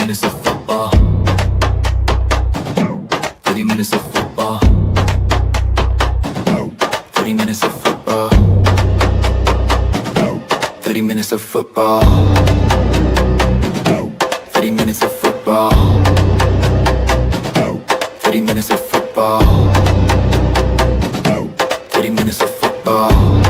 minutes of football. 30 minutes of football. 30 minutes of football. 30 minutes of football. 30 minutes of football. 30 minutes of football. 30 minutes of football.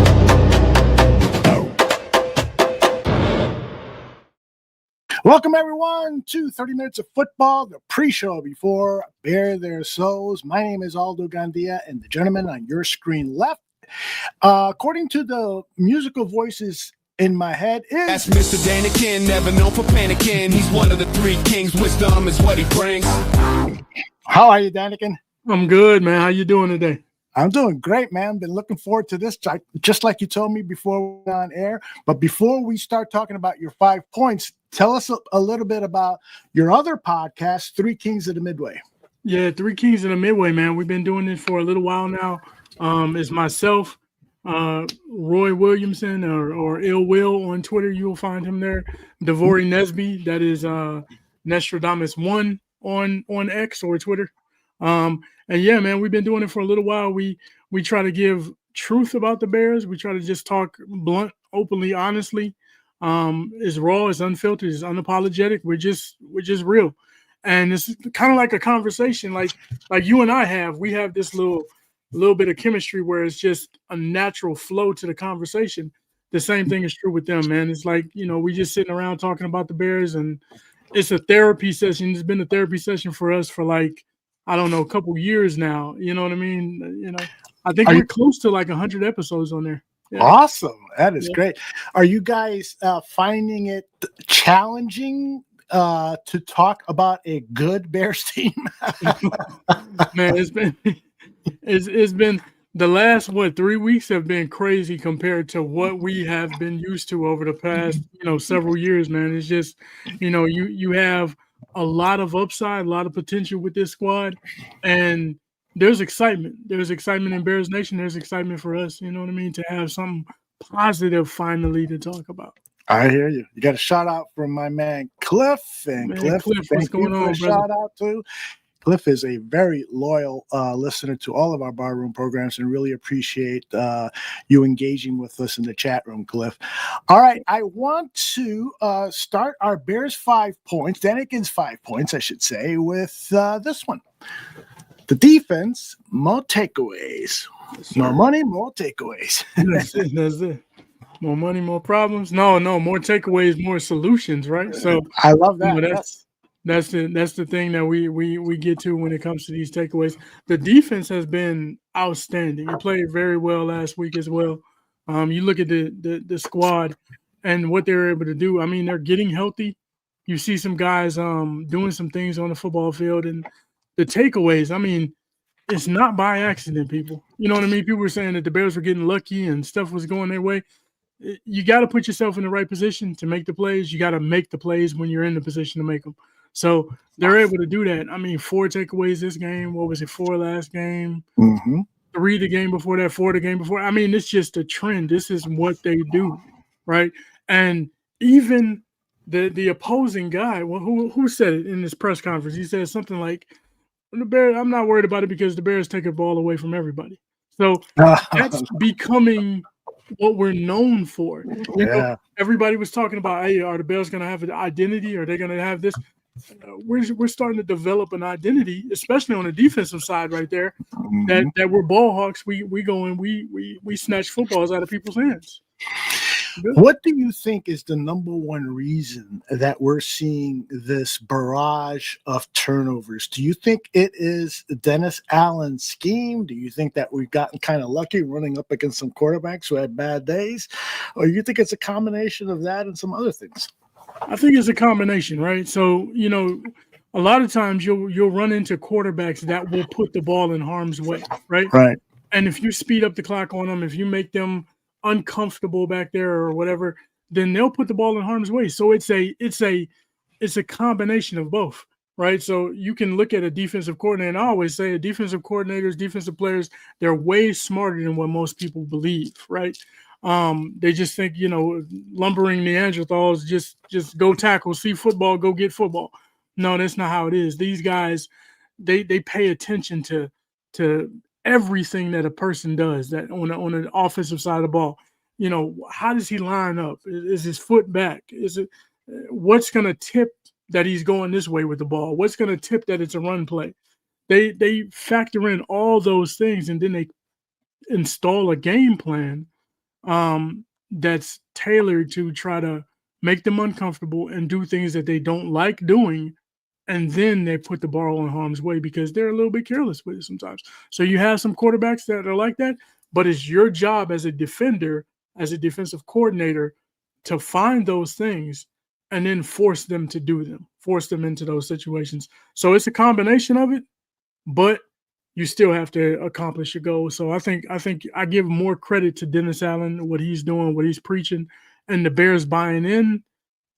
Welcome, everyone, to 30 Minutes of Football, the pre-show before Bare Their Souls. My name is Aldo Gandia, and the gentleman on your screen left, according to the musical voices in my head, is... That's Mr. Danikin, never known for panicking. He's one of the three kings. Wisdom is what he brings. How are you, Danikin? I'm good, man. How you doing today? I'm doing great, man. Been looking forward to this, just like you told me before we went on air. But before we start talking about your 5 points, tell us a little bit about your other podcast, Three Kings of the Midway. Yeah, Three Kings of the Midway, man. We've been doing this for a little while now. It's myself, Roy Williamson, or Ill Will on Twitter. You will find him there. Devori Nesby, that is Nestradamus1 on X or Twitter. And yeah, man, we've been doing it for a little while. We try to give truth about the Bears. We try to just talk blunt, openly, honestly. It's raw, it's unfiltered, it's unapologetic. We're just real. And it's kind of like a conversation like you and I have. We have this little bit of chemistry where it's just a natural flow to the conversation. The same thing is true with them, man. It's like, we just sitting around talking about the Bears, and it's a therapy session. It's been a therapy session for us for a couple years now. You know what I mean? I think we're close to 100 episodes on there. Yeah. Awesome. That is great. Are you guys finding it challenging to talk about a good Bears team? Man, it's been the last 3 weeks have been crazy compared to what we have been used to over the past several years, man. It's just you have a lot of upside, a lot of potential with this squad, and there's excitement. There's excitement in Bears Nation. There's excitement for us, you know what I mean, to have something positive finally to talk about. I hear you. You got a shout out from my man Cliff. And Cliff, what's going on, brother? Shout out to Cliff is a very loyal listener to all of our barroom programs, and really appreciate you engaging with us in the chat room, Cliff. All right, I want to start our Bears 5 points, Danikin's 5 points, I should say, with this one. The defense, more takeaways. More money, more takeaways. That's it. More money, more problems. No, more takeaways, more solutions, right? So I love that. That's the thing that we get to when it comes to these takeaways. The defense has been outstanding. It played very well last week as well. You look at the squad and what they're able to do. I mean, they're getting healthy. You see some guys doing some things on the football field, and the takeaways, I mean, it's not by accident, people. You know what I mean? People were saying that the Bears were getting lucky and stuff was going their way. You got to put yourself in the right position to make the plays. You got to make the plays when you're in the position to make them. So they're able to do that. I mean, 4 takeaways this game. What was it, 4 last game? Mm-hmm. 3 the game before that, 4 the game before. I mean, it's just a trend. This is what they do, right? And even the opposing guy, who said it in this press conference? He said something like, "The Bears, I'm not worried about it because the Bears take a ball away from everybody." So that's becoming what we're known for. Everybody was talking about, hey, are the Bears going to have an identity? Are they going to have this? We're starting to develop an identity, especially on the defensive side right there, that we're ball hawks. We go and we snatch footballs out of people's hands. Good. What do you think is the number one reason that we're seeing this barrage of turnovers? Do you think it is Dennis Allen's scheme? Do you think that we've gotten kind of lucky running up against some quarterbacks who had bad days? Or you think it's a combination of that and some other things? I think it's a combination, right? So, a lot of times you'll run into quarterbacks that will put the ball in harm's way, right? Right. And if you speed up the clock on them, if you make them uncomfortable back there or whatever, then they'll put the ball in harm's way. So it's a combination of both, right? So you can look at a defensive coordinator, and I always say defensive coordinators, defensive players, they're way smarter than what most people believe, right? They just think, lumbering Neanderthals, just go tackle, see football, go get football. No, that's not how it is. These guys, they pay attention to everything that a person does that on an offensive side of the ball. You know, how does he line up? Is his foot back? Is it what's going to tip that he's going this way with the ball? What's going to tip that it's a run play? They factor in all those things, and then they install a game plan that's tailored to try to make them uncomfortable and do things that they don't like doing, and then they put the ball in harm's way because they're a little bit careless with it sometimes. So you have some quarterbacks that are like that, but it's your job as a defender, as a defensive coordinator, to find those things and then force them to do them, force them into those situations. So it's a combination of it, but you still have to accomplish your goal. So I think I give more credit to Dennis Allen, what he's doing, what he's preaching, and the Bears buying in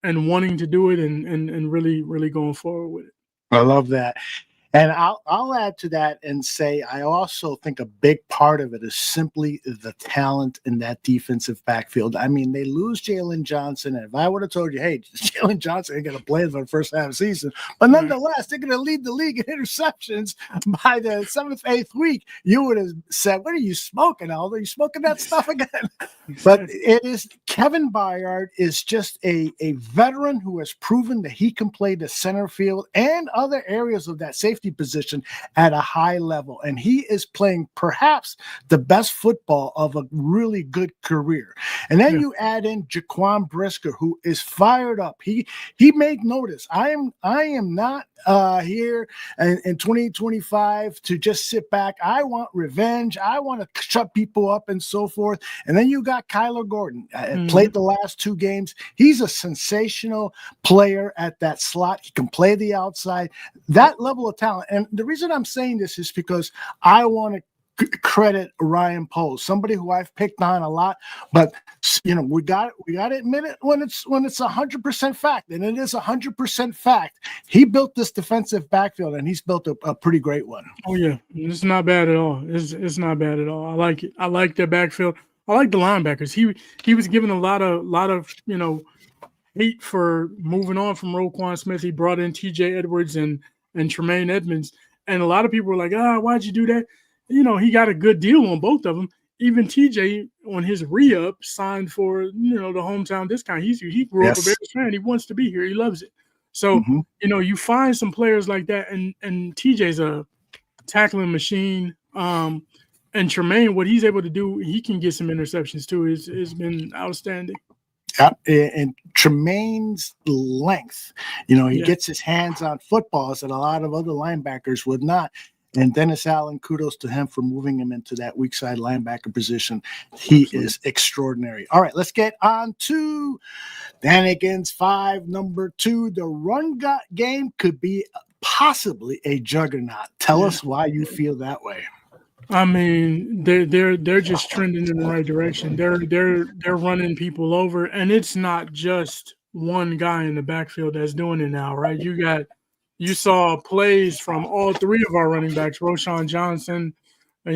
and wanting to do it and really, really going forward with it. I love that. And I'll add to that and say I also think a big part of it is simply the talent in that defensive backfield. I mean, they lose Jalen Johnson, and if I would have told you, hey, Jalen Johnson ain't going to play for the first half of the season, but nonetheless, they're going to lead the league in interceptions by the 7th, 8th week, you would have said, what are you smoking, Aldo? Are you smoking that stuff again? But it is Kevin Byard is just a veteran who has proven that he can play the center field and other areas of that safety position at a high level, and he is playing perhaps the best football of a really good career. And then you add in Jaquan Brisker, who is fired up. He made notice. I am not here in 2025 to just sit back. I want revenge. I want to shut people up and so forth. And then you got Kyler Gordon, played the last 2 games. He's a sensational player at that slot. He can play the outside. That level of talent. And the reason I'm saying this is because I want to credit Ryan Poles, somebody who I've picked on a lot, but you know, we got to admit it when it's 100% fact, and it is 100% fact. He built this defensive backfield, and he's built a pretty great one. Oh yeah, it's not bad at all. It's not bad at all. I like it. I like their backfield. I like the linebackers. He was given a lot of hate for moving on from Roquan Smith. He brought in T.J. Edwards and Tremaine Edmonds, and a lot of people were like, why'd you do that? You know, he got a good deal on both of them. Even TJ on his re-up signed for, the hometown discount. He grew up a Bears fan. He wants to be here. He loves it. So, you find some players like that, and TJ's a tackling machine. And Tremaine, what he's able to do, he can get some interceptions too. It's been outstanding. And Tremaine's length, he gets his hands on footballs that a lot of other linebackers would not. And Dennis Allen, kudos to him for moving him into that weak side linebacker position. He is extraordinary. All right, let's get on to Danikin's 5, number 2. The run game could be possibly a juggernaut. Tell us why you feel that way. I mean, they're just trending in the right direction. They're running people over, and it's not just one guy in the backfield that's doing it now, right? You saw plays from all 3 of our running backs, Roshan Johnson, Kyle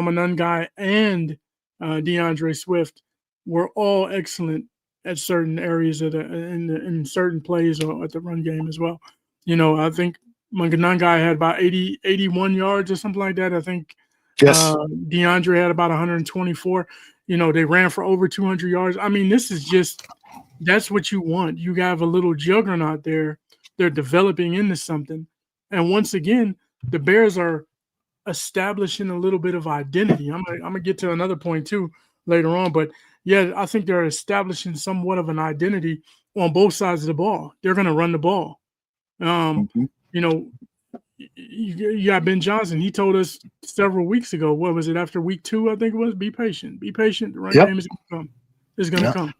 Monungai, and DeAndre Swift were all excellent at certain areas in certain plays or at the run game as well. I think Monungai had about 81 yards or something like that. I think DeAndre had about 124. They ran for over 200 yards. I mean, that's what you want. You have a little juggernaut there. They're developing into something. And once again, the Bears are establishing a little bit of identity. I'm gonna get to another point too later on. But yeah, I think they're establishing somewhat of an identity on both sides of the ball. They're gonna run the ball. You got Ben Johnson. He told us several weeks ago, what was it, after week 2, I think it was, be patient. Be patient. The run game is gonna come. It's gonna come.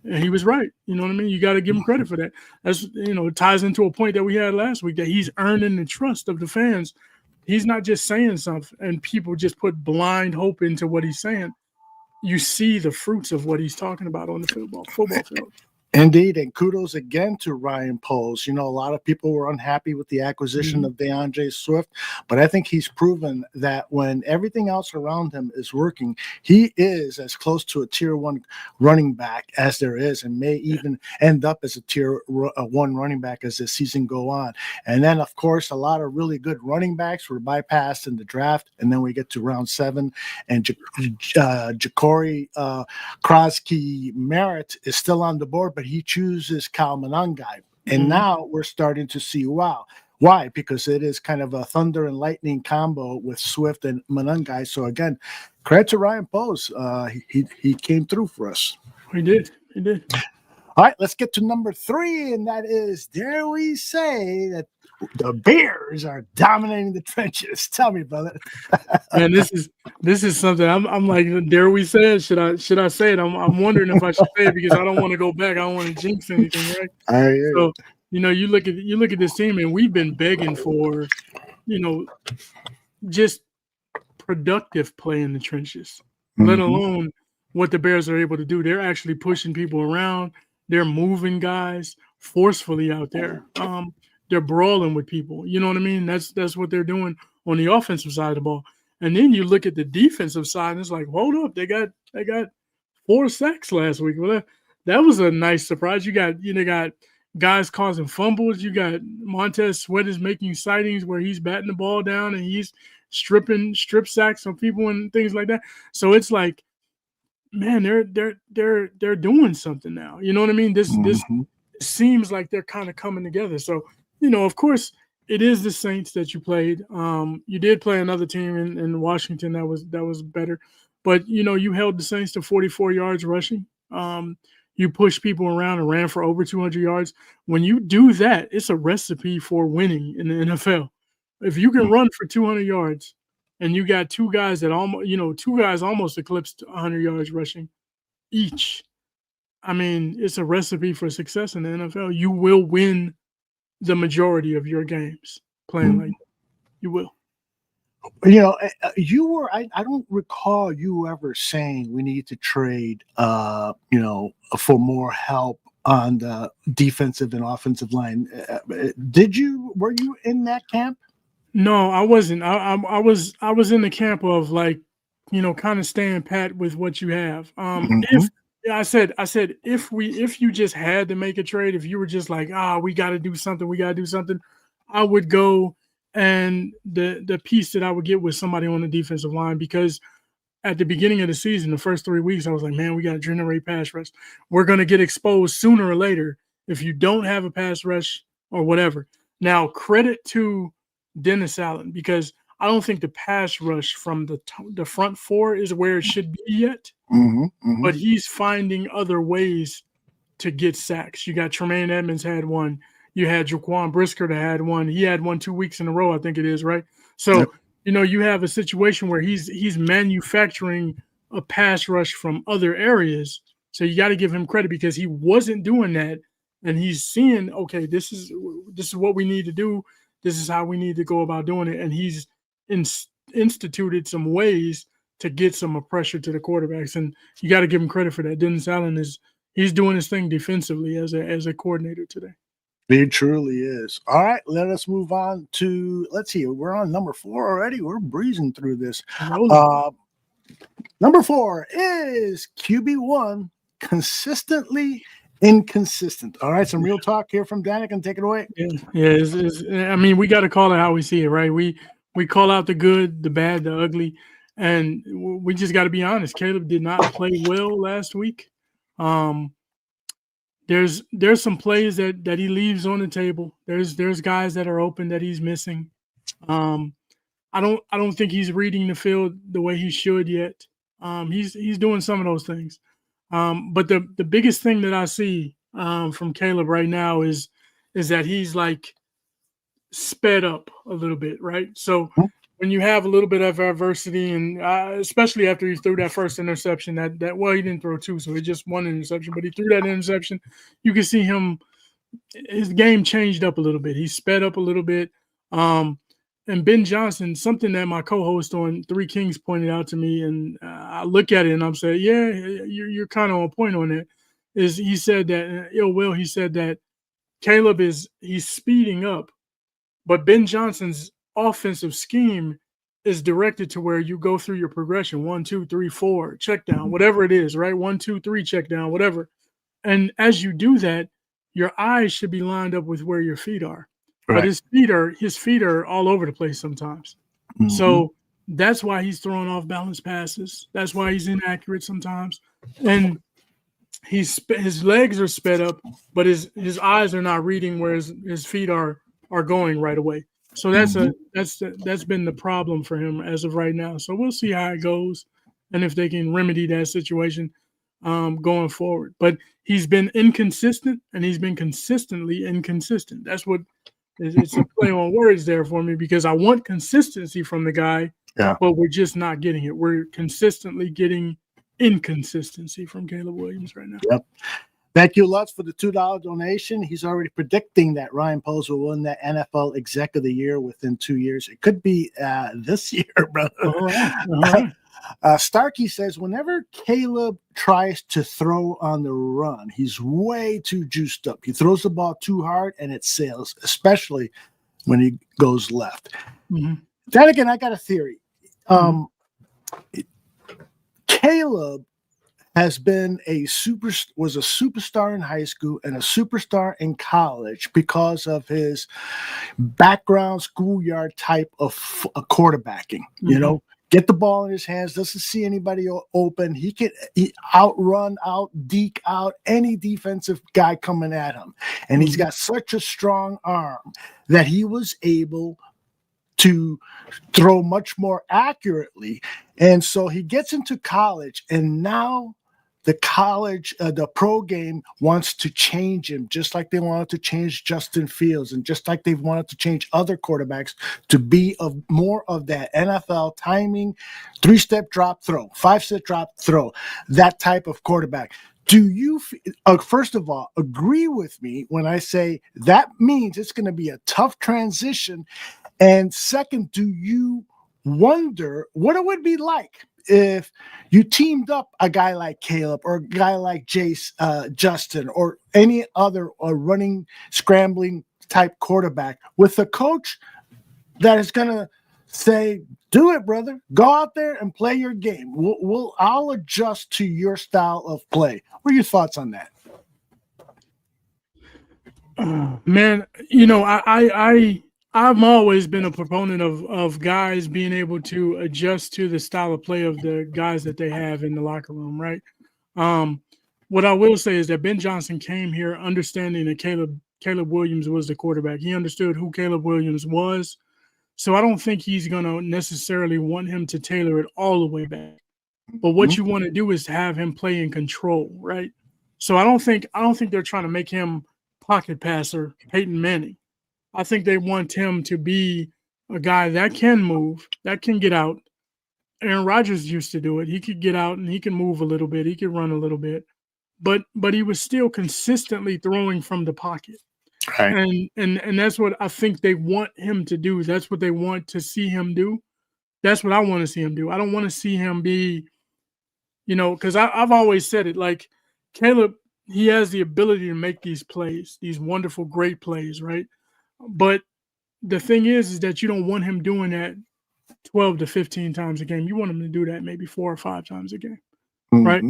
And he was right. You know what I mean? You got to give him credit for that. That's, it ties into a point that we had last week, that he's earning the trust of the fans. He's not just saying something and people just put blind hope into what he's saying. You see the fruits of what he's talking about on the football field. Indeed, and kudos again to Ryan Poles. You know, a lot of people were unhappy with the acquisition of DeAndre Swift, but I think he's proven that when everything else around him is working, he is as close to a tier 1 running back as there is, and may even end up as a tier 1 running back as the season go on. And then, of course, a lot of really good running backs were bypassed in the draft, and then we get to round 7, and Ja'Cory Krosky Merritt is still on the board, but he chooses Kyle Monangai. And now we're starting to see why, because it is kind of a thunder and lightning combo with Swift and Monangai. So again, credit to Ryan Poles. He came through for us. He did. All right, let's get to number 3, and that is, dare we say that the Bears are dominating the trenches. Tell me, brother. Man, this is something I'm like, dare we say it? Should I say it? I'm wondering if I should say it because I don't want to go back. I don't want to jinx anything, right? So, you look at this team, and we've been begging for, just productive play in the trenches, let alone what the Bears are able to do. They're actually pushing people around. They're moving guys forcefully out there. They're brawling with people. You know what I mean? That's what they're doing on the offensive side of the ball. And then you look at the defensive side, and it's like, hold up, they got 4 sacks last week. Well, that was a nice surprise. You got guys causing fumbles. You got Montez Sweat is making sightings where he's batting the ball down and he's strip sacks on people and things like that. So it's like, man, they're doing something now. You know what I mean? This seems like they're kind of coming together. So, of course, it is the Saints that you played. You did play another team in Washington that was better, but you held the Saints to 44 yards rushing. You pushed people around and ran for over 200 yards. When you do that, it's a recipe for winning in the NFL. If you can run for 200 yards, and you got two guys almost eclipsed 100 yards rushing each, I mean, it's a recipe for success in the NFL. You will win the majority of your games playing like that. You will. You were, I don't recall you ever saying we need to trade, for more help on the defensive and offensive line. Were you in that camp? No, I wasn't. I was in the camp of kind of staying pat with what you have. I said if you just had to make a trade, if you were just like, we got to do something, I would go, and the piece that I would get was somebody on the defensive line, because at the beginning of the season, the first 3 weeks, I was like, man, we got to generate pass rush. We're going to get exposed sooner or later if you don't have a pass rush or whatever. Now, credit to Dennis Allen, because I don't think the pass rush from the front 4 is where it should be yet. But he's finding other ways to get sacks. You got Tremaine Edmonds had one. You had Jaquan Brisker that had one. He had one 2 weeks in a row, I think it is, right? So, you have a situation where he's manufacturing a pass rush from other areas. So you got to give him credit, because he wasn't doing that, and he's seeing, okay, this is what we need to do. This is how we need to go about doing it. And he's instituted some ways to get some pressure to the quarterbacks. And you got to give him credit for that. Dennis Allen he's doing his thing defensively as a coordinator today. He truly is. All right, let us move on to, let's see, we're on number 4 already. We're breezing through this. Number 4 is QB1, consistently inconsistent. All right, some real talk here from Danikin. Take it away. Yeah. We got to call it how we see it, right? We call out the good, the bad, the ugly, and we just got to be honest. Caleb did not play well last week. There's some plays that he leaves on the table. There's guys that are open that he's missing. I don't think he's reading the field the way he should yet. He's doing some of those things. But the biggest thing that I see from Caleb right now is that he's like sped up a little bit, right? So when you have a little bit of adversity, and especially after he threw that first interception, he didn't throw 2, so he just 1 interception, but he threw that interception. You can see his game changed up a little bit. He sped up a little bit. And Ben Johnson, something that my co-host on Three Kings pointed out to me, and I look at it and I'm saying, yeah, you're kind of on point on that. is he said that Ill Will. He said that Caleb he's speeding up, but Ben Johnson's offensive scheme is directed to where you go through your progression 1, 2, 3, 4, check down, whatever it is, right? 1, 2, 3, check down, whatever. And as you do that, your eyes should be lined up with where your feet are. Right. But his feet are all over the place sometimes. Mm-hmm. So that's why he's throwing off balance passes. That's why he's inaccurate sometimes. And his legs are sped up, but his eyes are not reading where his feet are going right away. So that's been the problem for him as of right now. So we'll see how it goes and if they can remedy that situation going forward. But he's been inconsistent, and he's been consistently inconsistent. That's what it's a play on words there for me, because I want consistency from the guy, but we're just not getting it. We're consistently getting inconsistency from Caleb Williams right now. Yep. Thank you, Lutz, for the $2 donation. He's already predicting that Ryan Poles will win the NFL Exec of the Year within 2 years. It could be this year, brother. All right. Starkey says, whenever Caleb tries to throw on the run, he's way too juiced up. He throws the ball too hard, and it sails, especially when he goes left. Mm-hmm. Danikin, I got a theory. Caleb has been was a superstar in high school and a superstar in college because of his background schoolyard type of quarterbacking. You know, get the ball in his hands, doesn't see anybody open. He can outrun, deke out any defensive guy coming at him. And he's got such a strong arm that he was able to throw much more accurately. And so he gets into college, and now the pro game wants to change him, just like they wanted to change Justin Fields, and just like they've wanted to change other quarterbacks to be more of that NFL timing, 3-step drop throw, 5-step drop throw, that type of quarterback. Do you, first of all, agree with me when I say that means it's going to be a tough transition? And second, do you wonder what it would be like if you teamed up a guy like Caleb or a guy like Justin or any other running, scrambling type quarterback with a coach that is going to say, do it, brother. Go out there and play your game. I'll adjust to your style of play. What are your thoughts on that? Man, you know, I've always been a proponent of guys being able to adjust to the style of play of the guys that they have in the locker room, right? What I will say is that Ben Johnson came here understanding that Caleb Williams was the quarterback. He understood who Caleb Williams was. So I don't think he's going to necessarily want him to tailor it all the way back. But what you want to do is have him play in control, right? So I don't think they're trying to make him pocket passer Peyton Manning. I think they want him to be a guy that can move, that can get out. Aaron Rodgers used to do it. He could get out and he can move a little bit. He could run a little bit. But he was still consistently throwing from the pocket. Right. And that's what I think they want him to do. That's what they want to see him do. That's what I want to see him do. I don't want to see him be, you know, because I've always said it, like Caleb, he has the ability to make these plays, these wonderful, great plays, right? But the thing is that you don't want him doing that 12 to 15 times a game. You want him to do that maybe 4 or 5 times a game, right?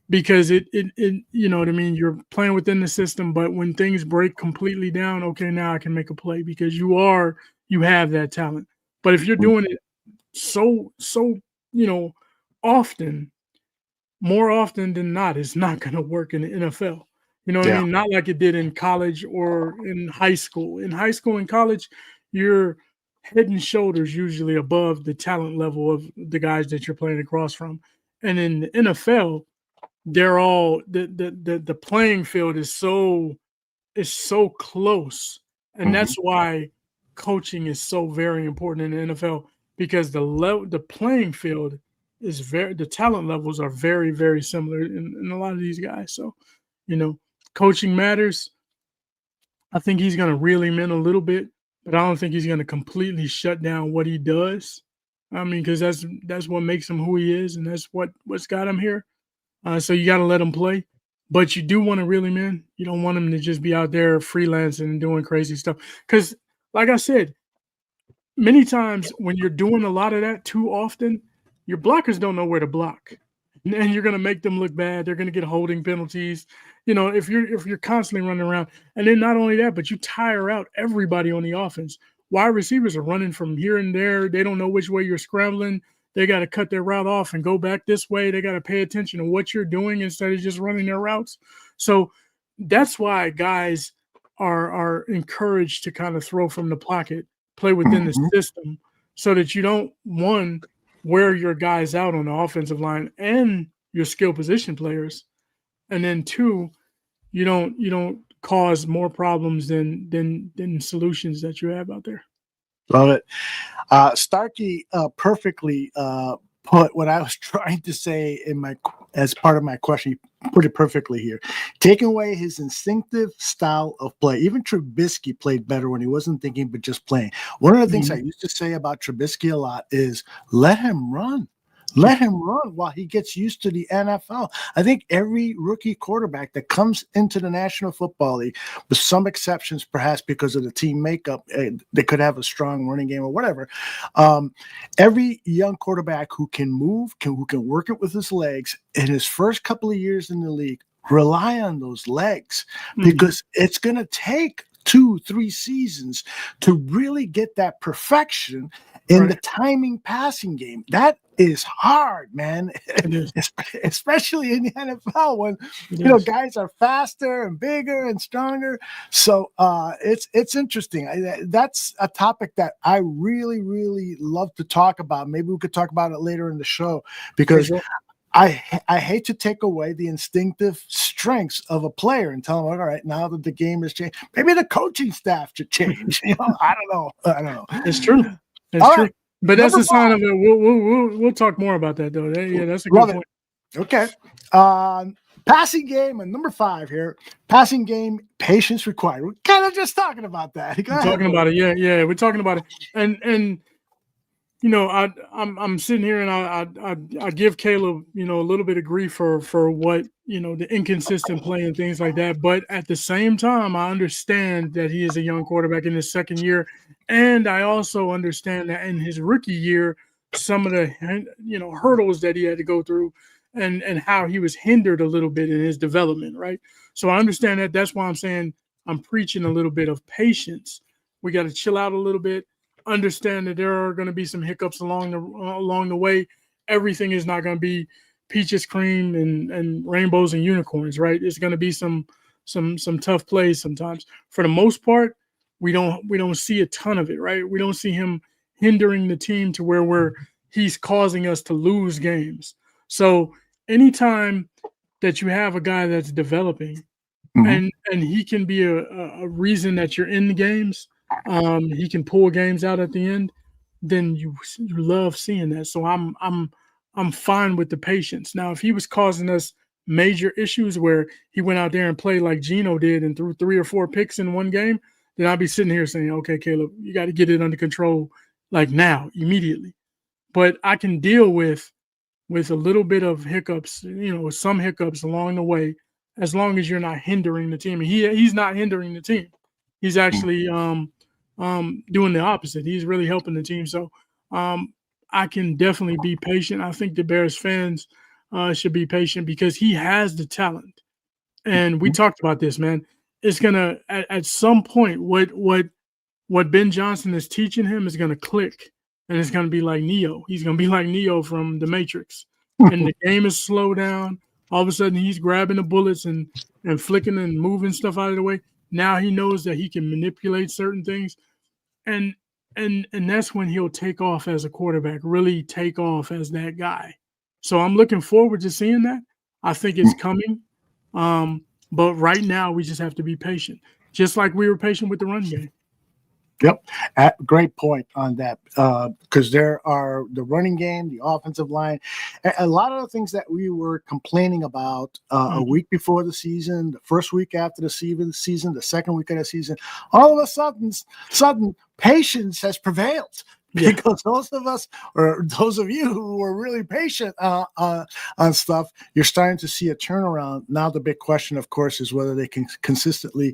Because it you know what I mean? You're playing within the system, but when things break completely down, okay, now I can make a play because you have that talent. But if you're doing it so you know, often, more often than not, it's not going to work in the NFL. You know what I mean? Not like it did in college or in high school. In high school and college, you're head and shoulders usually above the talent level of the guys that you're playing across from. And in the NFL, they're all the playing field is so close. And that's why coaching is so very important in the NFL, because the playing field is the talent levels are very, very similar in a lot of these guys. So, you know, coaching matters. I think he's going to reel him in a little bit, but I don't think he's going to completely shut down what he does. I mean, because that's what makes him who he is, and that's what's got him here. So you got to let him play. but you do want to reel him in. You don't want him to just be out there freelancing and doing crazy stuff. Because, like I said, many times when you're doing a lot of that too often, your blockers don't know where to block, and you're going to make them look bad. They're going to get holding penalties. If you're constantly running around, and then not only that, but you tire out everybody on the offense. Wide receivers are running from here and there. They don't know which way you're scrambling. They got to cut their route off and go back this way. They got to pay attention to what you're doing instead of just running their routes. So that's why guys are encouraged to kind of throw from the pocket, play within the system, so that you don't, one, wear your guys out on the offensive line and your skill position players, and then two, you don't cause more problems than solutions that you have out there. Love it. Starkey perfectly put what I was trying to say as part of my question. He put it perfectly here. Taking away his instinctive style of play. Even Trubisky played better when he wasn't thinking but just playing. One of the things I used to say about Trubisky a lot is let him run. Let him run while he gets used to the NFL. I think every rookie quarterback that comes into the National Football League, with some exceptions perhaps because of the team makeup, they could have a strong running game or whatever. Every young quarterback who can move, who can work it with his legs in his first couple of years in the league, rely on those legs because it's going to take 2-3 seasons to really get that perfection in the timing passing game. That is hard, man. Especially in the NFL when guys are faster and bigger and stronger. So it's interesting. That's a topic that I really, really love to talk about. Maybe we could talk about it later in the show because I hate to take away the instinctive strengths of a player and tell them, all right, now that the game has changed, maybe the coaching staff should change. I don't know. It's true. It's true. Right. But that's a sign of it. We'll talk more about that though. Yeah, that's a good point. Okay. Passing game and number 5 here. Passing game, patience required. We're kind of just talking about that. We're talking about it. Yeah. We're talking about it. And I'm sitting here and I give Caleb, a little bit of grief for what, the inconsistent play and things like that. But at the same time, I understand that he is a young quarterback in his second year. And I also understand that in his rookie year, some of the, hurdles that he had to go through and how he was hindered a little bit in his development. Right. So I understand that. That's why I'm saying I'm preaching a little bit of patience. We got to chill out a little bit. Understand that there are going to be some hiccups along the way. Everything is not going to be peaches, cream, and rainbows and unicorns, right? It's going to be some tough plays sometimes. For the most part, we don't see a ton of it, right? We don't see him hindering the team to where he's causing us to lose games. So anytime that you have a guy that's developing and he can be a reason that you're in the games, he can pull games out at the end, then you love seeing that. So I'm fine with the patience. Now, if he was causing us major issues where he went out there and played like Geno did and threw 3 or 4 picks in one game, then I'd be sitting here saying, okay, Caleb, you got to get it under control like now, immediately. But I can deal with a little bit of hiccups, some hiccups along the way, as long as you're not hindering the team. And he's not hindering the team. He's actually doing the opposite. He's really helping the team. So I can definitely be patient. I think the Bears fans should be patient because he has the talent. And we talked about this, man. It's gonna at some point what Ben Johnson is teaching him is gonna click, and it's gonna be like Neo. He's gonna be like Neo from The Matrix. And the game is slowed down. All of a sudden, he's grabbing the bullets and flicking and moving stuff out of the way. Now he knows that he can manipulate certain things, and that's when he'll take off as a quarterback, really take off as that guy. So I'm looking forward to seeing that. I think it's coming. But right now we just have to be patient, just like we were patient with the run game. Yep. Great point on that. Because there are the running game, the offensive line, a lot of the things that we were complaining about a week before the season, the first week after the season, the second week of the season, all of a sudden patience has prevailed. Yeah. Because those of us, or those of you who were really patient on stuff, you're starting to see a turnaround. Now the big question, of course, is whether they can consistently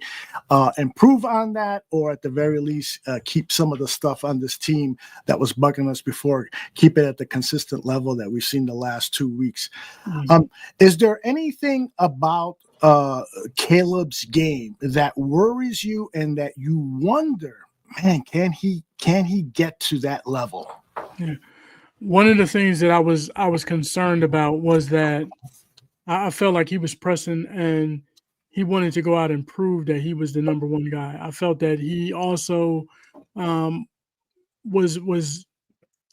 improve on that, or at the very least keep some of the stuff on this team that was bugging us before, keep it at the consistent level that we've seen the last 2 weeks. Is there anything about Caleb's game that worries you and that you wonder, man, can he get to that level? Yeah. One of the things that I was concerned about was that I felt like he was pressing and he wanted to go out and prove that he was the number one guy. I felt that he also was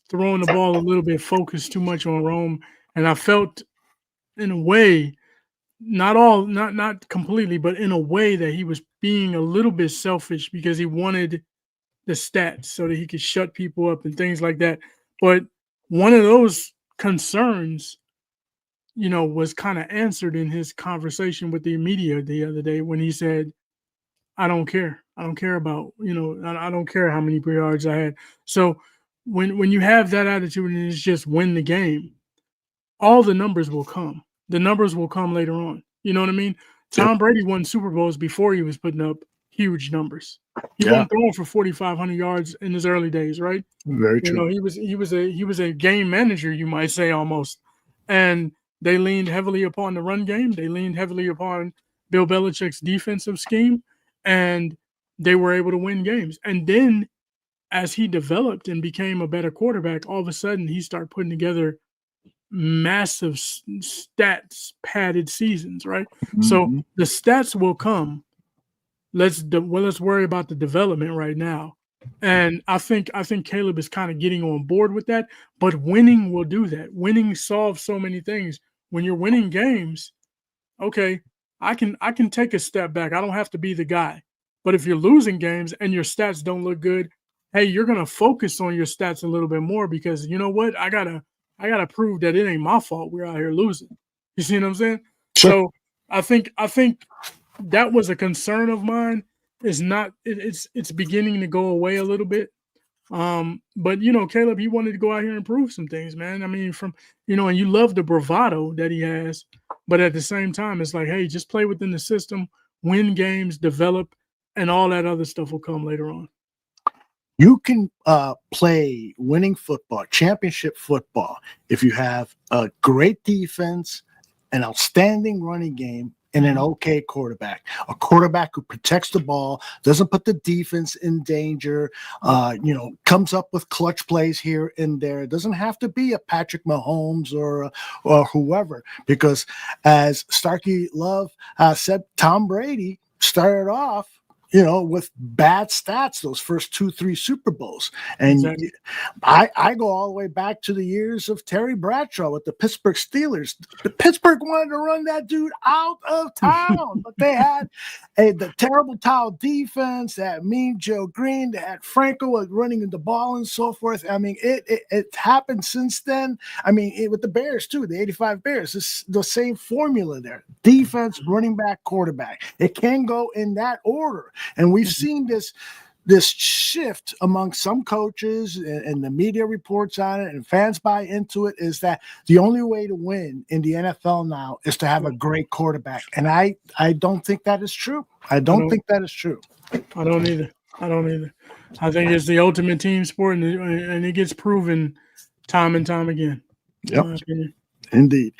throwing the ball a little bit, focused too much on Rome, and I felt in a way, not completely, but in a way that he was being a little bit selfish because he wanted the stats so that he could shut people up and things like that. But one of those concerns, was kind of answered in his conversation with the media the other day when he said, I don't care. I don't care about, I don't care how many yards I had. So when you have that attitude and it's just win the game, all the numbers will come. The numbers will come later on. You know what I mean? Tom Brady won Super Bowls before he was putting up huge numbers. He wasn't throwing for 4,500 yards in his early days, right? Very true. He was a game manager, you might say, almost. And they leaned heavily upon the run game. They leaned heavily upon Bill Belichick's defensive scheme, and they were able to win games. And then as he developed and became a better quarterback, all of a sudden he started putting together massive stats padded seasons, right? So the stats will come. Let's worry about the development right now. And I think Caleb is kind of getting on board with that, but winning will do that. Winning solves so many things. When you're winning games, okay, I can take a step back. I don't have to be the guy. But if you're losing games and your stats don't look good, hey, you're going to focus on your stats a little bit more because you know what? I gotta prove that it ain't my fault we're out here losing. You see what I'm saying? Sure. So I think that was a concern of mine. It's beginning to go away a little bit. But Caleb, he wanted to go out here and prove some things, man. I mean, and you love the bravado that he has, but at the same time, it's like, hey, just play within the system, win games, develop, and all that other stuff will come later on. You can play winning football, championship football, if you have a great defense, an outstanding running game, and an okay quarterback. A quarterback who protects the ball, doesn't put the defense in danger, comes up with clutch plays here and there. It doesn't have to be a Patrick Mahomes or whoever, because as Starkey Love said, Tom Brady started off with bad stats those first 2-3 Super Bowls. And exactly. I go all the way back to the years of Terry Bradshaw with the Pittsburgh Steelers. Pittsburgh wanted to run that dude out of town, but they had the terrible towel defense, that mean Joe Green, they had Franco running the ball and so forth. I mean, it happened since then. I mean, with the Bears too, the 85 Bears, it's the same formula there. Defense, running back, quarterback. It can go in that order. And we've seen this shift among some coaches, and the media reports on it, and fans buy into it, is that the only way to win in the NFL now is to have a great quarterback. And I don't think that is true. I don't think that is true. I don't either. I think it's the ultimate team sport, and it gets proven time and time again. Yep. Indeed.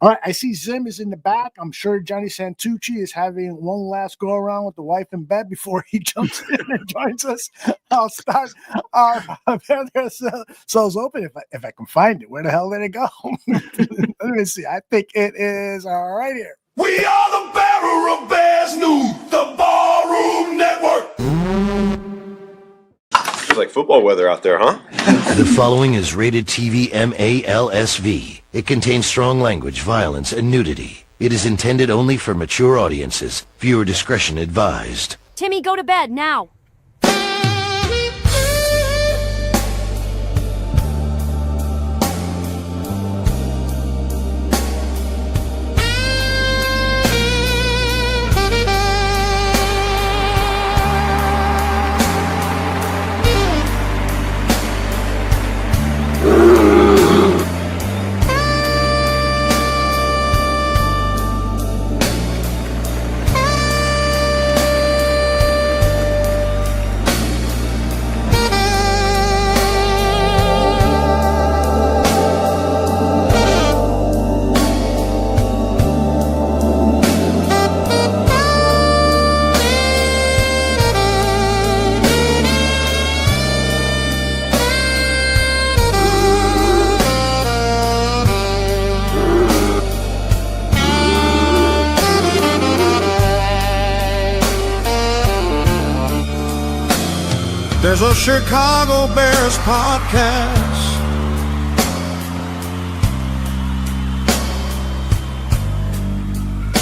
All right, I see Zim is in the back. I'm sure Johnny Santucci is having one last go around with the wife in bed before he jumps in and joins us. I'll start our Soulz Open if I can find it. Where the hell did it go? Let me see. I think it is right here. We are the bearer of Bears News, the Ballroom Network. It's like football weather out there, huh? The following is rated TV MALSV. It contains strong language, violence, and nudity. It is intended only for mature audiences. Viewer discretion advised. Timmy, go to bed now. There's a Chicago Bears podcast.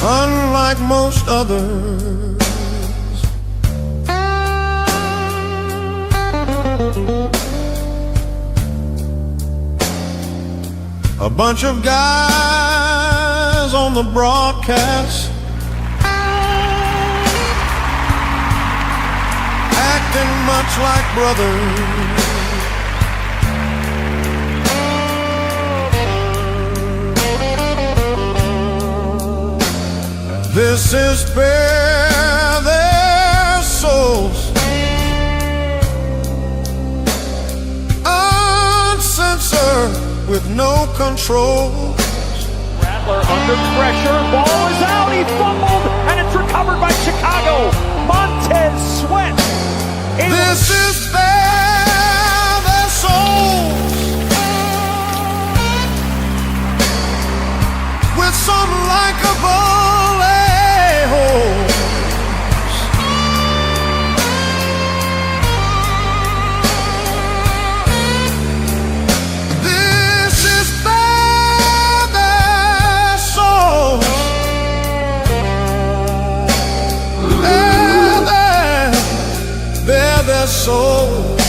Unlike most others, a bunch of guys on the broadcast acting much like brothers. This is Bare Their Souls, uncensored with no control. Rattler under pressure, ball is out, he fumbled, and it's recovered by Chicago. Montez Sweat. This is Bare Their Souls, with some likable a-holes. This is Bare Their Souls, Bare Their Souls.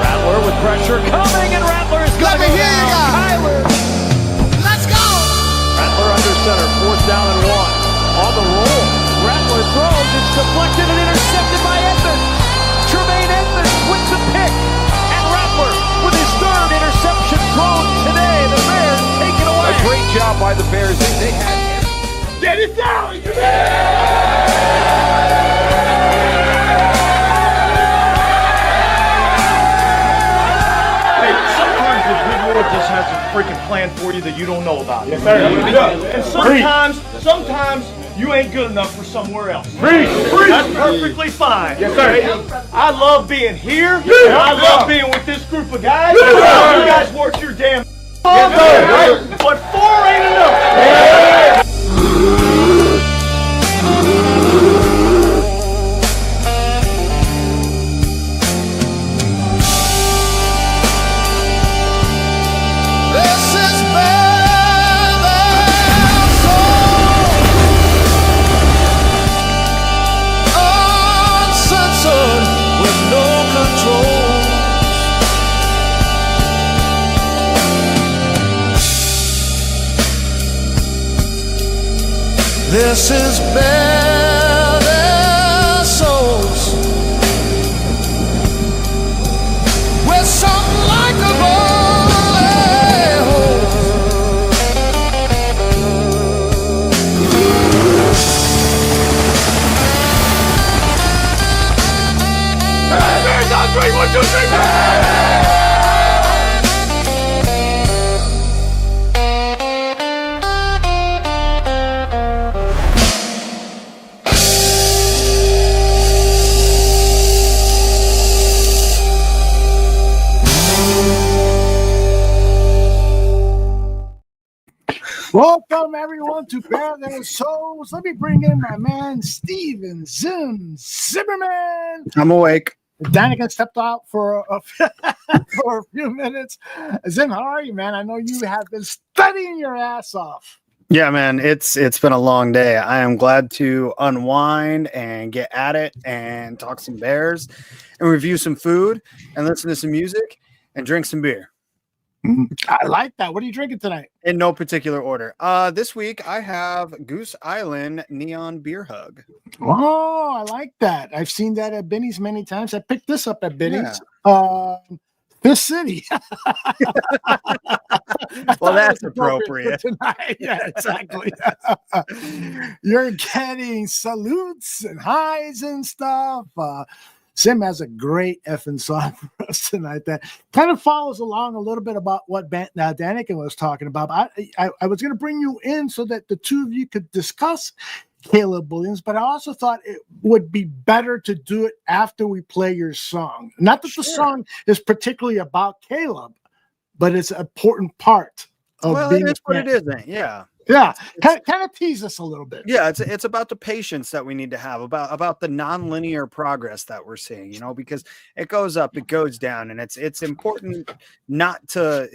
Rattler with pressure coming, and Rattler is going to go down. Kyler. Let's go. Rattler under center, 4th down and 1. On the roll, Rattler throws, it's deflected and intercepted by Edmonds. Tremaine Edmonds with the pick, and Rattler with his 3rd interception thrown today. The Bears take it away. A great job by the Bears. They had get it down. Sometimes the good Lord just has a freaking plan for you that you don't know about. Yes, sir. And sometimes you ain't good enough for somewhere else. That's perfectly fine. Yes, sir. I love being here. And I love being with this group of guys. You guys work your damn but 4 ain't enough. This is Bare Their Souls, with some likable a-holes. Bears on 3, 1, 2, 3, Welcome everyone to Bare Their Souls. Let me bring in my man Steven Zimmerman. I'm awake. Danikin stepped out for a few minutes. Zim, how are you, man? I know you have been studying your ass off. Yeah, man, it's been a long day. I am glad to unwind and get at it and talk some Bears and review some food and listen to some music and drink some beer. I like that. What are you drinking tonight? In no particular order. This week I have Goose Island Neon Beer Hug. Oh, I like that. I've seen that at Benny's many times. I picked this up at Benny's. This city. Well, that's appropriate. Tonight. Yeah, exactly. You're getting salutes and highs and stuff. Sim has a great effing song for us tonight that kind of follows along a little bit about what Danikin was talking about. I was going to bring you in so that the two of you could discuss Caleb Williams, but I also thought it would be better to do it after we play your song. Not that the song is particularly about Caleb, but it's an important part of being it is what it isn't. Yeah. Yeah, kind of tease us a little bit. Yeah, it's about the patience that we need to have, about the nonlinear progress that we're seeing, because it goes up, it goes down, and it's important not to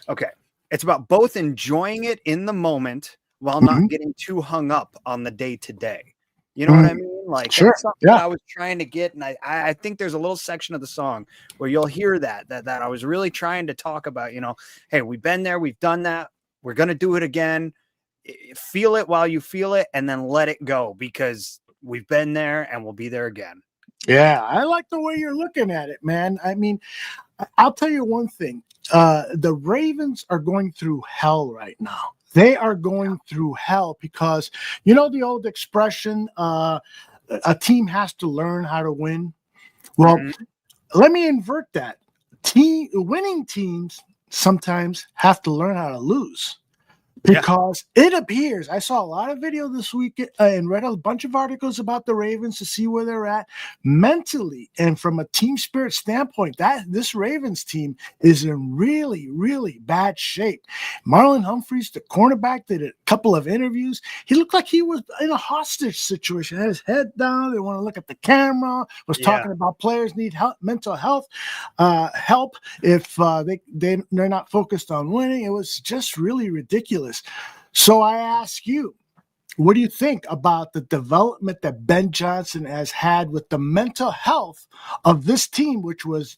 okay. It's about both enjoying it in the moment while not getting too hung up on the day to day. You know what I mean? Like, sure. That's something that I was trying to get, and I think there's a little section of the song where you'll hear that I was really trying to talk about. Hey, we've been there, we've done that, we're gonna do it again. Feel it while you feel it, and then let it go, because we've been there and we'll be there again. Yeah, I like the way you're looking at it, man. I mean, I'll tell you one thing. The Ravens are going through hell right now. They are going through hell because, the old expression, a team has to learn how to win. Well, let me invert that. Winning teams sometimes have to learn how to lose. Because it appears, I saw a lot of video this week and read a bunch of articles about the Ravens to see where they're at mentally and from a team spirit standpoint. That this Ravens team is in really, really bad shape. Marlon Humphreys, the cornerback, did a couple of interviews. He looked like he was in a hostage situation. Had his head down. They want to look at the camera. Was talking about players need help, mental health help if they're not focused on winning. It was just really ridiculous. So I ask you, what do you think about the development that Ben Johnson has had with the mental health of this team, which was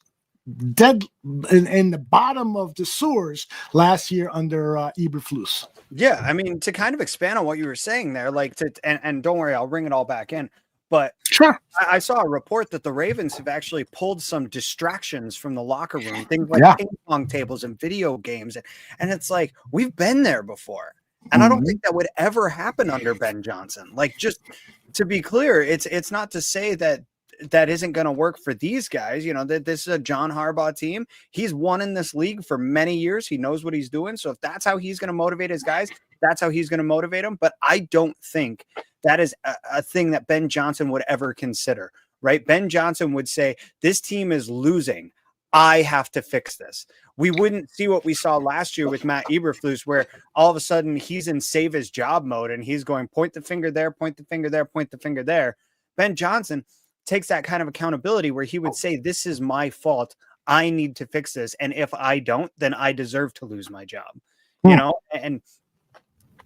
dead in the bottom of the sewers last year under Eberflus? Yeah, I mean, to kind of expand on what you were saying there, and don't worry, I'll bring it all back in. But sure, I saw a report that the Ravens have actually pulled some distractions from the locker room, things like ping pong tables and video games. And it's like, we've been there before. And I don't think that would ever happen under Ben Johnson. Like, just to be clear, it's not to say that isn't going to work for these guys. That this is a John Harbaugh team. He's won in this league for many years. He knows what he's doing. So if that's how he's going to motivate his guys, that's how he's going to motivate them. But I don't think that is a thing that Ben Johnson would ever consider, right? Ben Johnson would say, this team is losing. I have to fix this. We wouldn't see what we saw last year with Matt Eberflus, where all of a sudden he's in save his job mode and he's going, point the finger there, point the finger there, point the finger there. Ben Johnson takes that kind of accountability where he would say, this is my fault. I need to fix this. And if I don't, then I deserve to lose my job,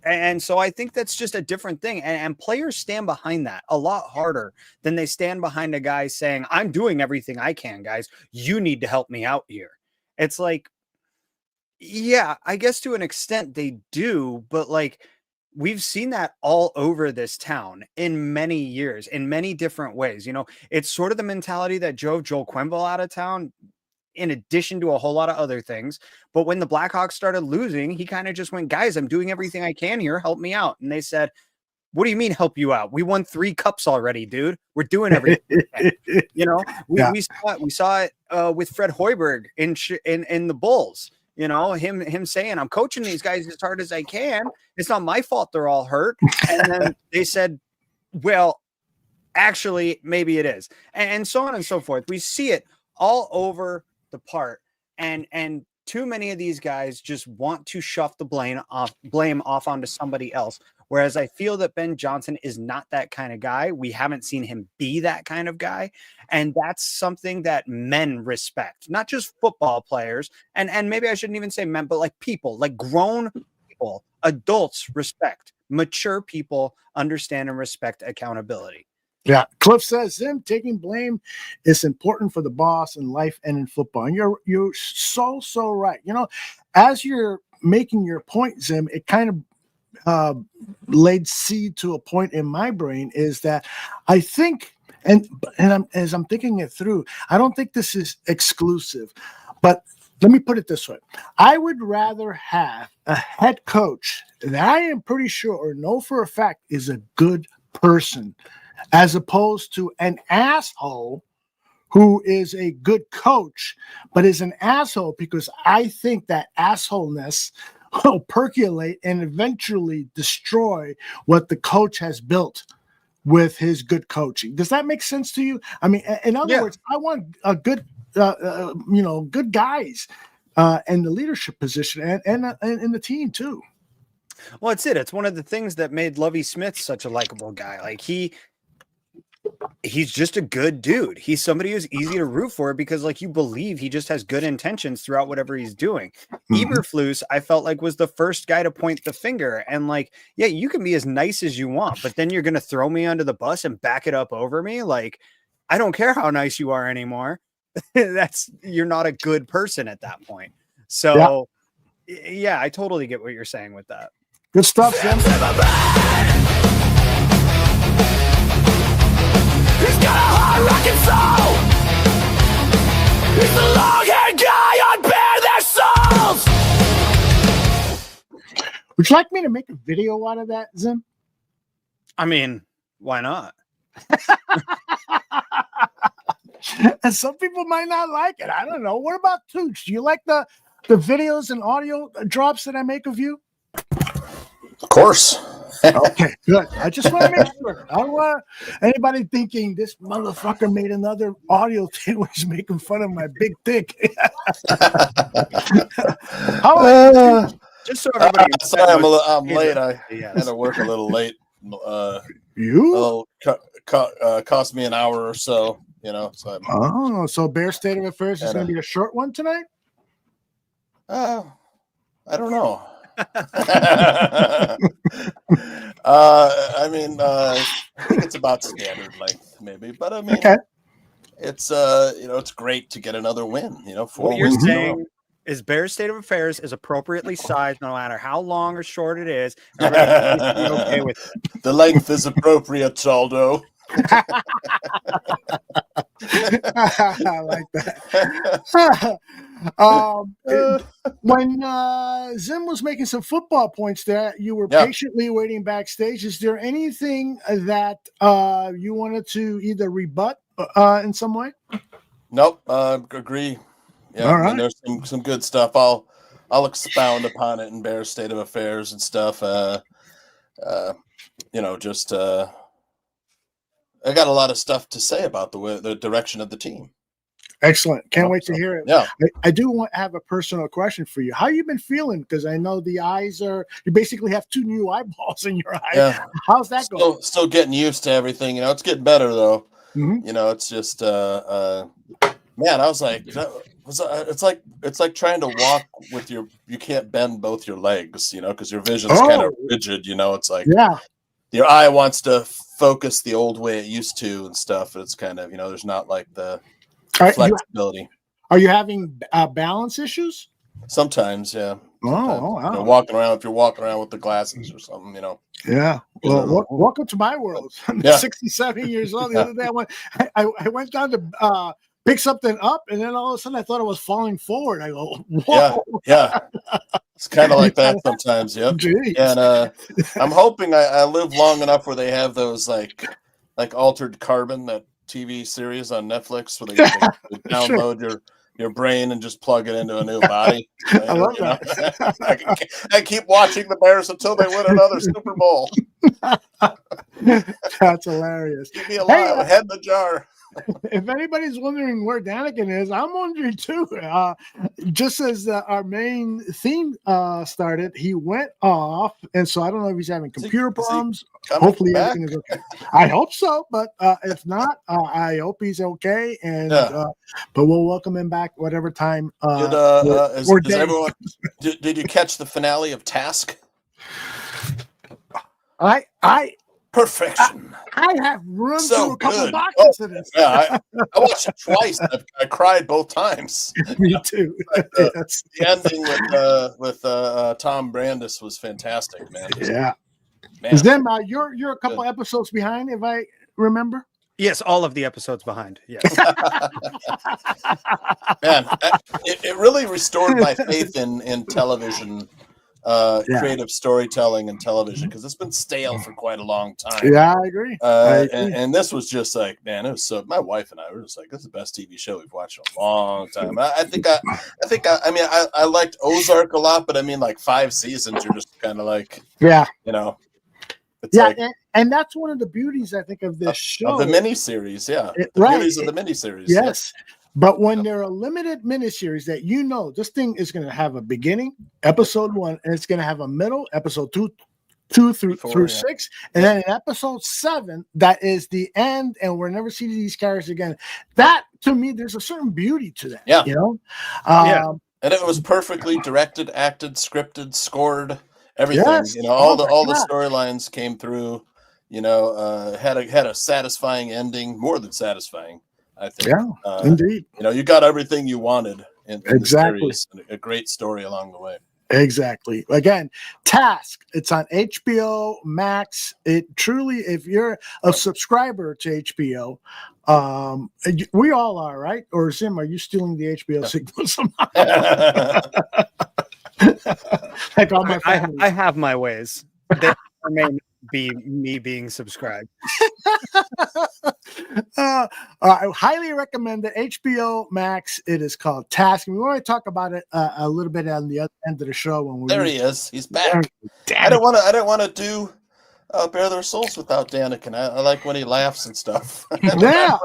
And so I think that's just a different thing. And players stand behind that a lot harder than they stand behind a guy saying, I'm doing everything I can, guys. You need to help me out here. It's like, yeah, I guess to an extent they do, but like, we've seen that all over this town in many years, in many different ways. It's sort of the mentality that drove Joel Quenneville out of town, in addition to a whole lot of other things. But when the Blackhawks started losing, he kind of just went, guys, I'm doing everything I can here. Help me out. And they said, what do you mean help you out? We won 3 cups already, dude. We're doing everything. We saw it with Fred Hoiberg in the Bulls. Him saying, I'm coaching these guys as hard as I can. It's not my fault they're all hurt. And then they said, well, actually, maybe it is. And so on and so forth. We see it all over the part, and too many of these guys just want to shuff the blame off onto somebody else, whereas I feel that Ben Johnson is not that kind of guy. We haven't seen him be that kind of guy, and that's something that men respect, not just football players, and maybe I shouldn't even say men, but like people, like grown people, adults respect. Mature people understand and respect accountability. Yeah, Cliff says him taking blame is important for the boss in life and in football. And you're so right. As you're making your point, Zim, it kind of laid seed to a point in my brain is that I think, as I'm thinking it through, I don't think this is exclusive, but let me put it this way. I would rather have a head coach that I am pretty sure or know for a fact is a good person, as opposed to an asshole who is a good coach, but is an asshole because I think that assholeness will percolate and eventually destroy what the coach has built with his good coaching. Does that make sense to you? I mean, in other words, I want a good, good guys in the leadership position and in the team too. Well, it's it. It's one of the things that made Lovey Smith such a likable guy. Like he's just a good dude. He's somebody who's easy to root for because like you believe he just has good intentions throughout whatever he's doing. Eberflus, I felt like was the first guy to point the finger and like, yeah, you can be as nice as you want, but then you're going to throw me under the bus and back it up over me. Like, I don't care how nice you are anymore. You're not a good person at that point. So yeah, I totally get what you're saying with that. Good stuff, Jim. He's got a hard rockin' soul. He's the long-haired guy on Bare Their Souls. Would you like me to make a video out of that, Zim? I mean, why not? And some people might not like it. I don't know. What about Tooch? Do you like the videos and audio drops that I make of you? Of course. Okay, good. I just want to make sure. I don't want anybody thinking this motherfucker made another audio thing where he's making fun of my big dick. Just so everybody sorry, I'm late. I had to work a little late. Cost me an hour or so, you know. So Bear State of Affairs is going to be a short one tonight? I don't know. I think it's about standard length, maybe. But I mean, it's it's great to get another win. You know, what you're saying is Bear State of Affairs is appropriately sized, no matter how long or short it is. Okay with it. The length is appropriate, Aldo. I like that. When Zim was making some football points there, you were patiently waiting backstage. Is there anything that you wanted to either rebut in some way? Nope. Agree. Yeah, all right. There's some good stuff. I'll expound upon it in Bear State of Affairs and stuff. I got a lot of stuff to say about the direction of the team. Excellent. Can't wait to hear it. Yeah. I do have a personal question for you. How you been feeling? Because I know the eyes you basically have 2 new eyeballs in your eyes. Yeah. How's that going? Still getting used to everything. You know, it's getting better though. Mm-hmm. You know, it's just, man, I was like, it's like trying to walk with you can't bend both your legs, you know, because your vision's kind of rigid, you know, it's like, your eye wants to focus the old way it used to and stuff. It's kind of, you know, there's not like the flexibility. Are you having balance issues? Sometimes, yeah. Wow. You know, if you're walking around with the glasses or something, you know. Yeah. Well, welcome to my world. I'm 67 years old. The other day I went down to pick something up, and then all of a sudden I thought I was falling forward. I go, whoa. Yeah. It's kind of like that sometimes, yep. Jeez. And I'm hoping I live long enough where they have those like Altered Carbon, that TV series on Netflix, where they download your brain and just plug it into a new body. I love that. I keep watching the Bears until they win another Super Bowl. That's hilarious. Keep me alive, head in the jar. If anybody's wondering where Danikin is, I'm wondering too. Just as our main theme started, he went off, and so I don't know if he's having computer problems. Hopefully everything is okay. I hope so, but if not, I hope he's okay. And but we'll welcome him back whatever time. Did you catch the finale of Task? Perfection. I have run through a couple boxes of this. Yeah, I watched it twice. I cried both times. Me too. The ending with Tom Brandis was fantastic, man. Yeah. Zim, you're a couple episodes behind, if I remember. Yes, all of the episodes behind. Yes. Man, it really restored my faith in television. Creative storytelling and television, because it's been stale for quite a long time. Yeah, I agree. And this was just like, man, it was so. My wife and I were just like, this is the best TV show we've watched in a long time. I liked Ozark a lot, but I mean, like 5 seasons, you're just kind of like, you know, it's and that's one of the beauties I think of this show, of the miniseries. The beauties of the miniseries. Yes. But when there are limited miniseries that this thing is going to have a beginning, episode 1, and it's going to have a middle, episode 2 through 6, and then in episode 7, that is the end, and we'll never see these characters again. That, to me, there's a certain beauty to that. Yeah. You know? And it was perfectly directed, acted, scripted, scored, everything. Yes. You know, all the storylines came through. You know, had a satisfying ending, more than satisfying, I think. Yeah, indeed. You know, you got everything you wanted in Exactly. the series, and a great story along the way. Exactly. Again, Task. It's on HBO Max. It truly, if you're a subscriber to HBO, we all are, right? Or Zim, are you stealing the HBO signal somehow? Like all my family. I have my ways. They may not be me being subscribed. I highly recommend it. HBO Max. It is called Task. We want to talk about it a little bit on the other end of the show when we. There he is. He's back. I don't want to do Bare Their Souls without Danikin. I like when he laughs and stuff. Yeah.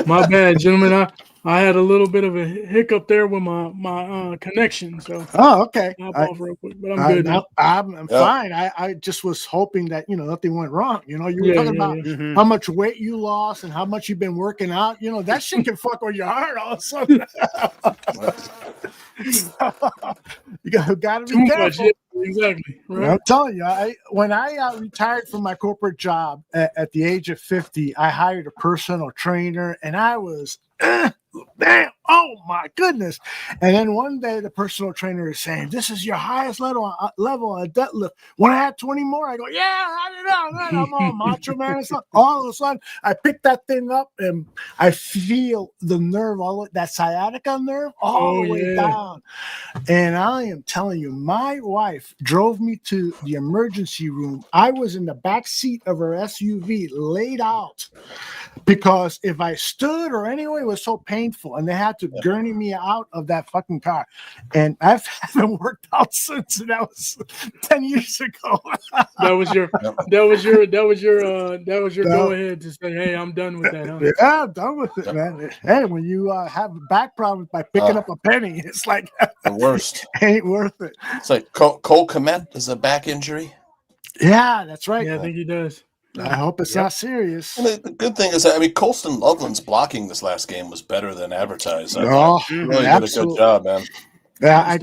My bad, gentlemen. I had a little bit of a hiccup there with my connection. So okay. I'll off real quick, but I'm good now. I'm fine. I just was hoping that nothing went wrong. You were talking about how much weight you lost and how much you've been working out. That shit can fuck with your heart all of a sudden. You got to be careful. Exactly. Right. I'm telling you, when I retired from my corporate job at the age of 50, I hired a personal trainer, and I was damn, oh my goodness. And then one day the personal trainer is saying, this is your highest level on deadlift. When I had 20 more, I go, yeah, I don't know, man. I'm all macho, man. And stuff. All of a sudden, I pick that thing up and I feel the nerve, that sciatica nerve all the way down. And I am telling you, my wife drove me to the emergency room. I was in the back seat of her SUV laid out because if I stood or anyway, it was so painful, and they had to gurney me out of that fucking car. And I haven't worked out since. And that was 10 years ago. That was your go ahead to say, hey, I'm done with that. Huh? Yeah, I'm done with it, man. Hey, when you have back problems by picking up a penny, it's like the worst. Ain't worth it. It's like Cole Kmet is a back injury. Yeah, that's right. Yeah, I think he does. I hope it's not serious. And the good thing is, Colston Loveland's blocking this last game was better than advertised. I really did a good job, man. Yeah, I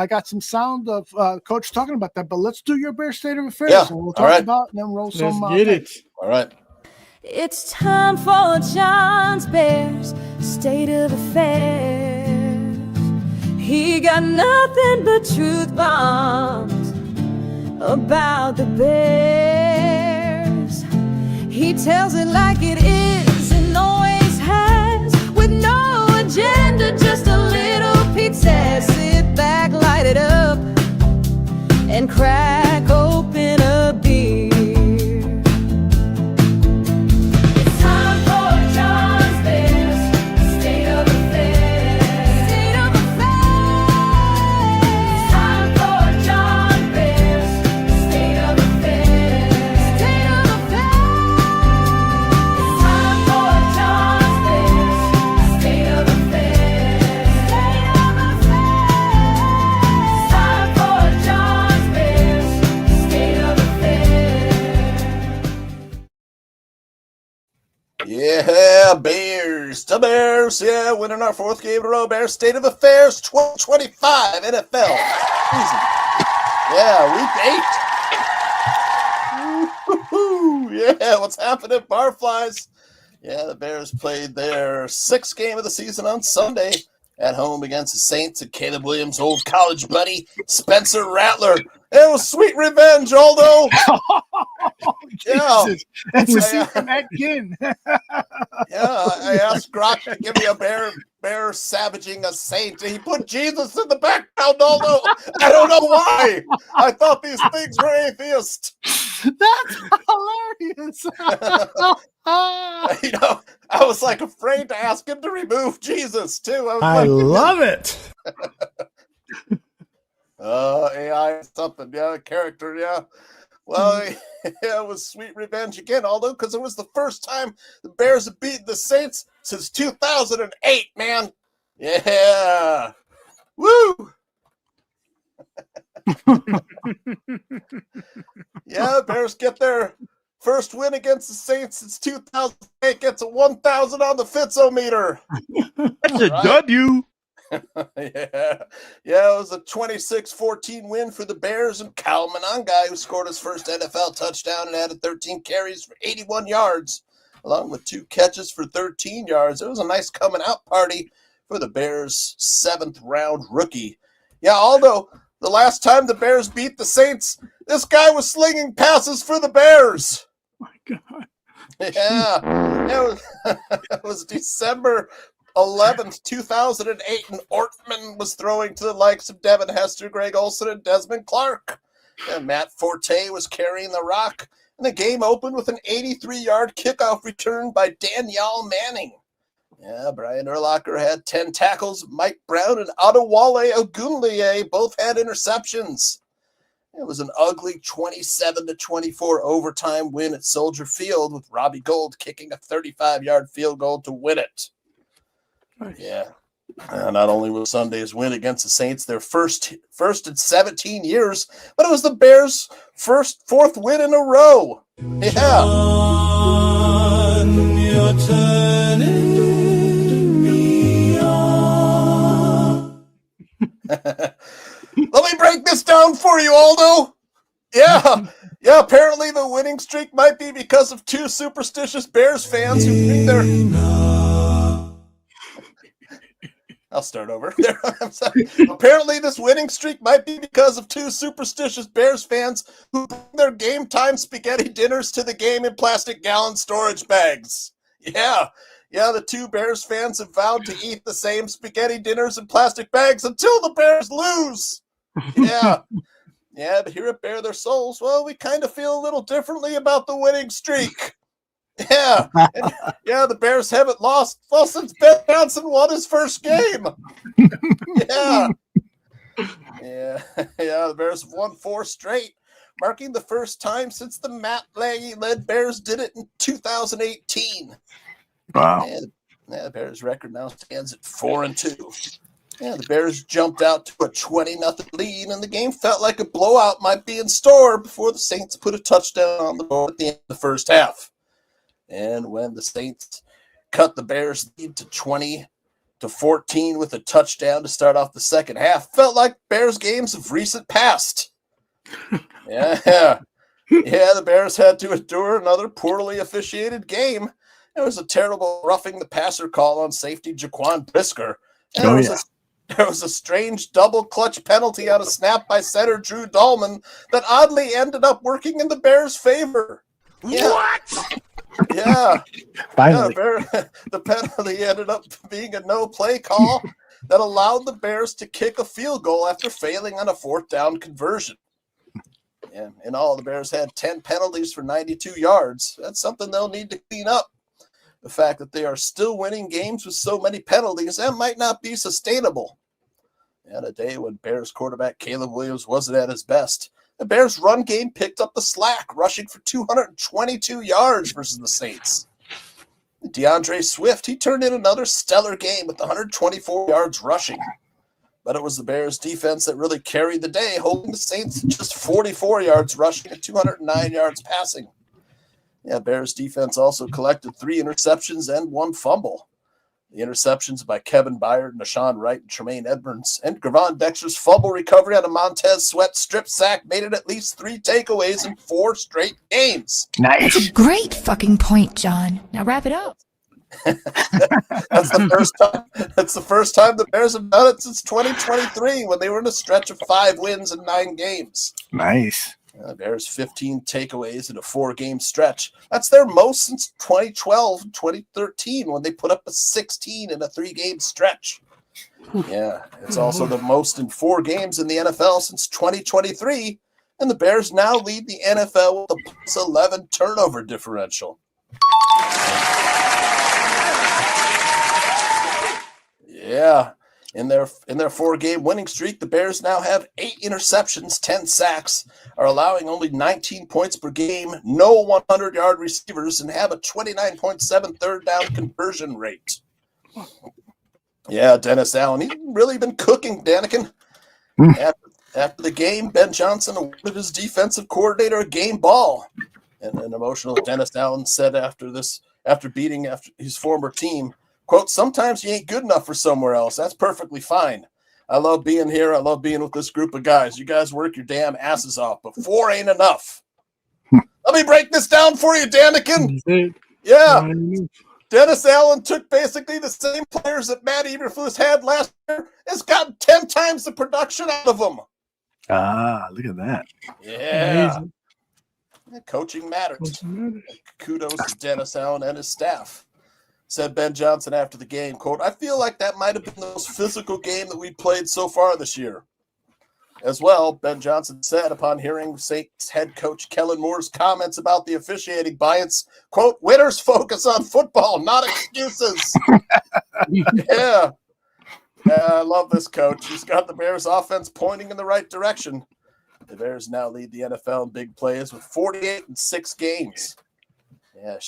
got some sound of Coach talking about that, but let's do your Bear State of Affairs. Yeah. And we'll talk about it and then roll some. Let's get it. All right. It's time for John's Bears State of Affairs. He got nothing but truth bombs about the Bears. He tells it like it is and always has, with no agenda, just a little pizza. Sit back, light it up, and crack open a beer. It's time for John's Bears State of Affairs. State of Affairs. It's time for John's Bears State of Affairs. State of Affairs. It's time for John's Bears State of Affairs. State of Affairs. It's time for John's Bears State of Affairs. Yeah, Bears. The Bears, winning our 4th game in a row. Bears State of Affairs 12-25 NFL season. Yeah, week 8. Woo-hoo-hoo. Yeah, what's happening, Barflies? Yeah, the Bears played their 6th game of the season on Sunday at home against the Saints and Caleb Williams' old college buddy, Spencer Rattler. It was sweet revenge, Aldo. Jesus. That's a secret again. I asked Grock to give me a bear savaging a saint. He put Jesus in the background, Aldo. I don't know why. I thought these things were atheist. That's hilarious. I was like afraid to ask him to remove Jesus too. I love it. AI something, character, Well, it was sweet revenge again, Aldo, because it was the first time the Bears have beaten the Saints since 2008, man. Yeah. Woo! Yeah, Bears get their first win against the Saints since 2008, gets a 1,000 on the Fitzometer. That's a W. Yeah, it was a 26-14 win for the Bears, and Kyle Monangai, who scored his first NFL touchdown and added 13 carries for 81 yards, along with 2 catches for 13 yards. It was a nice coming out party for the Bears' 7th round rookie. Yeah, Aldo, the last time the Bears beat the Saints, this guy was slinging passes for the Bears. Oh my God. Yeah, it was December 11th, 2008, and Ortman was throwing to the likes of Devin Hester, Greg Olson, and Desmond Clark. And Matt Forte was carrying the rock, and the game opened with an 83-yard kickoff return by Danielle Manning. Yeah, Brian Urlacher had 10 tackles. Mike Brown and Adewale Ogunleye both had interceptions. It was an ugly 27-24 overtime win at Soldier Field, with Robbie Gould kicking a 35-yard field goal to win it. Nice. Yeah. Not only was Sunday's win against the Saints their first in 17 years, but it was the Bears' fourth win in a row. Yeah. You're turning me on. Let me break this down for you, Aldo. Yeah, apparently the winning streak might be because of 2 superstitious Bears fans who bring their... I'll start over. I'm sorry. Apparently this winning streak might be because of 2 superstitious Bears fans who bring their game time spaghetti dinners to the game in plastic gallon storage bags. Yeah, the 2 Bears fans have vowed to eat the same spaghetti dinners in plastic bags until the Bears lose. Yeah, but here at Bare Their Souls, well, we kind of feel a little differently about the winning streak. Yeah, the Bears haven't lost since Ben Johnson won his first game. Yeah, the Bears have won 4 straight, marking the first time since the Matt Nagy-led Bears did it in 2018. Wow. The Bears' record now stands at 4-2. Yeah, the Bears jumped out to a 20-0 lead, and the game felt like a blowout might be in store before the Saints put a touchdown on the board at the end of the first half. And when the Saints cut the Bears' lead to 20-14 with a touchdown to start off the second half, felt like Bears games of recent past. Yeah, the Bears had to endure another poorly officiated game. It was a terrible roughing the passer call on safety Jaquan Brisker. And there was a strange double clutch penalty on a snap by center Drew Dahlman that oddly ended up working in the Bears' favor. Yeah. What? Yeah. Finally. The penalty ended up being a no-play call that allowed the Bears to kick a field goal after failing on a 4th down conversion. And in all, the Bears had 10 penalties for 92 yards. That's something they'll need to clean up. The fact that they are still winning games with so many penalties, that might not be sustainable. And a day when Bears quarterback Caleb Williams wasn't at his best, the Bears' run game picked up the slack, rushing for 222 yards versus the Saints. DeAndre Swift, he turned in another stellar game with 124 yards rushing. But it was the Bears' defense that really carried the day, holding the Saints just 44 yards rushing and 209 yards passing. Yeah, Bears' defense also collected 3 interceptions and 1 fumble. The interceptions by Kevin Byard, Nashawn Wright, and Tremaine Edmonds, and Gravon Dexter's fumble recovery on a Montez Sweat strip sack made it at least 3 takeaways in 4 straight games. Nice. That's a great fucking point, John. Now wrap it up. That's the first time the Bears have done it since 2023, when they were in a stretch of 5 wins in 9 games. Nice. The Bears 15 takeaways in a 4-game stretch. That's their most since 2012 and 2013, when they put up a 16 in a 3-game stretch. Yeah, it's also the most in 4 games in the NFL since 2023, and the Bears now lead the NFL with a +11 turnover differential. Yeah, In their 4-game winning streak, the Bears now have 8 interceptions, 10 sacks, are allowing only 19 points per game, no 100-yard receivers, and have a 29.7 third down conversion rate. Yeah, Dennis Allen, he's really been cooking, Danikin. After the game, Ben Johnson awarded his defensive coordinator a game ball. And an emotional Dennis Allen said after beating his former team, quote, "Sometimes you ain't good enough for somewhere else. That's perfectly fine. I love being here. I love being with this group of guys. You guys work your damn asses off, but 4 ain't enough." Let me break this down for you, Danikin. Yeah. Dennis Allen took basically the same players that Matt Eberflus had last year, has gotten 10 times the production out of them. Ah, look at that. Yeah. Coaching matters. Kudos to Dennis Allen and his staff. Said Ben Johnson after the game, quote, "I feel like that might have been the most physical game that we played so far this year." As well, Ben Johnson said upon hearing Saints head coach Kellen Moore's comments about the officiating bias, quote, "Winners focus on football, not excuses." Yeah. I love this coach. He's got the Bears offense pointing in the right direction. The Bears now lead the NFL in big plays with 48 in 6 games. Yeah,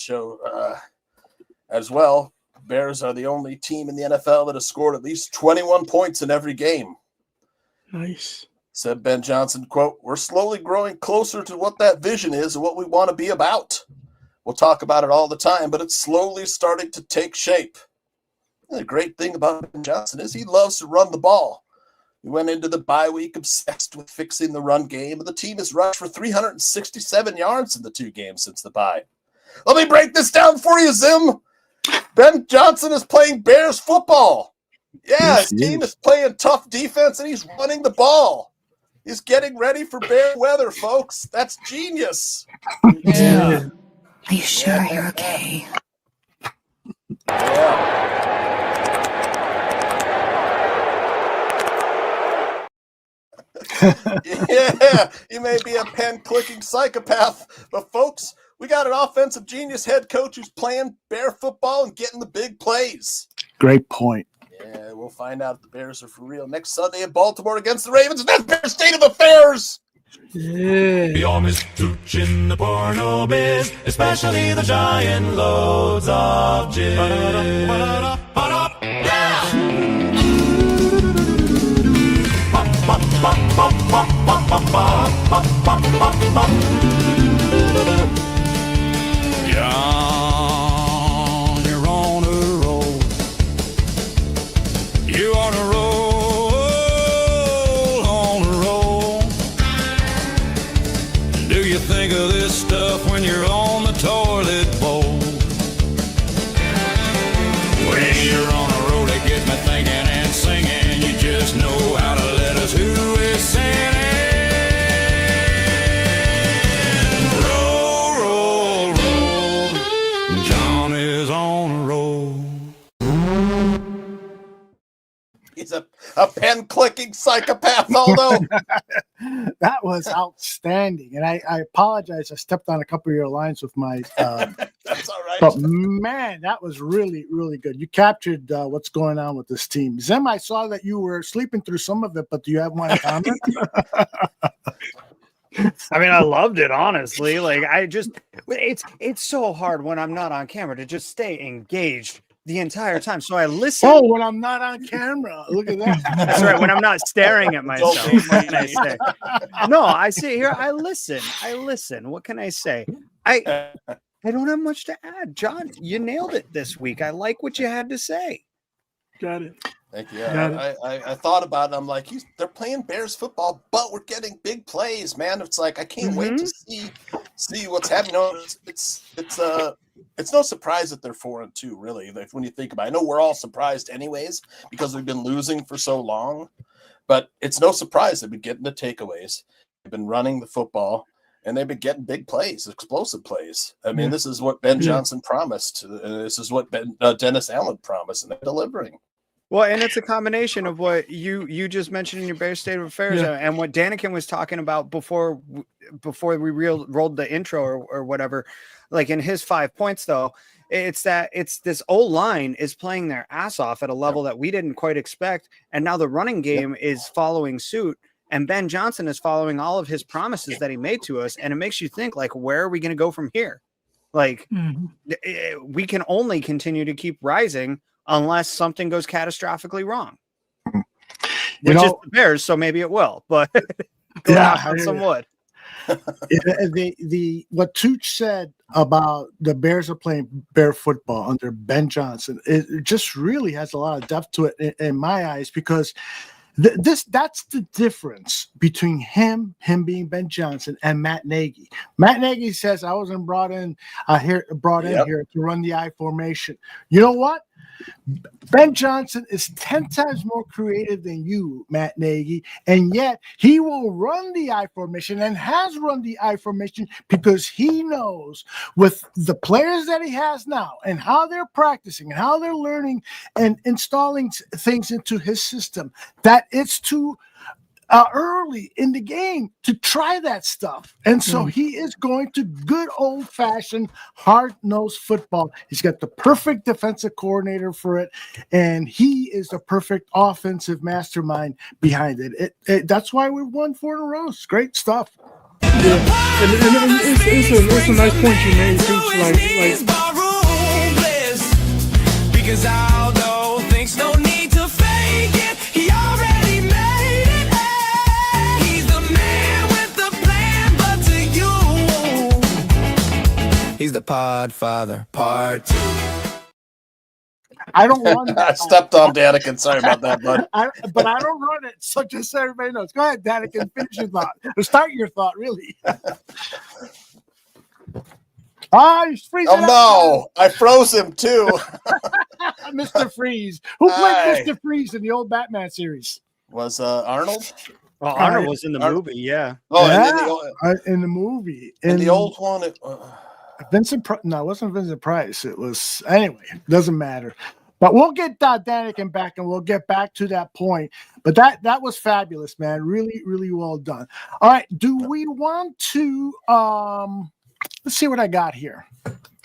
as well, Bears are the only team in the NFL that has scored at least 21 points in every game. Nice. Said Ben Johnson, quote, "We're slowly growing closer to what that vision is and what we want to be about. We'll talk about it all the time, but it's slowly starting to take shape." And the great thing about Ben Johnson is he loves to run the ball. He went into the bye week obsessed with fixing the run game, and the team has rushed for 367 yards in the 2 games since the bye. Let me break this down for you, Zim. Ben Johnson is playing Bears football. Yeah, his team is playing tough defense, and he's running the ball. He's getting ready for bear weather, folks. That's genius. Yeah. Are you sure you're okay? Yeah, you may be a pen-clicking psychopath, but folks, we got an offensive genius head coach who's playing Bear football and getting the big plays. Great point. Yeah, we'll find out if the Bears are for real next Sunday in Baltimore against the Ravens, and that's Bear State of Affairs. Yeah. We all miss Tooch in the porno biz, especially the giant loads of jizz. John, you're on a roll. You on a roll, on a roll. Do you think of this stuff when you're on the toilet bowl? When you're on a roll, it gets me thinking and singing. You just know how to let us who is sinning. Roll, roll, roll. John is on a roll. He's a pen-clicking psychopath, Aldo. That was outstanding. And I apologize. I stepped on a couple of your lines with my That's all right. but man, that was really, really good. You captured what's going on with this team. Zim, I saw that you were sleeping through some of it, but do you have one comment? I mean, I loved it, honestly. Like, it's so hard when I'm not on camera to just stay engaged the entire time. So I listen. Oh, when I'm not on camera. Look at that. That's right. When I'm not staring at myself. What can I say? No, I sit here. I listen. What can I say? I don't have much to add. John, you nailed it this week. I like what you had to say. Got it. Thank you. Yeah, I thought about it. I'm like, they're playing Bears football, but we're getting big plays, man. It's like I can't wait to see what's happening. It's no surprise that they're 4-2, really. Like, when you think about it, I know we're all surprised anyways because we've been losing for so long, but it's no surprise they've been getting the takeaways. They've been running the football, and they've been getting big plays, explosive plays. I mean, this is what Ben Johnson promised. This is what Dennis Allen promised, and they're delivering. Well, and it's a combination of what you just mentioned in your Bears State of Affairs and what Danikin was talking about before we rolled the intro or whatever. Like in his 5 points, though, it's this O-line is playing their ass off at a level that we didn't quite expect, and now the running game is following suit. And Ben Johnson is following all of his promises that he made to us, and it makes you think, like, where are we going to go from here? Like, we can only continue to keep rising unless something goes catastrophically wrong. Which is the Bears, so maybe it will. But have some wood. What Tooch said about the Bears are playing Bear football under Ben Johnson, it just really has a lot of depth to it in my eyes, because that's the difference between him being Ben Johnson and Matt Nagy. Matt Nagy says, I wasn't brought in here to run the I formation. You know what? Ben Johnson is 10 times more creative than you, Matt Nagy, and yet he will run the I formation and has run the I formation because he knows with the players that he has now and how they're practicing and how they're learning and installing things into his system that it's too early in the game to try that stuff. And so he is going to good old-fashioned hard-nosed football. He's got the perfect defensive coordinator for it, and he is the perfect offensive mastermind behind it. That's why we won 4 in a row. It's great stuff. Yeah, and it's a nice point you made, too. Because Aldo thinks no need to fake it. He already made it. He's the man with the plan, but to you, he's the pod father, part 2. I don't run that. I stepped on Danikin. Sorry about that, bud. But I don't run it. So just so everybody knows. Go ahead, Danikin. Finish your thought. Or start your thought, really. He's freezing. Oh, no. I froze him, too. Mr. Freeze. Who played Mr. Freeze in the old Batman series? Was Arnold? Well, Arnold was in the movie, yeah. Oh, yeah, in the movie. In the old one, Vincent Price. No, it wasn't Vincent Price. It was, anyway, doesn't matter. But we'll get Danikin back, and we'll get back to that point. But that was fabulous, man. Really, really well done. All right, do we want to let's see what I got here.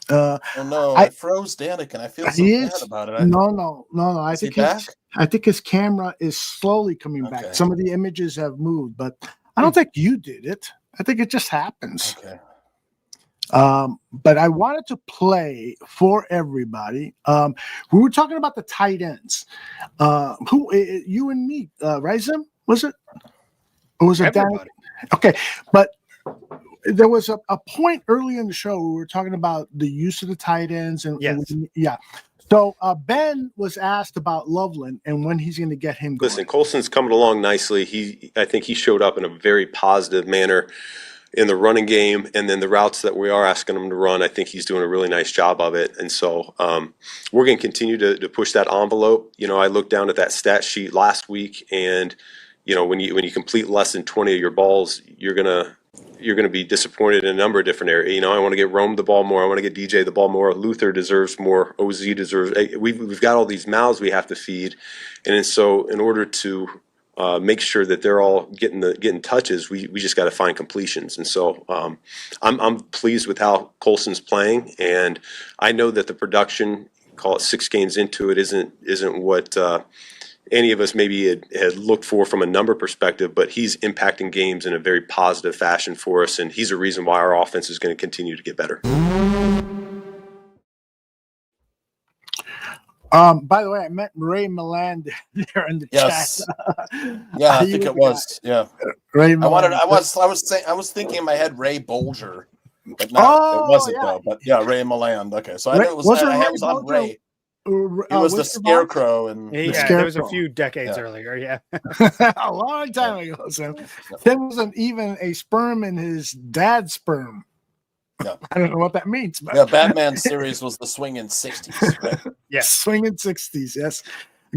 I froze Danikin. I feel so bad about it. No. I think his camera is slowly coming back. Some of the images have moved, but I don't think you did it. I think it just happens. Okay. But I wanted to play for everybody. We were talking about the tight ends. Who you and me, right, Zim? Was it? Or was it Danikin? Okay, but there was a point early in the show we were talking about the use of the tight ends and So Ben was asked about Loveland and when he's going to get him going. Listen, Colson's coming along nicely. I think he showed up in a very positive manner in the running game, and then the routes that we are asking him to run, I think he's doing a really nice job of it. And so we're going to continue to push that envelope. You know, I looked down at that stat sheet last week, and you know, when you complete less than 20 of your balls, you're gonna be disappointed in a number of different areas. You know, I want to get Rome the ball more. I want to get DJ the ball more. Luther deserves more. OZ deserves. We've got all these mouths we have to feed, and so in order to make sure that they're all getting touches, we just got to find completions. And so I'm pleased with how Colson's playing, and I know that the production, call it 6 games into it, isn't what any of us maybe had looked for from a number perspective, but he's impacting games in a very positive fashion for us, and he's a reason why our offense is going to continue to get better. By the way, I met Ray Milan there in the chat. Yeah, I think it was. Yeah, Ray Milan. Milan. I was thinking in my head Ray Bolger, but no, it wasn't though. But yeah, Ray Milan. Okay, so I know it was. I was on Ray. He was the Scarecrow, and there was a few decades earlier. Yeah, a long time ago. So there wasn't even a sperm in his dad's sperm. Yeah. I don't know what that means. But. Yeah, Batman series was the swinging 60s. Right? Yes, swinging 60s. Yes,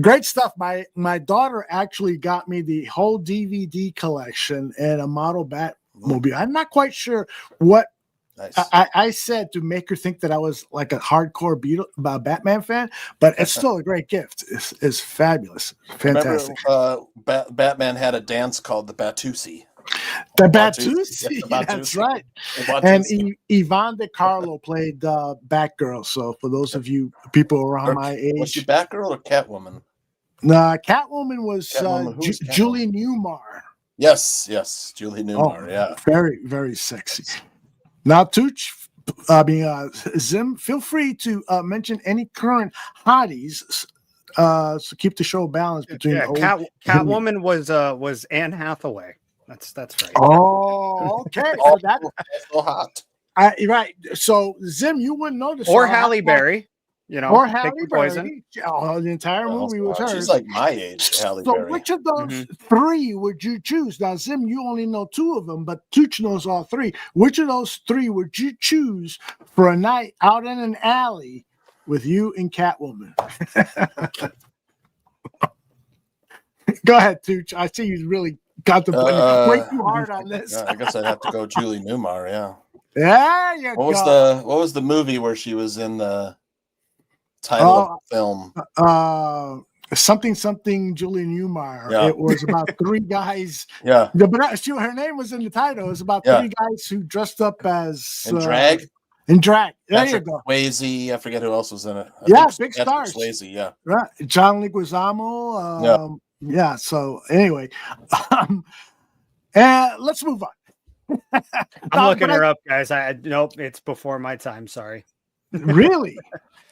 great stuff. My daughter actually got me the whole DVD collection and a model Batmobile. I'm not quite sure what Nice. I said to make her think that I was like a hardcore Batman fan, but it's still a great gift. It's fabulous, fantastic. Remember, Batman had a dance called the Batusi. The Batusi, that's right. And Yvonne DiCarlo played Batgirl. So for those of you people around my age, was she Batgirl or Catwoman? No, Catwoman was Catwoman. Julie Newmar. Yes, Julie Newmar. Yeah, very, very sexy. Now, Tooch, Zim, feel free to mention any current hotties. So keep the show balanced between. Catwoman was Anne Hathaway. That's right. Oh, okay. So that's so hot. Right. So Zim, you wouldn't know this. Or Halle Berry. Or Halle Berry. Oh, the entire movie was hers. She's like my age, Halle Berry. So which of those three would you choose? Now, Zim, you only know two of them, but Tooch knows all three. Which of those three would you choose for a night out in an alley with you and Catwoman? Go ahead, Tooch. I see you really contemplating way too hard on this. I guess I'd have to go Julie Newmar. Yeah. There you go. What was the movie where she was in the title of the film? Something Julie Newmar. Yeah. It was about three guys. Yeah. But her name was in the title. It was about three guys who dressed up as in drag. In drag. There Patrick you go. Swayze. I forget who else was in it. Big stars. Swayze. Yeah. Right. John Leguizamo. Yeah. So anyway, let's move on. I'm looking her up, guys. Nope, it's before my time. Sorry. Really?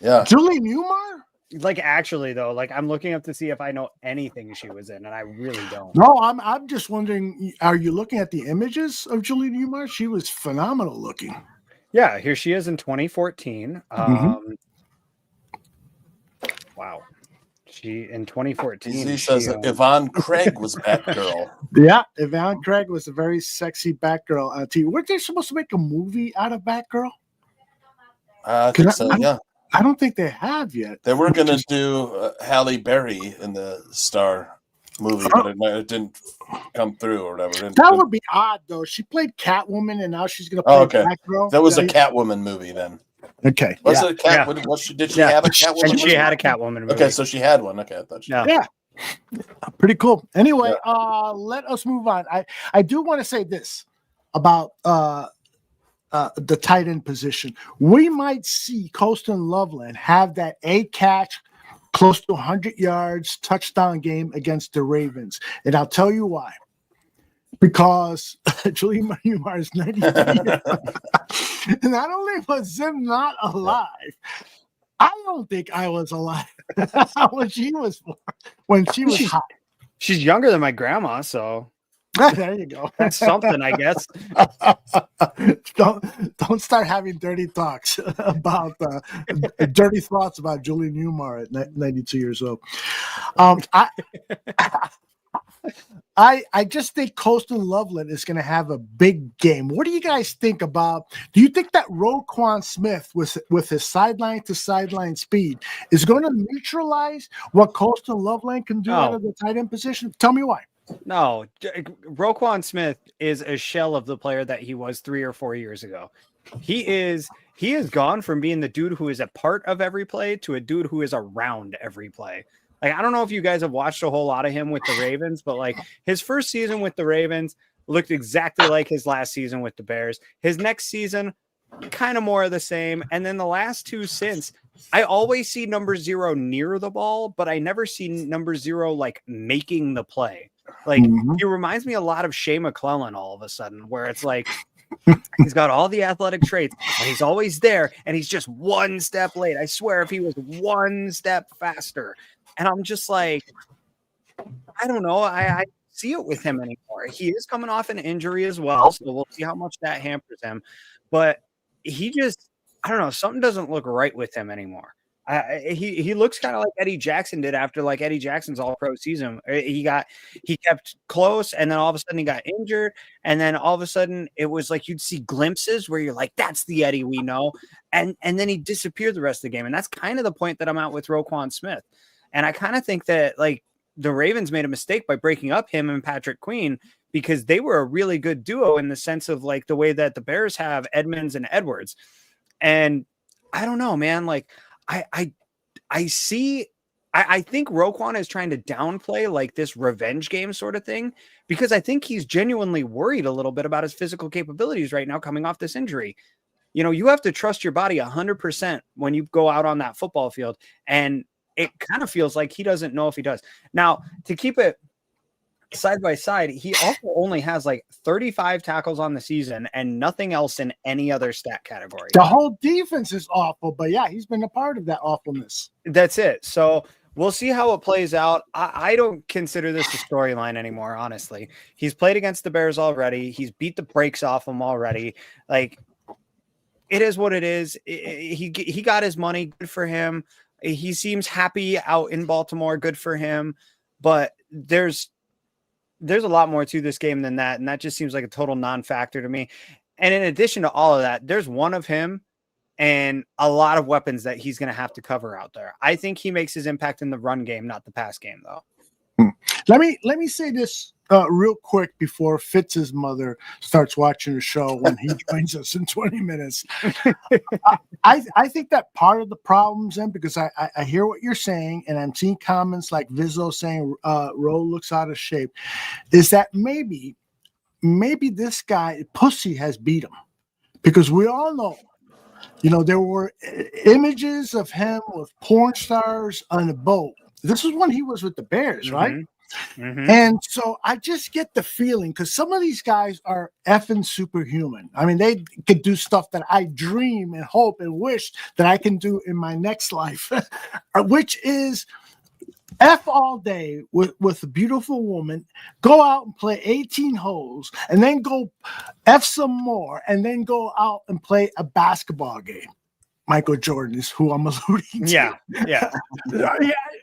Yeah. Julie Newmar? Like actually though, like I'm looking up to see if I know anything she was in, and I really don't. No, I'm just wondering, are you looking at the images of Julie Newmar? She was phenomenal looking. Yeah, here she is in 2014. Wow. She in 2014. He says Yvonne Craig was Batgirl. Yeah, Yvonne Craig was a very sexy Batgirl on TV. Weren't they supposed to make a movie out of Batgirl? I think so. Yeah. I don't think they have yet. They were going to do Halle Berry in the Star movie, but it didn't come through or whatever. That would be odd, though. She played Catwoman, and now she's going to play Batgirl. That was a Catwoman movie then. Okay. Was it a cat? Did she have a Catwoman movie? She had a Catwoman movie. Okay, so she had one. Okay, I thought she Yeah. Pretty cool. Anyway, let us move on. I do want to say this about the tight end position. We might see Colston Loveland have that 8 catch, close to 100 yards touchdown game against the Ravens. And I'll tell you why. Because Julie Newmar is 93. Not only was Zim not alive, I don't think I was alive when she was hot. She's younger than my grandma, so there you go. That's something, I guess. Don't start having dirty talks about dirty thoughts about Julie Newmar at 92 years old. I just think Colston Loveland is going to have a big game. What do you guys think about? Do you think that Roquan Smith, with his sideline to sideline speed, is going to neutralize what Colston Loveland can do out of the tight end position? Tell me why. No, Roquan Smith is a shell of the player that he was 3 or 4 years ago. He has gone from being the dude who is a part of every play to a dude who is around every play. Like, I don't know if you guys have watched a whole lot of him with the Ravens, but like his first season with the Ravens looked exactly like his last season with the Bears. His next season, kind of more of the same. And then the last two since, I always see number 0 near the ball, but I never see number 0 like making the play. Like he reminds me a lot of Shea McClellan all of a sudden, where it's like he's got all the athletic traits and he's always there and he's just one step late. I swear if he was one step faster. And I'm just like, I don't know. I see it with him anymore. He is coming off an injury as well, so we'll see how much that hampers him. But he just, I don't know, something doesn't look right with him anymore. He looks kind of like Eddie Jackson did after like Eddie Jackson's all-pro season. He kept close, and then all of a sudden he got injured, and then all of a sudden it was like you'd see glimpses where you're like, that's the Eddie we know, and then he disappeared the rest of the game. And that's kind of the point that I'm at with Roquan Smith. And I kind of think that like the Ravens made a mistake by breaking up him and Patrick Queen, because they were a really good duo in the sense of like the way that the Bears have Edmonds and Edwards. And I don't know, man. Like I think Roquan is trying to downplay like this revenge game sort of thing, because I think he's genuinely worried a little bit about his physical capabilities right now coming off this injury. You know, you have to trust your body 100% when you go out on that football field. And it kind of feels like he doesn't know if he does. Now, to keep it side by side, he also only has like 35 tackles on the season and nothing else in any other stat category. The whole defense is awful, but yeah, he's been a part of that awfulness. That's it. So we'll see how it plays out. I don't consider this a storyline anymore, honestly. He's played against the Bears already. He's beat the brakes off them already. Like, it is what it is. He got his money. Good for him. He seems happy out in Baltimore. Good for him. But there's a lot more to this game than that. And that just seems like a total non-factor to me. And in addition to all of that, there's one of him and a lot of weapons that he's going to have to cover out there. I think he makes his impact in the run game, not the pass game, though. Let me say this real quick before Fitz's mother starts watching the show when he joins us in 20 minutes. I think that part of the problem's in, because I hear what you're saying, and I'm seeing comments like Vizzo saying Rowe looks out of shape, is that maybe this guy, Pussy, has beat him. Because we all know, you know, there were images of him with porn stars on a boat. This is when he was with the Bears, right? Mm-hmm. And so I just get the feeling, because some of these guys are effing superhuman. I mean, they could do stuff that I dream and hope and wish that I can do in my next life, which is F all day with a beautiful woman, go out and play 18 holes, and then go F some more, and then go out and play a basketball game. Michael Jordan is who I'm alluding to. Yeah.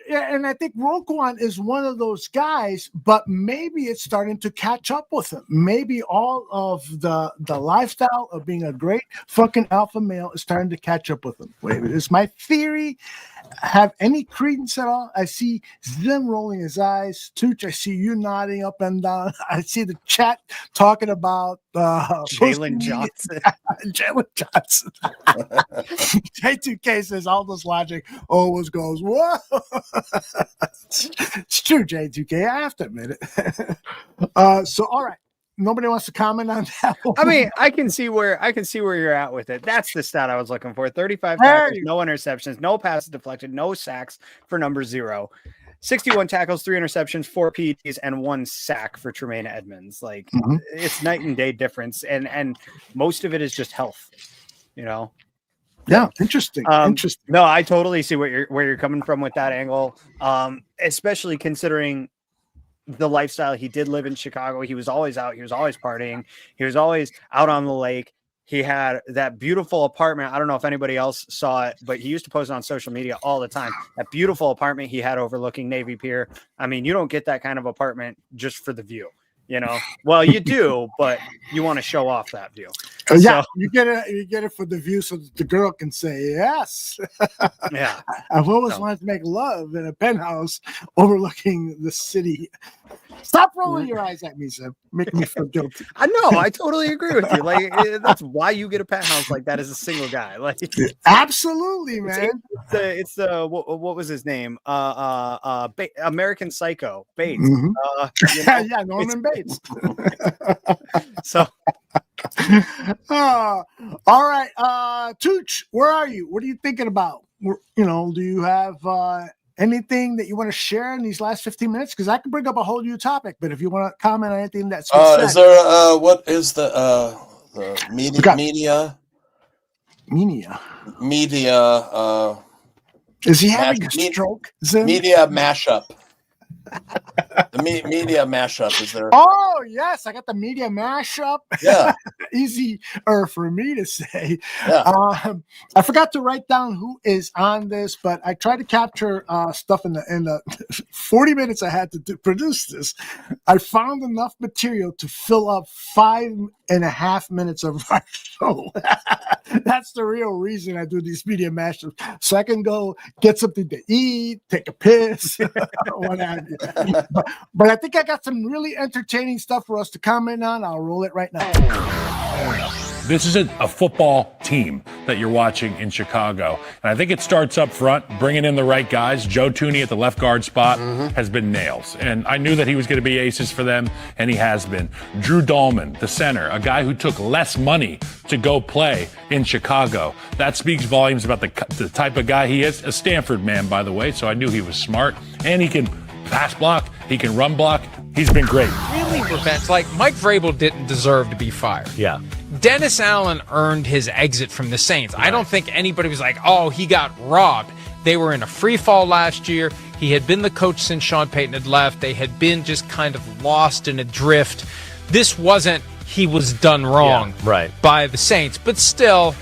Yeah, and I think Roquan is one of those guys, but maybe it's starting to catch up with him. Maybe all of the lifestyle of being a great fucking alpha male is starting to catch up with him. Wait, is my theory have any credence at all? I see Zim rolling his eyes. Tooch, I see you nodding up and down. I see the chat talking about Jalen Johnson. Jalen Johnson. J2K says Aldo's logic always goes, whoa. It's true, J2K. I have to admit it. So, all right. Nobody wants to comment on that one. I mean, I can see where you're at with it. That's the stat I was looking for. 35 tackles, no interceptions, no passes deflected, no sacks for number 0. 61 tackles, 3 interceptions, 4 PETs, and 1 sack for Tremaine Edmonds. Like, it's night and day difference, and most of it is just health, you know. Yeah, interesting. Interesting. No, I totally see where you're coming from with that angle, especially considering the lifestyle he did live in Chicago. He was always out. He was always partying. He was always out on the lake. He had that beautiful apartment. I don't know if anybody else saw it, but he used to post it on social media all the time. That beautiful apartment he had overlooking Navy Pier. I mean, you don't get that kind of apartment just for the view, you know? Well, you do, but you want to show off that view. Yeah, so, you get it for the view so that the girl can say yes. Yeah. I've always wanted to make love in a penthouse overlooking the city. Stop rolling your eyes at me, Sam. Making me feel guilty. I know. I totally agree with you. Like, that's why you get a penthouse like that as a single guy. Like, absolutely, man. It's the what was his name? American Psycho, Bates. Mm-hmm. Yeah, Norman Bates. So. All right, Tooch, where are you? What are you thinking about? You know, do you have anything that you want to share in these last 15 minutes? Because I can bring up a whole new topic, but if you want to comment on anything that's is there what is the media? Is he having a stroke? Media mashup. The media mashup is there. Oh yes, I got the media mashup. Yeah, easier for me to say. Yeah. I forgot to write down who is on this, but I tried to capture stuff in the 40 minutes I had to produce this. I found enough material to fill up 5.5 minutes of our show. That's the real reason I do these media mashups, so I can go get something to eat, take a piss, what have you. But I think I got some really entertaining stuff for us to comment on. I'll roll it right now. This isn't a football team that you're watching in Chicago. And I think it starts up front, bringing in the right guys. Joe Thuney at the left guard spot has been nails. And I knew that he was going to be aces for them, and he has been. Drew Dahlman, the center, a guy who took less money to go play in Chicago. That speaks volumes about the type of guy he is. A Stanford man, by the way, so I knew he was smart. And he can pass block, he can run block. He's been great. Really revenge. Like, Mike Vrabel didn't deserve to be fired. Yeah. Dennis Allen earned his exit from the Saints. Right. I don't think anybody was like, oh, he got robbed. They were in a free fall last year. He had been the coach since Sean Payton had left. They had been just kind of lost in a drift. This wasn't he was done wrong by the Saints, but still,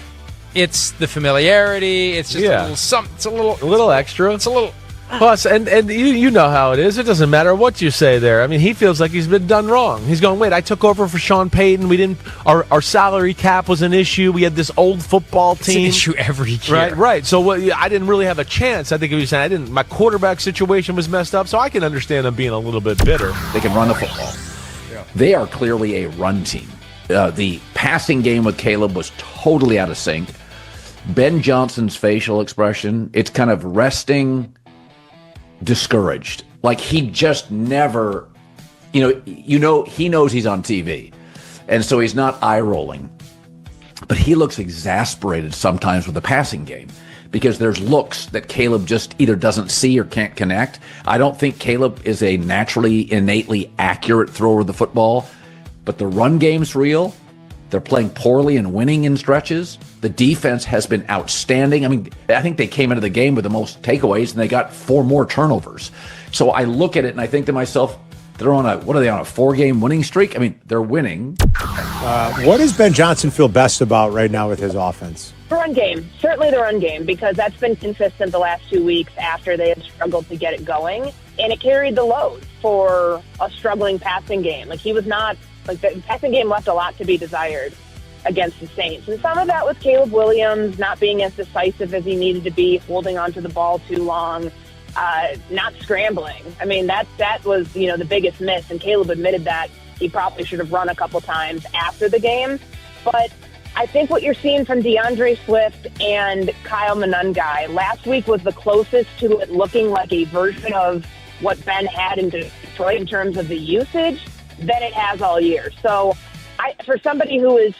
it's the familiarity. It's just a little something. It's a little extra. It's a little. Plus, and you know how it is. It doesn't matter what you say there. I mean, he feels like he's been done wrong. He's going, wait, I took over for Sean Payton. We didn't. Our salary cap was an issue. We had this old football team. It's an issue every year. Right. So I didn't really have a chance. I think if you're saying my quarterback situation was messed up, so I can understand them being a little bit bitter. They can run the football. Yeah. They are clearly a run team. The passing game with Caleb was totally out of sync. Ben Johnson's facial expression, it's kind of resting, discouraged. Like he just never, he knows he's on TV. And so he's not eye rolling. But he looks exasperated sometimes with the passing game because there's looks that Caleb just either doesn't see or can't connect. I don't think Caleb is a naturally, innately accurate thrower of the football, but the run game's real. They're playing poorly and winning in stretches. The defense has been outstanding. I mean, I think they came into the game with the most takeaways, and they got 4 more turnovers. So I look at it, and I think to myself, they're on a 4-game winning streak? I mean, they're winning. What does Ben Johnson feel best about right now with his offense? The run game. Certainly the run game, because that's been consistent the last 2 weeks after they had struggled to get it going. And it carried the load for a struggling passing game. Like, he was not... Like, the passing game left a lot to be desired against the Saints. And some of that was Caleb Williams not being as decisive as he needed to be, holding onto the ball too long, not scrambling. I mean, that was, the biggest miss. And Caleb admitted that he probably should have run a couple times after the game. But I think what you're seeing from DeAndre Swift and Kyle Monangai, last week was the closest to it looking like a version of what Ben had in Detroit in terms of the usage than it has all year. So for somebody who is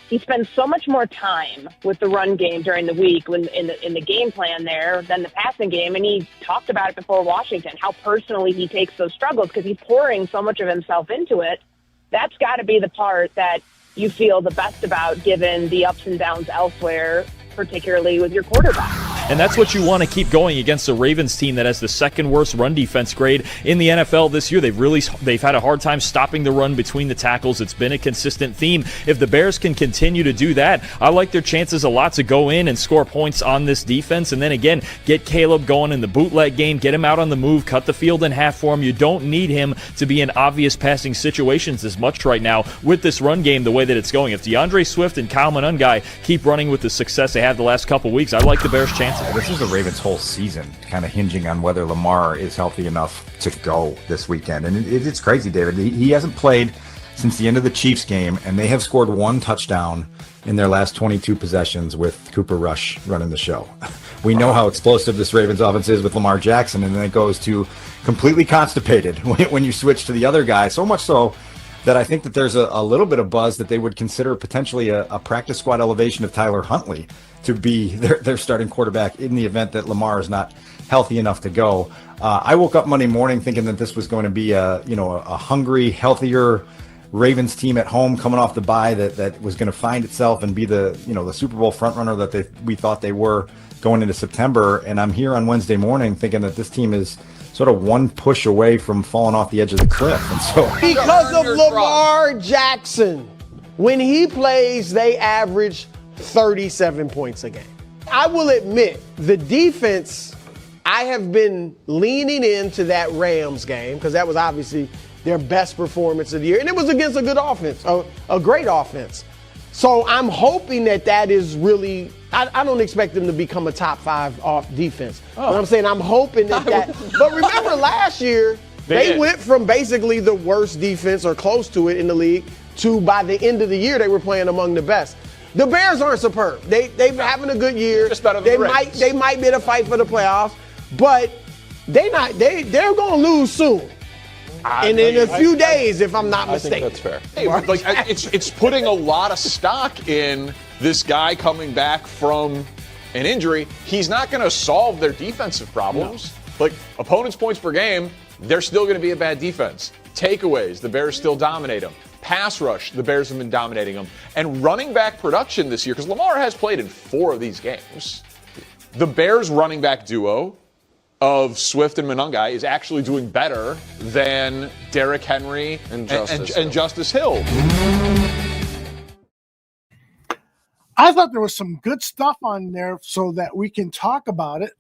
he spends so much more time with the run game during the week in the game plan there than the passing game. And he talked about it before Washington, how personally he takes those struggles because he's pouring so much of himself into it. That's got to be the part that you feel the best about given the ups and downs elsewhere, particularly with your quarterback. And that's what you want to keep going against a Ravens team that has the second worst run defense grade in the NFL this year. They've had a hard time stopping the run between the tackles. It's been a consistent theme. If the Bears can continue to do that, I like their chances a lot to go in and score points on this defense. And then again, get Caleb going in the bootleg game, get him out on the move, cut the field in half for him. You don't need him to be in obvious passing situations as much right now with this run game the way that it's going. If DeAndre Swift and Kyle Monangai keep running with the success they had the last couple weeks, I like the Bears' chances. This is the Ravens' whole season kind of hinging on whether Lamar is healthy enough to go this weekend. And it's crazy, David. He hasn't played since the end of the Chiefs game, and they have scored 1 touchdown in their last 22 possessions with Cooper Rush running the show. We know how explosive this Ravens offense is with Lamar Jackson, and then it goes to completely constipated when you switch to the other guy. So much so that I think that there's a little bit of buzz that they would consider potentially a practice squad elevation of Tyler Huntley to be their starting quarterback in the event that Lamar is not healthy enough to go. I woke up Monday morning thinking that this was going to be a hungry, healthier Ravens team at home coming off the bye that was going to find itself and be the Super Bowl frontrunner that we thought they were going into September. And I'm here on Wednesday morning thinking that this team is sort of one push away from falling off the edge of the cliff. And so because of Lamar Jackson, when he plays, they average 37 points a game. I will admit, the defense, I have been leaning into that Rams game because that was obviously their best performance of the year. And it was against a good offense, a great offense. So I'm hoping that is really, I don't expect them to become a top 5 off defense. But I'm saying I'm hoping that. But remember last year, They went from basically the worst defense or close to it in the league to by the end of the year they were playing among the best. The Bears aren't superb. They're having a good year. Just better than the Ravens. They might be in a fight for the playoffs, but they're gonna lose soon. And in a few days, if I'm not mistaken. I think that's fair. Hey, like it's putting a lot of stock in this guy coming back from an injury. He's not going to solve their defensive problems. No. Like opponents' points per game, they're still going to be a bad defense. Takeaways, the Bears still dominate them. Pass rush, the Bears have been dominating them. And running back production this year, because Lamar has played in 4 of these games, the Bears running back duo of Swift and Monangai is actually doing better than Derrick Henry and Justice Hill. I thought there was some good stuff on there so that we can talk about it.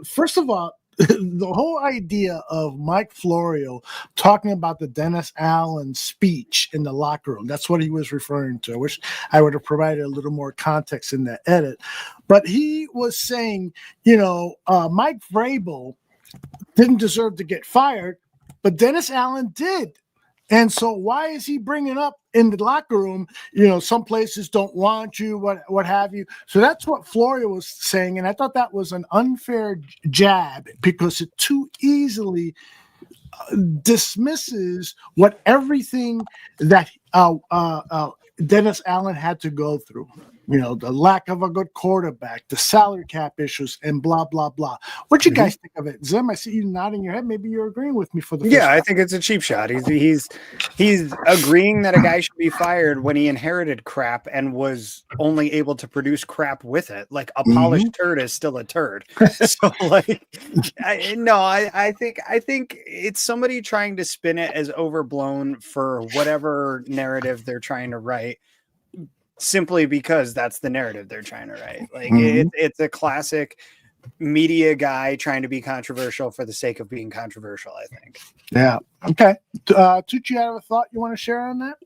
First of all, the whole idea of Mike Florio talking about the Dennis Allen speech in the locker room, that's what he was referring to. I wish I would have provided a little more context in that edit. But he was saying, Mike Vrabel didn't deserve to get fired, but Dennis Allen did. And so why is he bringing up in the locker room, some places don't want you, what have you. So that's what Florio was saying. And I thought that was an unfair jab because it too easily dismisses everything that Dennis Allen had to go through. The lack of a good quarterback, the salary cap issues, and blah, blah, blah. What you guys think of it? Zim, I see you nodding your head. Maybe you're agreeing with me for the first time. I think it's a cheap shot. He's agreeing that a guy should be fired when he inherited crap and was only able to produce crap with it. Like a polished turd is still a turd. So I think it's somebody trying to spin it as overblown for whatever narrative they're trying to write. Simply because that's the narrative they're trying to write. Like it's a classic media guy trying to be controversial for the sake of being controversial, I think. Yeah. Okay. Tooch, you have a thought you want to share on that?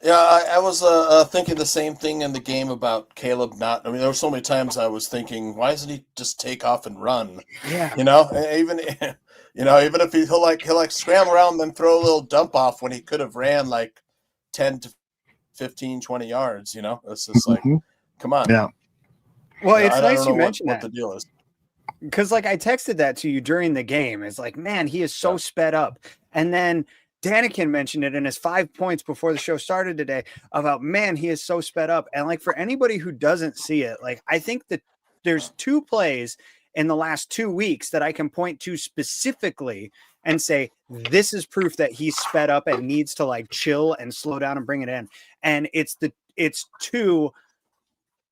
Yeah, I was thinking the same thing in the game about Caleb there were so many times I was thinking, why doesn't he just take off and run? Yeah. Even if he'll like scramble around and then throw a little dump off when he could have ran like 10 to 15, 20 yards, it's just like, come on. Yeah. Well, it's nice you mentioned what that. the deal is. Because I texted that to you during the game. It's like, man, he is so sped up. And then Danikin mentioned it in his 5 points before the show started today about, man, he is so sped up. And for anybody who doesn't see it, I think that there's 2 plays in the last 2 weeks that I can point to specifically and say, this is proof that he's sped up and needs to chill and slow down and bring it in. And it's 2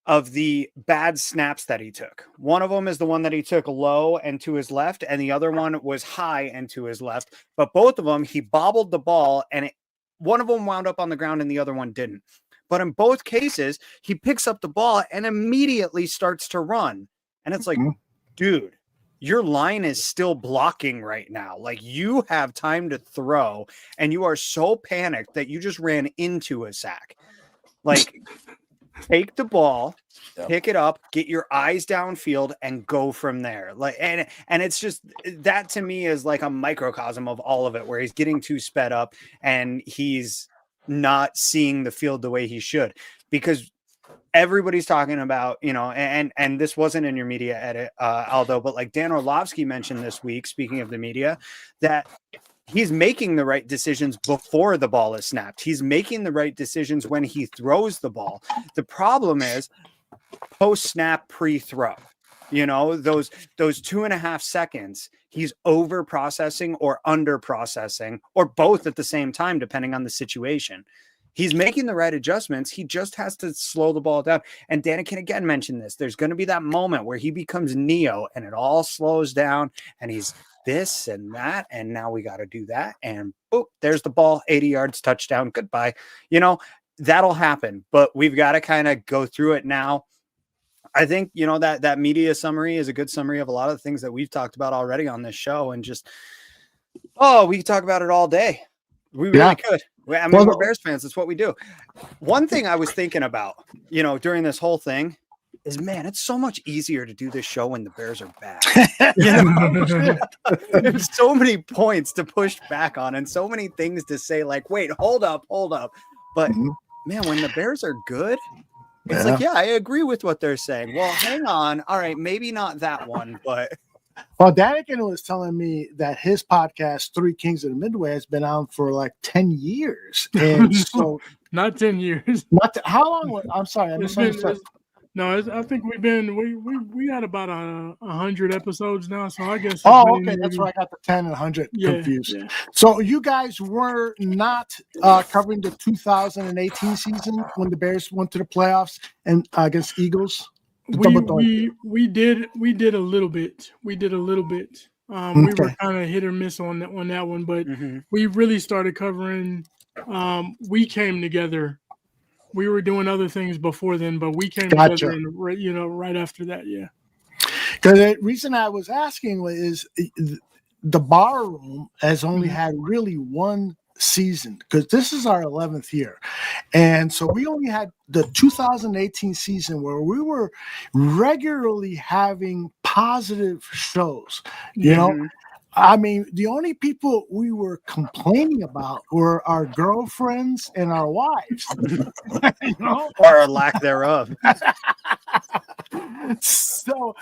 of the bad snaps that he took. One of them is the one that he took low and to his left, and the other one was high and to his left. But both of them, he bobbled the ball, and one of them wound up on the ground and the other one didn't. But in both cases, he picks up the ball and immediately starts to run. And it's like, dude, your line is still blocking right now. You have time to throw, and you are so panicked that you just ran into a sack. Take the ball, pick it up, get your eyes downfield, and go from there. And it's just that to me is like a microcosm of all of it, where he's getting too sped up and he's not seeing the field the way he should, because everybody's talking about, and this wasn't in your media edit, Aldo, but Dan Orlovsky mentioned this week, speaking of the media, that he's making the right decisions before the ball is snapped. He's making the right decisions when he throws the ball. The problem is post-snap, pre-throw. Those 2.5 seconds, he's over-processing or under-processing, or both at the same time, depending on the situation. He's making the right adjustments. He just has to slow the ball down. And Danikin again mentioned this. There's going to be that moment where he becomes Neo and it all slows down and he's this and that. And now we got to do that. And boop, there's the ball, 80 yards, touchdown. Goodbye. That'll happen, but we've got to kind of go through it now. I think, that media summary is a good summary of a lot of the things that we've talked about already on this show. And just, we could talk about it all day. We really could. I mean, we're Bears fans. That's what we do. One thing I was thinking about, during this whole thing, is, man, it's so much easier to do this show when the Bears are bad. You know? There's so many points to push back on and so many things to say, like, wait, hold up. But man, when the Bears are good, it's like, yeah, I agree with what they're saying. Well, hang on. All right, maybe not that one, but well, Danikin was telling me that his podcast, Three Kings of the Midway, has been on for like 10 years. And so not 10 years. How long? I'm sorry. I misunderstood. I think we had about 100 episodes now, so I guess. Oh, okay, that's where I got the 10 and 100 confused. Yeah. So you guys were not covering the 2018 season when the Bears went to the playoffs and against Eagles. We did a little bit. We were kind of hit or miss on that one, but we really started covering. We came together. We were doing other things before then, but we came together, right after that. Yeah. Because the reason I was asking is the bar room has only had really one season, because this is our 11th year, and so we only had the 2018 season where we were regularly having positive shows. You know. I mean, the only people we were complaining about were our girlfriends and our wives, you know? Or a lack thereof. So,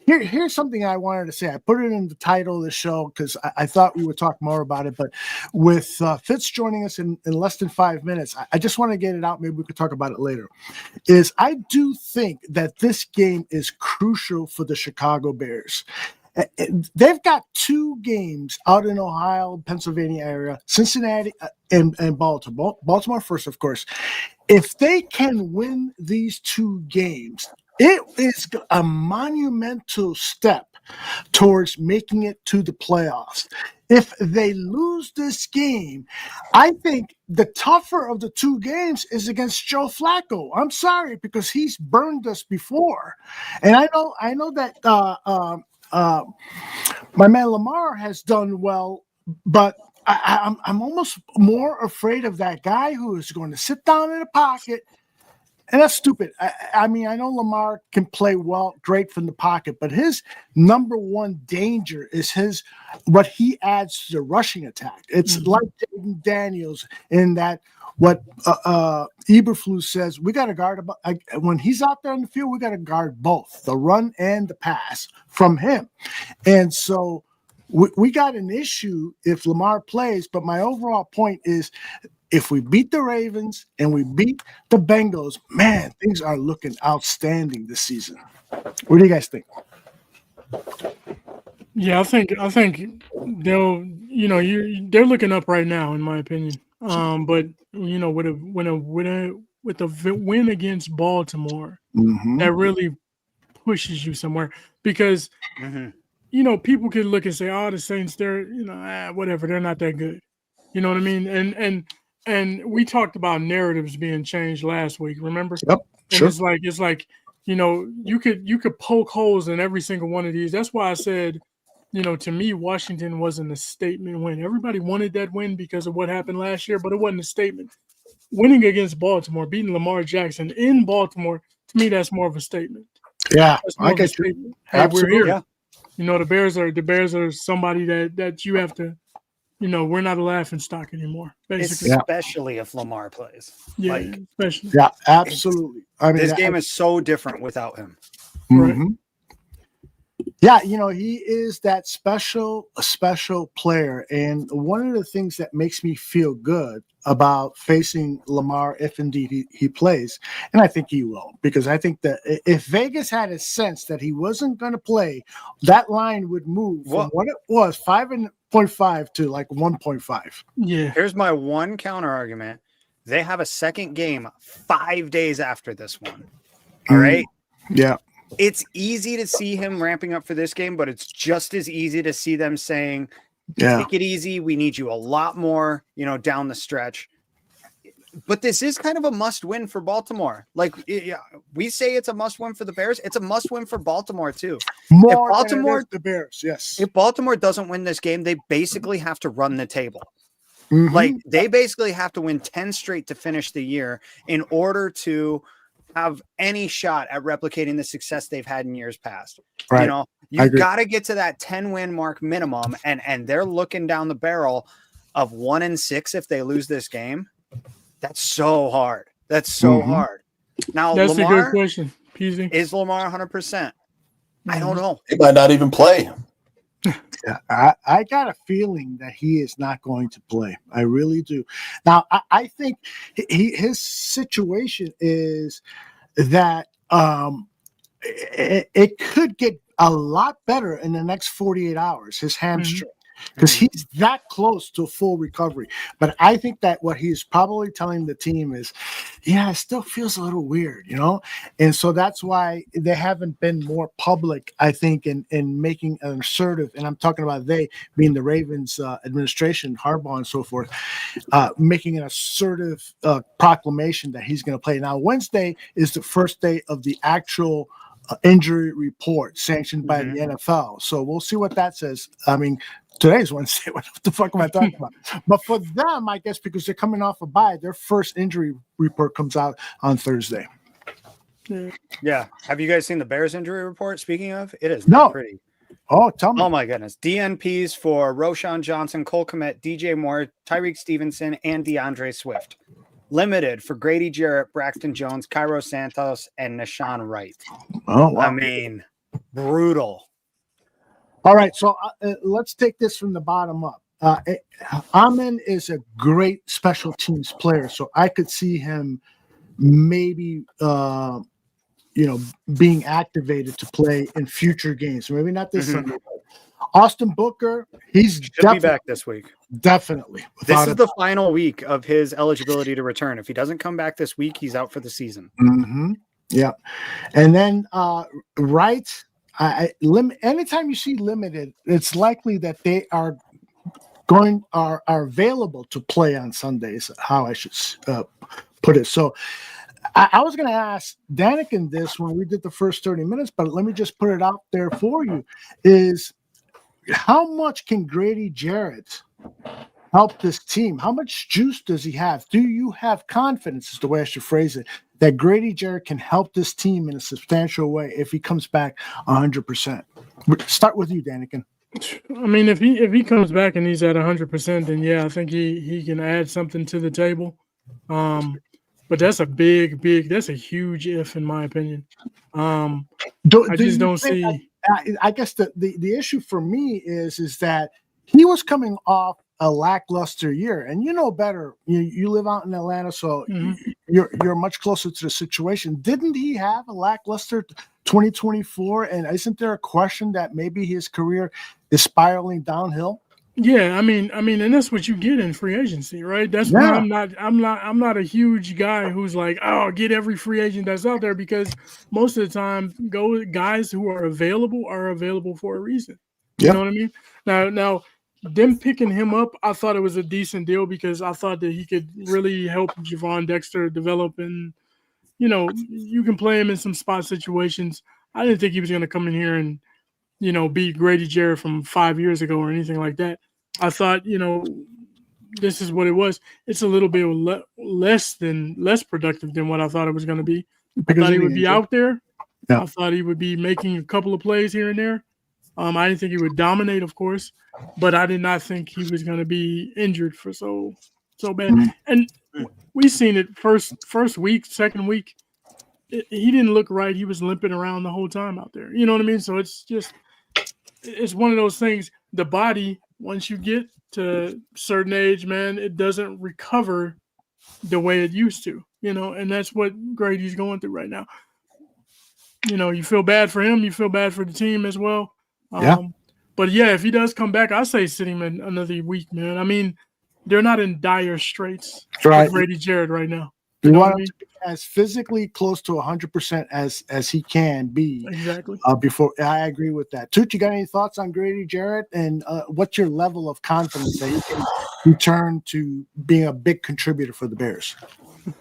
here's something I wanted to say. I put it in the title of the show because I thought we would talk more about it. But with Fitz joining us in less than 5 minutes, I just want to get it out. Maybe we could talk about it later. I do think that this game is crucial for the Chicago Bears. They've got 2 games out in Ohio, Pennsylvania area, Cincinnati and Baltimore. Baltimore first, of course. If they can win these 2 games, it is a monumental step towards making it to the playoffs. If they lose this game, I think the tougher of the 2 games is against Joe Flacco. I'm sorry, because he's burned us before. And I know that my man Lamar has done well, but I'm almost more afraid of that guy who is going to sit down in the pocket. And that's stupid. I mean, I know Lamar can play well, great from the pocket, but his number one danger is what he adds to the rushing attack. It's like Jaden Daniels in that what Eberflus says, we got to guard when he's out there in the field, we got to guard both the run and the pass from him. And so we got an issue if Lamar plays, but my overall point is, if we beat the Ravens and we beat the Bengals, man, things are looking outstanding this season. What do you guys think? Yeah, I think they'll, they're looking up right now, in my opinion. But with a win against Baltimore, that really pushes you somewhere, because people could look and say, "Oh, the Saints, they're whatever, they're not that good." You know what I mean? And we talked about narratives being changed last week, remember? Yep. Sure. And it's like, you could poke holes in every single one of these. That's why I said, to me, Washington wasn't a statement win. Everybody wanted that win because of what happened last year, but it wasn't a statement. Winning against Baltimore, beating Lamar Jackson in Baltimore, to me, that's more of a statement. Yeah, I get you. Hey, we're here. Yeah. The Bears are somebody that you have to. We're not a laughing stock anymore, basically. Especially if Lamar plays. Yeah, especially. Yeah, absolutely. I mean, this game is so different without him. Right. Yeah, he is that special player. And one of the things that makes me feel good about facing Lamar, if indeed he plays, and I think he will, because I think that if Vegas had a sense that he wasn't going to play, that line would move from what it was, 5.5 to like 1.5. Yeah. Here's my one counter argument. They have a second game 5 days after this one. All right. Yeah. It's easy to see him ramping up for this game, but it's just as easy to see them saying, take it easy. We need you a lot more, down the stretch. But this is kind of a must win for Baltimore. Like we say it's a must win for the Bears. It's a must win for Baltimore too. More than it is the Bears. Yes. If Baltimore doesn't win this game, they basically have to run the table. Like they basically have to win 10 straight to finish the year in order to have any shot at replicating the success they've had in years past. Right. You know, I you agree. got to get to that 10-win mark minimum, and they're looking down the barrel of 1-6 if they lose this game. That's so hard. That's so hard. Now, That's a good Lamar, question, PZ. is Lamar 100%? I don't know. He might not even play. Yeah, I got a feeling that he is not going to play. I really do. Now, I think his situation is that it could get a lot better in the next 48 hours, his hamstring. Because he's that close to full recovery. But I think that what he's probably telling the team is, yeah, it still feels a little weird, you know? And so that's why they haven't been more public, I think, in making an assertive, and I'm talking about they, being the Ravens administration, Harbaugh and so forth, making an assertive proclamation that he's going to play. Now, Wednesday is the first day of the actual injury report sanctioned by the NFL. So we'll see what that says. I mean, today's Wednesday. What the fuck am I talking about? But for them, I guess because they're coming off a bye, their first injury report comes out on Thursday. Yeah. Have you guys seen the Bears injury report? Speaking of, it is No. not pretty. Oh, tell me. Oh my goodness. DNPs for Roshan Johnson, Cole Kmet, DJ Moore, Tyreek Stevenson, and DeAndre Swift. Limited for Grady Jarrett, Braxton Jones, Cairo Santos, and Nashawn Wright. Oh, wow. I mean, brutal. All right, so let's take this from the bottom up. Amin is a great special teams player, so I could see him maybe, being activated to play in future games. Maybe not this Sunday. Austin Booker, he's Should be back this week. Definitely. This is the final week of his eligibility to return. If he doesn't come back this week, he's out for the season. Yeah. And then Wright, anytime you see limited, it's likely that they are available to play on Sundays, how I should put it. So I was going to ask Danikin this when we did the first 30 minutes, but let me just put it out there for you, is how much can Grady Jarrett help this team? How much juice does he have? Do you have confidence, is the way I should phrase it, that Grady Jarrett can help this team in a substantial way if he comes back 100%? Start with you, Danikin. I mean, if he comes back and he's at 100%, then yeah, I think he can add something to the table. But that's a that's a huge if, in my opinion. I just don't see. I guess the issue for me is that he was coming off a lackluster year, and you know better. You live out in Atlanta, so you're much closer to the situation. Didn't he have a lackluster 2024? And isn't there a question that maybe his career is spiraling downhill? Yeah, I mean, and that's what you get in free agency, right? That's why I'm not a huge guy who's like, oh, get every free agent that's out there, because most of the time, guys who are available for a reason. You know what I mean? Now, them picking him up, I thought it was a decent deal because I thought that he could really help Javon Dexter develop, and you can play him in some spot situations. I didn't think he was going to come in here and beat Grady Jarrett from 5 years ago or anything like that. I thought, this is what it was. It's a little bit less productive than what I thought it was going to be. I thought he would be out there. I thought he would be making a couple of plays here and there. I didn't think he would dominate, of course, but I did not think he was going to be injured for so bad. And we seen it first week, second week. He didn't look right. He was limping around the whole time out there. You know what I mean? So it's one of those things. The body, once you get to a certain age, man, it doesn't recover the way it used to, and that's what Grady's going through right now. You feel bad for him. You feel bad for the team as well. But yeah, if he does come back, I say sit him in another week, man. I mean, they're not in dire straits with Grady Jarrett right now. You want him to be as physically close to 100% as he can be. Exactly. Before I agree with that. Tooch, you got any thoughts on Grady Jarrett, and what's your level of confidence that he can return to being a big contributor for the Bears?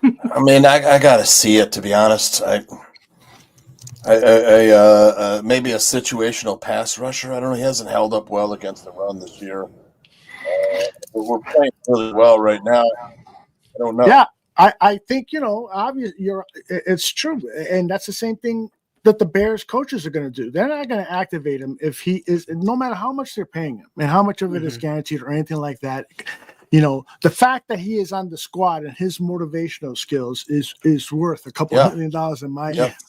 I mean, I got to see it, to be honest. I maybe a situational pass rusher. I don't know. He hasn't held up well against the run this year. But we're playing really well right now. I don't know. Yeah. I think, it's true. And that's the same thing that the Bears coaches are going to do. They're not going to activate him if he is, no matter how much they're paying him and how much of it is guaranteed or anything like that. The fact that he is on the squad and his motivational skills is worth a couple $1 million in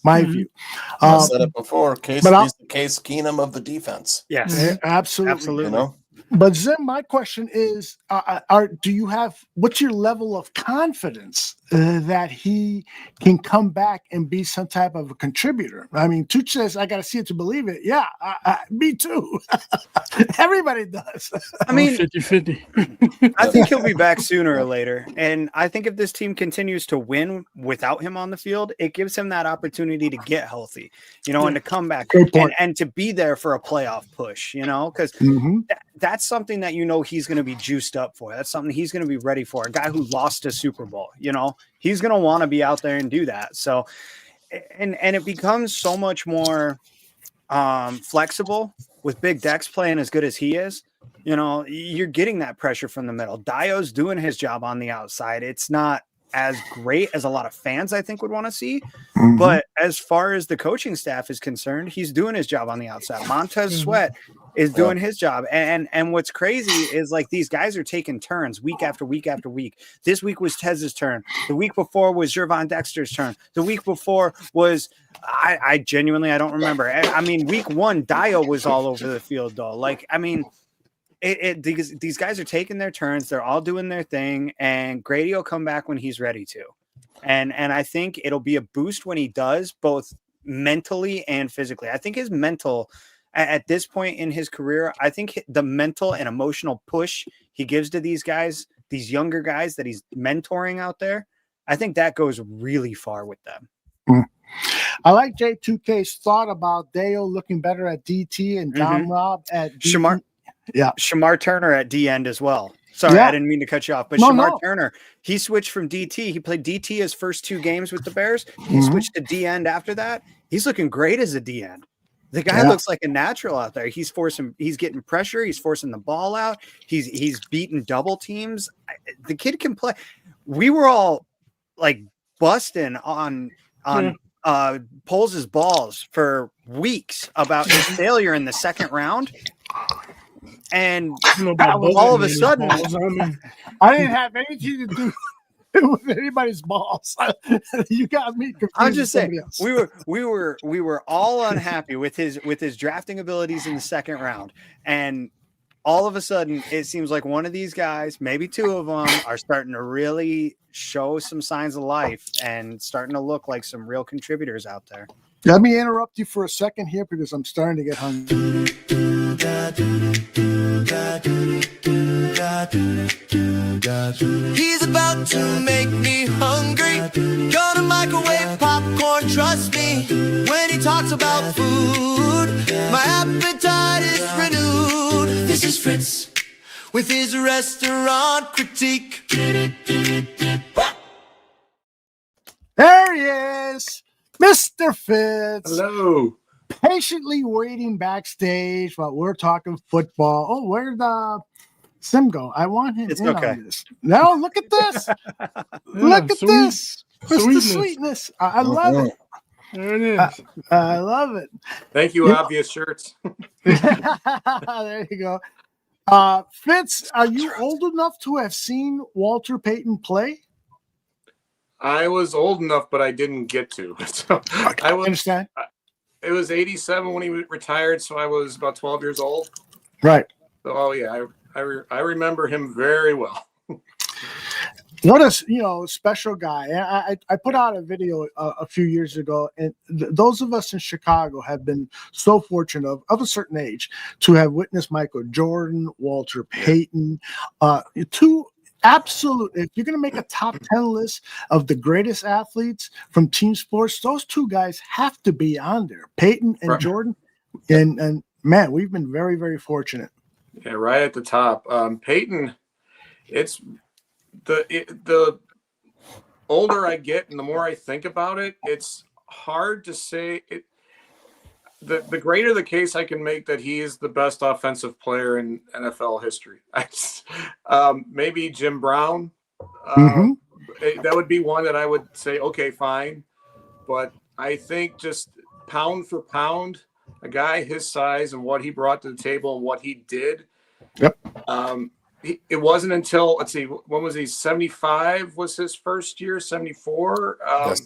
my view. I said it before. He's the Case Keenum of the defense. Yes, absolutely. But Zim, my question is, what's your level of confidence that he can come back and be some type of a contributor? I mean, Tooch says, I got to see it to believe it. Yeah, me too. Everybody does. I mean, 50-50. I think he'll be back sooner or later. And I think if this team continues to win without him on the field, it gives him that opportunity to get healthy, and to come back and to be there for a playoff push, because that's something that he's going to be juiced up for. That's something he's going to be ready for. A guy who lost a Super Bowl, he's going to want to be out there and do that. So, and it becomes so much more flexible with Big Dex playing as good as he is. You're getting that pressure from the middle. Dio's doing his job on the outside. It's not as great as a lot of fans, I think, would want to see. But as far as the coaching staff is concerned, he's doing his job on the outside. Montez Sweat is doing his job. And what's crazy is these guys are taking turns week after week after week. This week was Tez's turn. The week before was Gervon Dexter's turn. The week before was I genuinely, I don't remember. I mean, week 1, Dio was all over the field though. These guys are taking their turns. They're all doing their thing, and Grady will come back when he's ready to. And I think it'll be a boost when he does, both mentally and physically. I think his mental at this point in his career, I think the mental and emotional push he gives to these guys, these younger guys that he's mentoring out there, I think that goes really far with them. I like J2K's thought about Dale looking better at DT and Don Rob at DT. Shamar Turner at D end as well. Sorry, I didn't mean to cut you off, but Shamar Turner, he switched from DT. He played DT his first 2 games with the Bears. He switched to D end after that. He's looking great as a D end. The guy looks like a natural out there. He's getting pressure. He's forcing the ball out. He's beating double teams. The kid can play. We were all busting on Poles' balls for weeks about his failure in the second round. And all of a sudden, I didn't have anything to do with anybody's balls. You got me confused. I'm just saying, we were all unhappy with his drafting abilities in the second round, and all of a sudden, it seems like one of these guys, maybe 2 of them, are starting to really show some signs of life and starting to look like some real contributors out there. Let me interrupt you for a second here because I'm starting to get hungry. He's about to make me hungry. Gonna microwave popcorn, trust me. When he talks about food, my appetite is renewed. This is Fitz with his restaurant critique. There he is, Mr. Fitz. Hello. Patiently waiting backstage while we're talking football. Oh, where'd Sim go? I want him in on this. No, look at this. Look at this. Mr. Sweetness. I love it. There it is. I love it. Thank you, obvious shirts. There you go. Fitz, are you old enough to have seen Walter Payton play? I was old enough, but I didn't get to. So I understand. It was 87 when he retired, so I was about 12 years old. Right. So, I remember him very well. What a special guy. I put out a video a few years ago, and those of us in Chicago have been so fortunate of a certain age to have witnessed Michael Jordan, Walter Payton, 2 absolute. If you're going to make a top 10 list of the greatest athletes from team sports, those 2 guys have to be on there, Payton and Jordan. And man, we've been very, very fortunate. Yeah, right at the top. Payton, it's the older I get and the more I think about it, it's hard to say it. The greater the case I can make that he is the best offensive player in NFL history. Maybe Jim Brown, that would be one that I would say, okay, fine. But I think just pound for pound, a guy his size and what he brought to the table and what he did. Yep. It wasn't until, let's see, when was he? 75 was his first year, 74?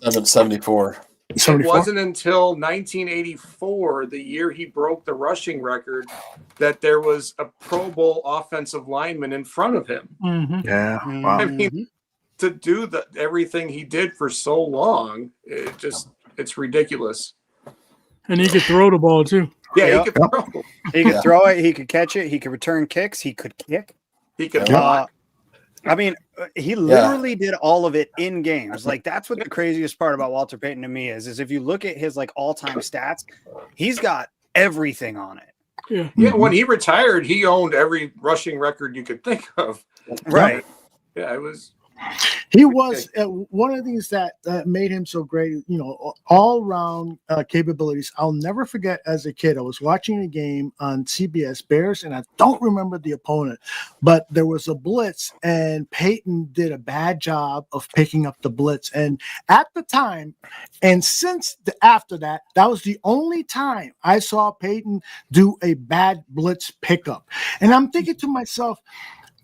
74. It wasn't until 1984, the year he broke the rushing record, that there was a Pro Bowl offensive lineman in front of him. Mm-hmm. Yeah. Wow. I mean, to do everything he did for so long, it's ridiculous. And he could throw the ball too. Yeah, he could throw. He could throw it. He could catch it. He could return kicks. He could kick. He could block. I mean, he literally did all of it in games. Like, that's what the craziest part about Walter Payton to me is if you look at his like all-time stats, he's got everything on it. Yeah. When he retired, he owned every rushing record you could think of. Right. Yeah, it was. He was one of the things that made him so great, all-round capabilities. I'll never forget as a kid, I was watching a game on CBS, Bears, and I don't remember the opponent, but there was a blitz, and Peyton did a bad job of picking up the blitz. And at the time, and since after that, that was the only time I saw Peyton do a bad blitz pickup. And I'm thinking to myself,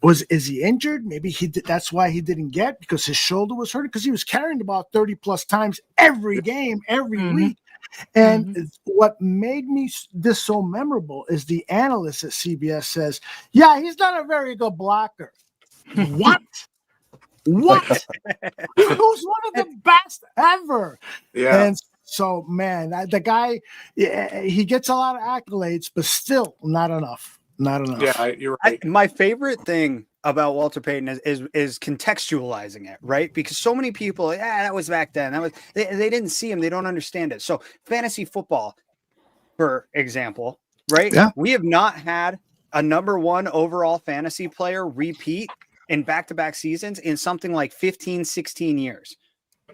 is he injured? Maybe he did. That's why he didn't get, because his shoulder was hurting, because he was carrying the ball 30 plus times every game, every week. And what made me this so memorable is the analyst at CBS says, yeah, he's not a very good blocker. What? What? He was one of the best ever. Yeah. And so, man, the guy, he gets a lot of accolades, but still not enough. Not enough. Yeah, you're right. My favorite thing about Walter Payton is contextualizing it, right? Because so many people, that was back then. That was they didn't see him, they don't understand it. So fantasy football, for example, right? Yeah. We have not had a number one overall fantasy player repeat in back-to-back seasons in something like 15, 16 years.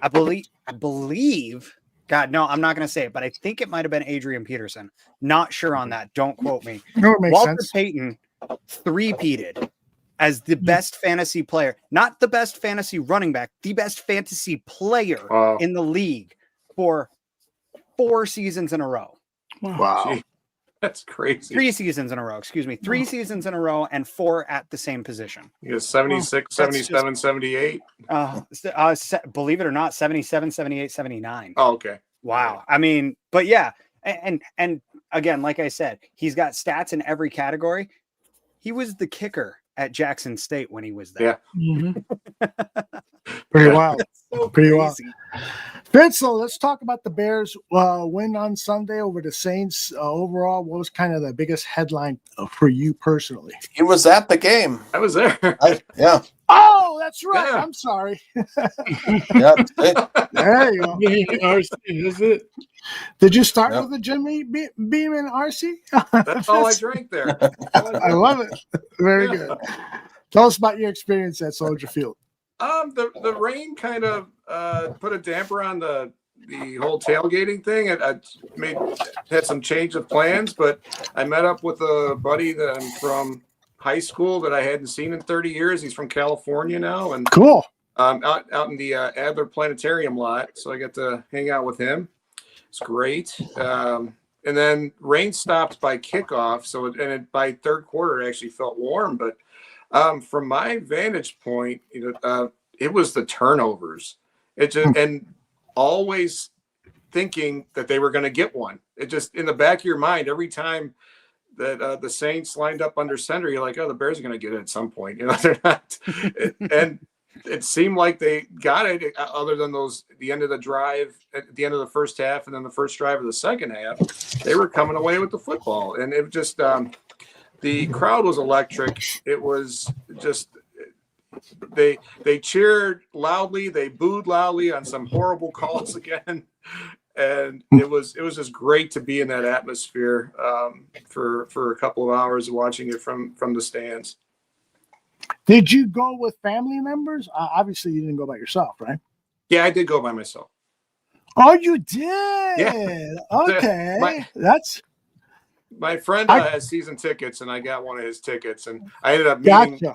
I believe. God, no, I'm not going to say it, but I think it might have been Adrian Peterson. Not sure on that. Don't quote me. No, it makes Walter sense. Payton three-peated as the best fantasy player, not the best fantasy running back, the best fantasy player in the league for 4 seasons in a row. Wow. Gee, that's crazy. 3 seasons in a row, excuse me. 3 seasons in a row and 4 at the same position. He was 76, 77, 78. Believe it or not, 77, 78, 79. Oh, okay. Wow. I mean, but yeah. And again, like I said, he's got stats in every category. He was the kicker at Jackson State when he was there. Yeah. Pretty wild. So Pretty crazy. wild. Fitz, so let's talk about the Bears win on Sunday over the Saints. Overall, what was kind of the biggest headline for you personally? He was at the game. I was there. Yeah. Oh, that's right. Yeah. I'm sorry. Yeah. There you go. That's it. Did you start with the Jimmy Beam and RC? That's all I drank there. I love it. Very good. Tell us about your experience at Soldier Field. The rain kind of put a damper on the whole tailgating thing. I had some change of plans, but I met up with a buddy that I'm from high school that I hadn't seen in 30 years. He's from California now, and cool. Out in the Adler Planetarium lot, so I got to hang out with him. It's great. And then rain stopped by kickoff, so by third quarter it actually felt warm, but from my vantage point, it was the turnovers. It just and always thinking that they were going to get one. It just in the back of your mind every time that the Saints lined up under center, you're like, oh, the Bears are going to get it at some point. They're not. And it seemed like they got it, other than the end of the drive at the end of the first half, and then the first drive of the second half, they were coming away with the football, and it just. The crowd was electric. It was just they cheered loudly, they booed loudly on some horrible calls again, and it was just great to be in that atmosphere for a couple of hours watching it from the stands. Did you go with family members? Obviously, you didn't go by yourself, right? Yeah, I did go by myself. Oh, you did? Yeah. Okay, My friend has season tickets, and I got one of his tickets, and I ended up meeting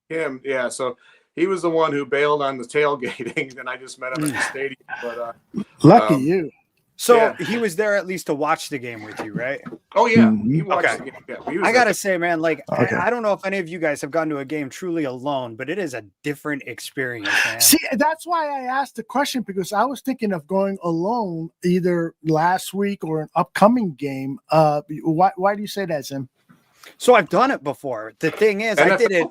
him. Yeah, so he was the one who bailed on the tailgating, and I just met him at the stadium. But lucky you. So he was there at least to watch the game with you, right? Oh yeah, he watched the game. Yeah, he was I gotta there. say, man, like I don't know if any of you guys have gone to a game truly alone, but it is a different experience, man. See, that's why I asked the question, because I was thinking of going alone either last week or an upcoming game. Why do you say that, Zim? So I've done it before. The thing is, NFL? I did it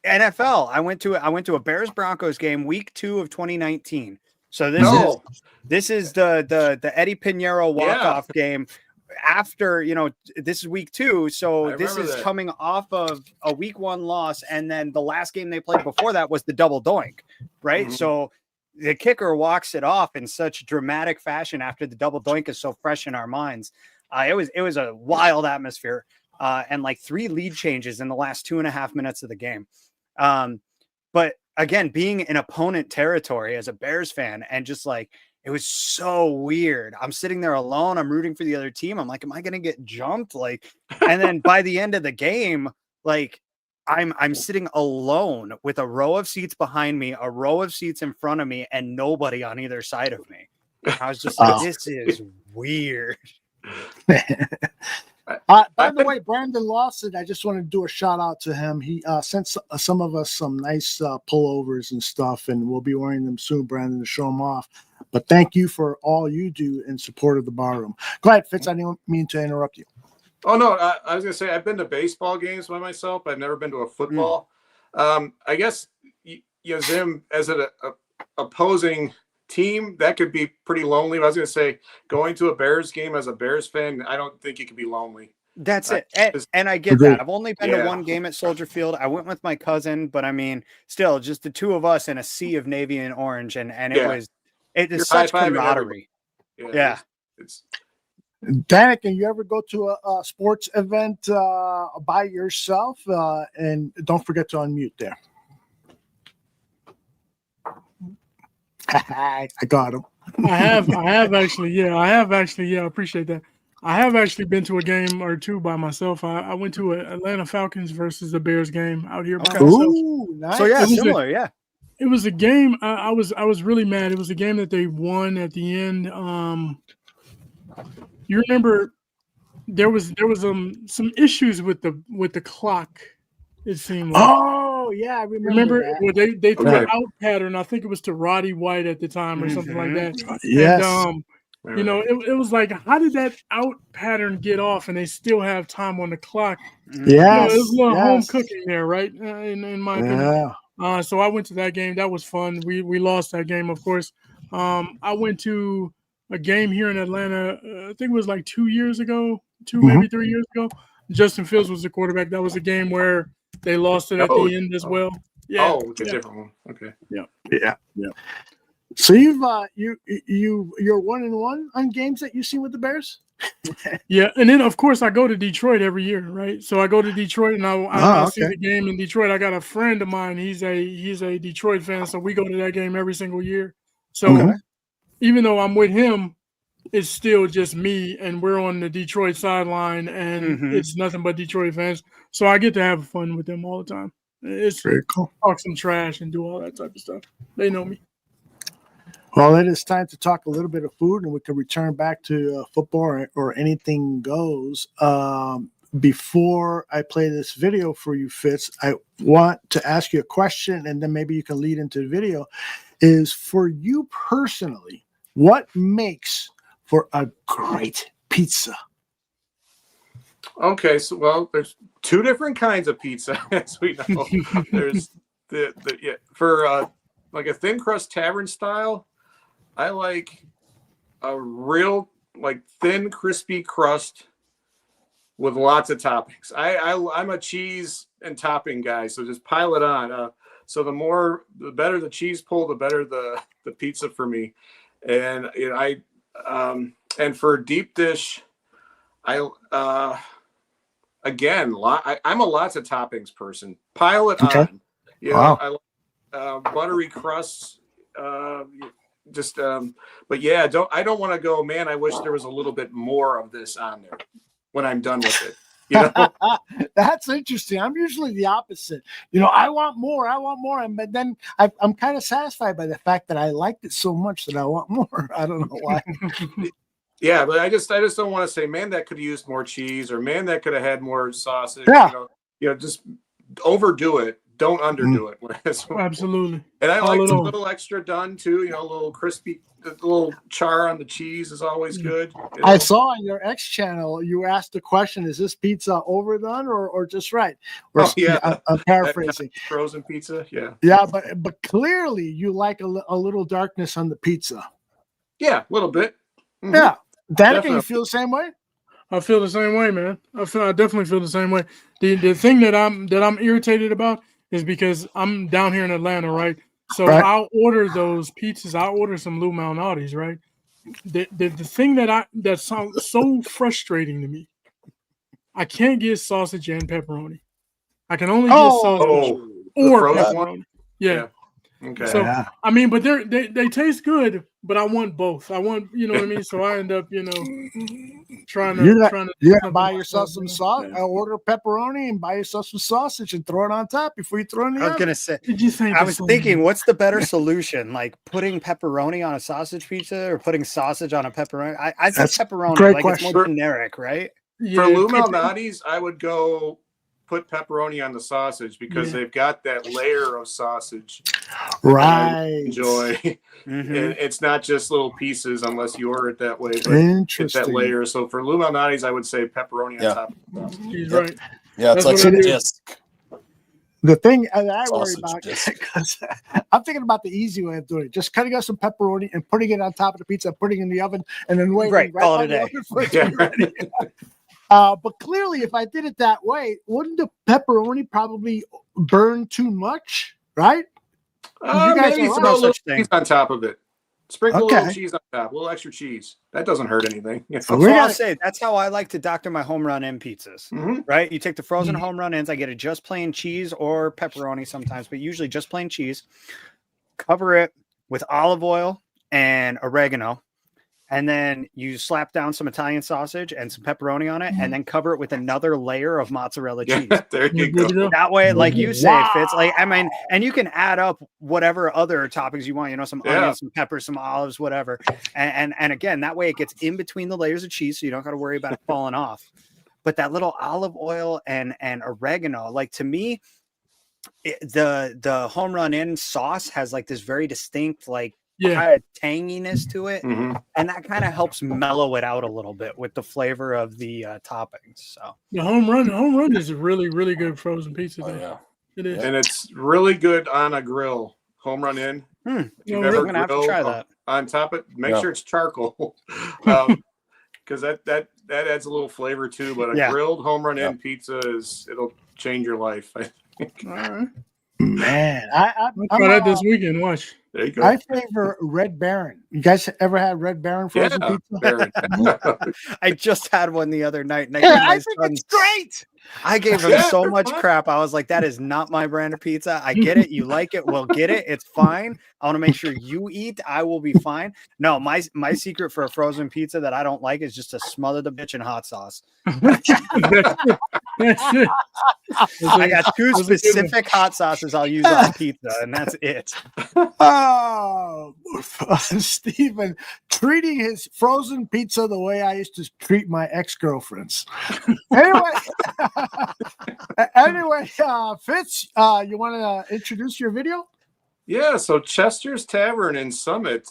NFL. I went to a Bears Broncos game week 2 of 2019. So this is the Eddie Pinheiro walk-off game after, this is week 2. So this is coming off of a week 1 loss. And then the last game they played before that was the double doink, right? Mm-hmm. So the kicker walks it off in such dramatic fashion after the double doink is so fresh in our minds. It was a wild atmosphere and like 3 lead changes in the last 2.5 minutes of the game. But again, being in opponent territory as a Bears fan, and just like, it was so weird. I'm sitting there alone. I'm rooting for the other team. I'm like, am I going to get jumped? Like, and then by the end of the game, like I'm sitting alone with a row of seats behind me, a row of seats in front of me, and nobody on either side of me. I was just like, this is weird. By the way, Brandon Lawson, I just want to do a shout out to him. He sent some of us some nice pullovers and stuff, and we'll be wearing them soon, Brandon, to show them off. But thank you for all you do in support of the barroom. Go ahead, Fitz. I didn't mean to interrupt you. Oh, no. I was going to say, I've been to baseball games by myself. I've never been to a football. I guess, Zim, as an opposing team, that could be pretty lonely. I was going to say, going to a Bears game as a Bears fan, I don't think you could be lonely. That's it. And I get that. I've only been to one game at Soldier Field. I went with my cousin, but I mean, still just the two of us in a sea of navy and orange. And it is such camaraderie. Yeah. It's Danikin, you ever go to a sports event by yourself? And don't forget to unmute there. I got him. I have actually. I appreciate that. I have actually been to a game or two by myself. I went to an Atlanta Falcons versus the Bears game out here by myself. Ooh, nice. So yeah, similar, It was a game. I was really mad. It was a game that they won at the end. You remember there was some issues with the clock. It seemed like. Oh yeah, I remember where they threw an out pattern. I think it was to Roddy White at the time or something like that. Yes. And, it was like, how did that out pattern get off and they still have time on the clock? Yes. It was a little home cooking there, right? In my opinion. Yeah. So I went to that game. That was fun. We lost that game, of course. I went to a game here in Atlanta. I think it was like 2 years ago, maybe 3 years ago. Justin Fields was the quarterback. That was a game where they lost it at the end as well. Yeah. Oh, it's a different one. Okay. Yeah. So you're 1-1 on games that you've seen with the Bears? Yeah, and then of course I go to Detroit every year, right? So I go to Detroit and I see the game in Detroit. I got a friend of mine. He's a Detroit fan, so we go to that game every single year. So even though I'm with him, it's still just me, and we're on the Detroit sideline, and it's nothing but Detroit fans. So I get to have fun with them all the time. It's very cool. Talk some trash and do all that type of stuff. They know me. Well, it is time to talk a little bit of food, and we can return back to football or anything goes. Before I play this video for you, Fitz, I want to ask you a question, and then maybe you can lead into the video. Is for you personally, what makes for a great pizza? Okay, so there's 2 different kinds of pizza, as we know. There's for like a thin crust tavern style. I like a real thin, crispy crust with lots of toppings. I'm a cheese and topping guy, so just pile it on. So the better the cheese pull, the better the pizza for me. And and for deep dish, I'm a lots of toppings person. Pile it on. I like buttery crusts. But yeah, I don't want to go, man, I wish there was a little bit more of this on there when I'm done with it. You know, That's interesting. I'm usually the opposite. I want more, but then I'm kind of satisfied by the fact that I liked it so much that I want more. I don't know why. yeah, but I just don't want to say, man, that could have used more cheese, or man, that could have had more sausage. Yeah. Just overdo it. Don't underdo it. Absolutely. And I All like in a all. little extra done too. A little crispy, a little char on the cheese is always good. I saw on your X channel you asked the question: is this pizza overdone or just right? Or, I'm paraphrasing. Frozen pizza, yeah. Yeah, but clearly you like a little darkness on the pizza. Yeah, a little bit. Mm-hmm. Yeah, Danikin, Definitely. you feel the same way? I feel the same way, man. I definitely feel the same way. The thing that I'm irritated about is because I'm down here in Atlanta, right? So I'll order those pizzas. I'll order some Lou Malnati's, right? The thing that sounds so frustrating to me, I can't get sausage and pepperoni. I can only get sausage or pepperoni. One? Yeah. Okay. So I mean, but they taste good, but I want both. I want, you know what I mean. So I end up, trying to. You gotta buy yourself some sauce. Order pepperoni and buy yourself some sausage and throw it on top before you throw it in the oven. I was gonna say. I was thinking, what's the better solution? Like putting pepperoni on a sausage pizza or putting sausage on a pepperoni? I think pepperoni. Like question. It's more generic, right? For Lou Malnati's, I would go put pepperoni on the sausage because they've got that layer of sausage. Right. Enjoy. And it's not just little pieces unless you order it that way. But Interesting. It's that layer. So for Lou Malnati's, I would say pepperoni on top of the He's right. Yeah, it's That's like what a it is. disc. The thing that I worry Sausage about, disc. because I'm thinking about the easy way of doing it, just cutting out some pepperoni and putting it on top of the pizza, putting it in the oven, and then waiting right call by it the a oven for it to be ready. But clearly, if I did it that way, wouldn't the pepperoni probably burn too much, right? Maybe throw a little cheese on top of it. Sprinkle a little cheese on top, a little extra cheese. That doesn't hurt anything. I'll say that's how I like to doctor my home run in pizzas. Right? You take the frozen home run ins. I get it just plain cheese or pepperoni sometimes, but usually just plain cheese. Cover it with olive oil and oregano. And then you slap down some Italian sausage and some pepperoni on it, and then cover it with another layer of mozzarella cheese. There you go. That way, like you say, Fitz, like I mean, and you can add up whatever other toppings you want. Some onions, some peppers, some olives, whatever. And again, that way it gets in between the layers of cheese, so you don't got to worry about it falling off. But that little olive oil and oregano, like to me, the home run in sauce has like this very distinct kind of tanginess to it, and that kind of helps mellow it out a little bit with the flavor of the toppings. So the home run is a really, really good frozen pizza. It is, and it's really good on a grill. Home run in. I'm gonna have to try that. On top of it, make sure it's charcoal, because that adds a little flavor too. But a grilled home run in pizza it'll change your life, I think. All right. Man, I'll try that this weekend. Watch. There you go. I favor Red Baron. You guys ever had Red Baron frozen pizza? I just had one the other night. And I think it's great. I gave him so much crap. I was like, that is not my brand of pizza. I get it. You like it. We'll get it. It's fine. I want to make sure you eat. I will be fine. No, my secret for a frozen pizza that I don't like is just to smother the bitch in hot sauce. That's it. I got two specific hot sauces I'll use on pizza, and that's it. Oh, Stephen, treating his frozen pizza the way I used to treat my ex-girlfriends. Anyway, Fitz, you want to introduce your video? Yeah, so Chester's Tavern in Summit.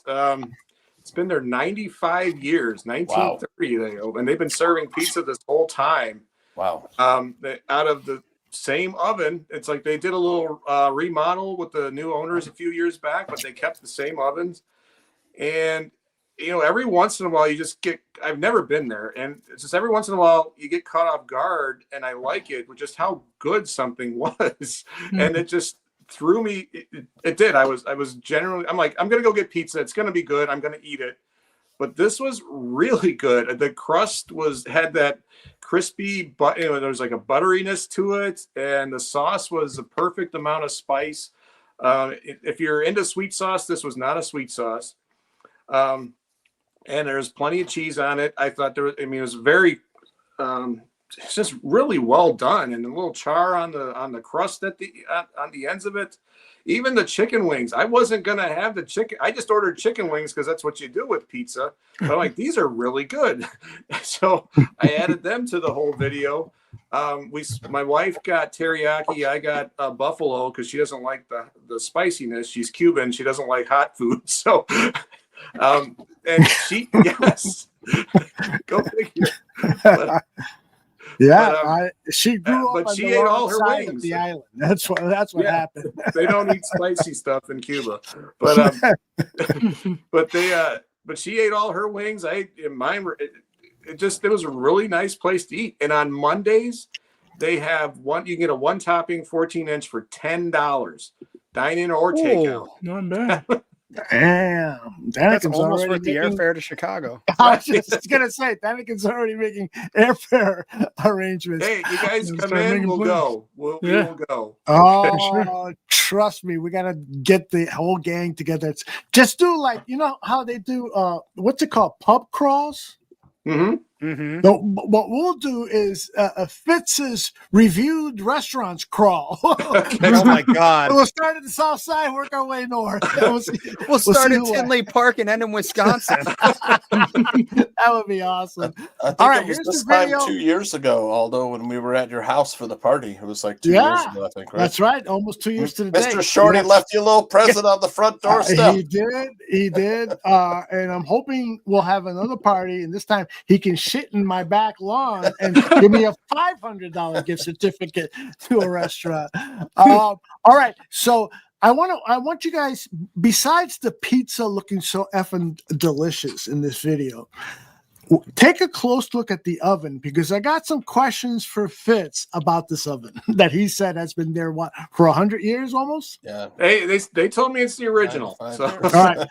It's been there 95 years, 1930 they opened, and they've been serving pizza this whole time. Wow. Out of the same oven. It's like they did a little remodel with the new owners a few years back, but they kept the same ovens. And every once in a while you just get, I've never been there, and it's just every once in a while you get caught off guard, and I like it with just how good something was. And it just threw me. It did. I was generally, I'm like, I'm going to go get pizza. It's going to be good. I'm going to eat it. But this was really good. The crust had that crispy, but there was like a butteriness to it, and the sauce was a perfect amount of spice. If you're into sweet sauce, this was not a sweet sauce. And there's plenty of cheese on it. I thought it was very just really well done, and a little char on the crust at the on the ends of it. Even the chicken wings, I wasn't gonna have the chicken. I just ordered chicken wings because that's what you do with pizza. But I'm like, these are really good, so I added them to the whole video. My wife got teriyaki. I got buffalo because she doesn't like the spiciness. She's Cuban. She doesn't like hot food. So, and she yes, go figure. She grew up but on she the ate wrong all her side wings. of the island. That's what happened. They don't eat spicy stuff in Cuba, but but she ate all her wings. I ate mine. It was a really nice place to eat. And on Mondays, they have you can get a one topping 14-inch for $10, dine in or takeout. Not bad. Damn, That's Danikin's almost already worth the making- airfare to Chicago. I was just gonna say, Danikin's already making airfare arrangements. Hey, you guys Let's come start in, making we'll plans. go. We will go. Oh, trust me, we gotta get the whole gang together. Just do like how they do. What's it called? Pub crawls. Mm-hmm. Mm-hmm. So what we'll do is Fitz's reviewed restaurants crawl. Oh my God! We'll start at the south side, work our way north. We'll start see at who Tinley Park and end in Wisconsin. That would be awesome. I think All right, it was here's this the video. time 2 years ago, Aldo, when we were at your house for the party. It was like 2 years ago, I think, right? That's right. Almost 2 years to the day. Mr. Shorty Yes. left you a little present on the front doorstep. He did. And I'm hoping we'll have another party, and this time he can shit in my back lawn and give me a $500 gift certificate to a restaurant. All right, so I want you guys, besides the pizza looking so effing delicious in this video, take a close look at the oven, because I got some questions for Fitz about this oven that he said has been there for 100 years almost. Yeah. Hey, they told me it's the original. So. All right,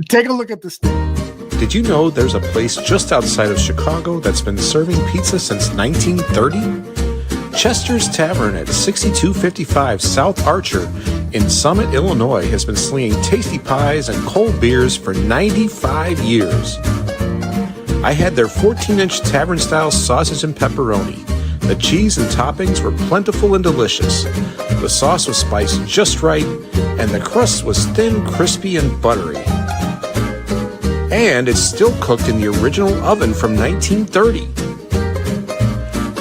take a look at this thing. Did you know there's a place just outside of Chicago that's been serving pizza since 1930? Chester's Tavern at 6255 South Archer in Summit, Illinois has been slinging tasty pies and cold beers for 95 years. I had their 14-inch tavern-style sausage and pepperoni. The cheese and toppings were plentiful and delicious. The sauce was spiced just right, and the crust was thin, crispy, and buttery. And it's still cooked in the original oven from 1930.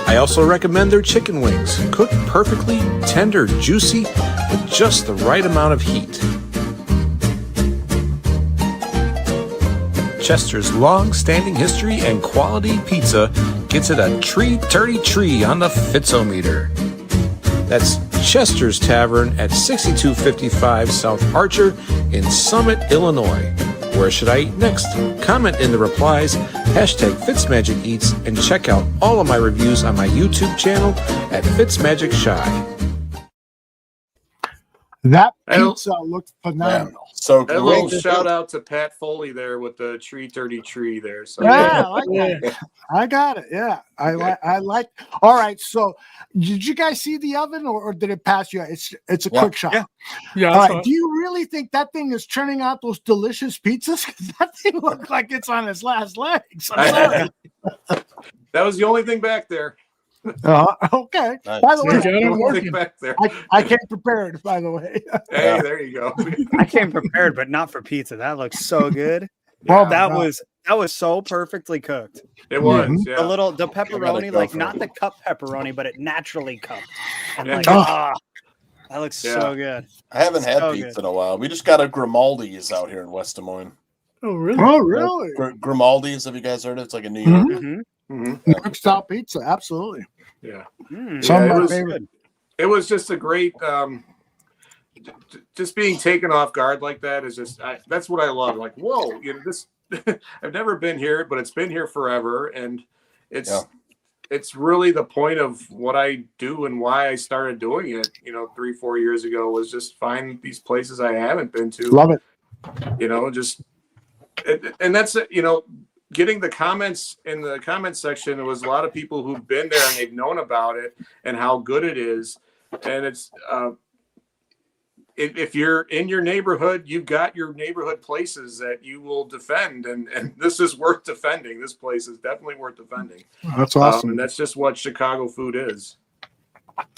I also recommend their chicken wings, cooked perfectly, tender, juicy, with just the right amount of heat. Chester's long-standing history and quality pizza gets it a tree on the Fitzometer. That's Chester's Tavern at 6255 South Archer in Summit, Illinois. Where should I eat next? Comment in the replies, #FitzMagicEats, and check out all of my reviews on my YouTube channel at FitzMagicShy. That pizza looked phenomenal. So a little shout out to Pat Foley there with the tree there. So Yeah, I like that. I got it. Yeah, I like. All right, so did you guys see the oven, or did it pass you? It's a quick shot. Yeah. All right. Do you really think that thing is churning out those delicious pizzas? Because that thing looked like it's on its last legs. I'm sorry. That was the only thing back there. Okay. By the way, back there. I came prepared. By the way. Hey, there you go. I came prepared, but not for pizza. That looks so good. Well, that was so perfectly cooked. It was. Yeah. The pepperoni, like not the cup pepperoni, but it naturally cupped. And like, Yeah. that looks so good. I haven't had So pizza good. in a while. We just got a Grimaldi's out here in West Des Moines. Oh, really? Oh, really? Grimaldi's, have you guys heard of it? It's like a New York. New York style pizza, absolutely. Yeah. Some of it my was, favorite. It was just a great, just being taken off guard like that is just, that's what I love. Like, whoa, this, I've never been here, but it's been here forever. And it's really the point of what I do and why I started doing it, 3-4 years ago, was just find these places I haven't been to. Love it. And that's, getting the comments in the comment section, there was a lot of people who've been there and they've known about it and how good it is. And if you're in your neighborhood, you've got your neighborhood places that you will defend, and this is worth defending. This place is definitely worth defending. That's awesome. And that's just what Chicago food is.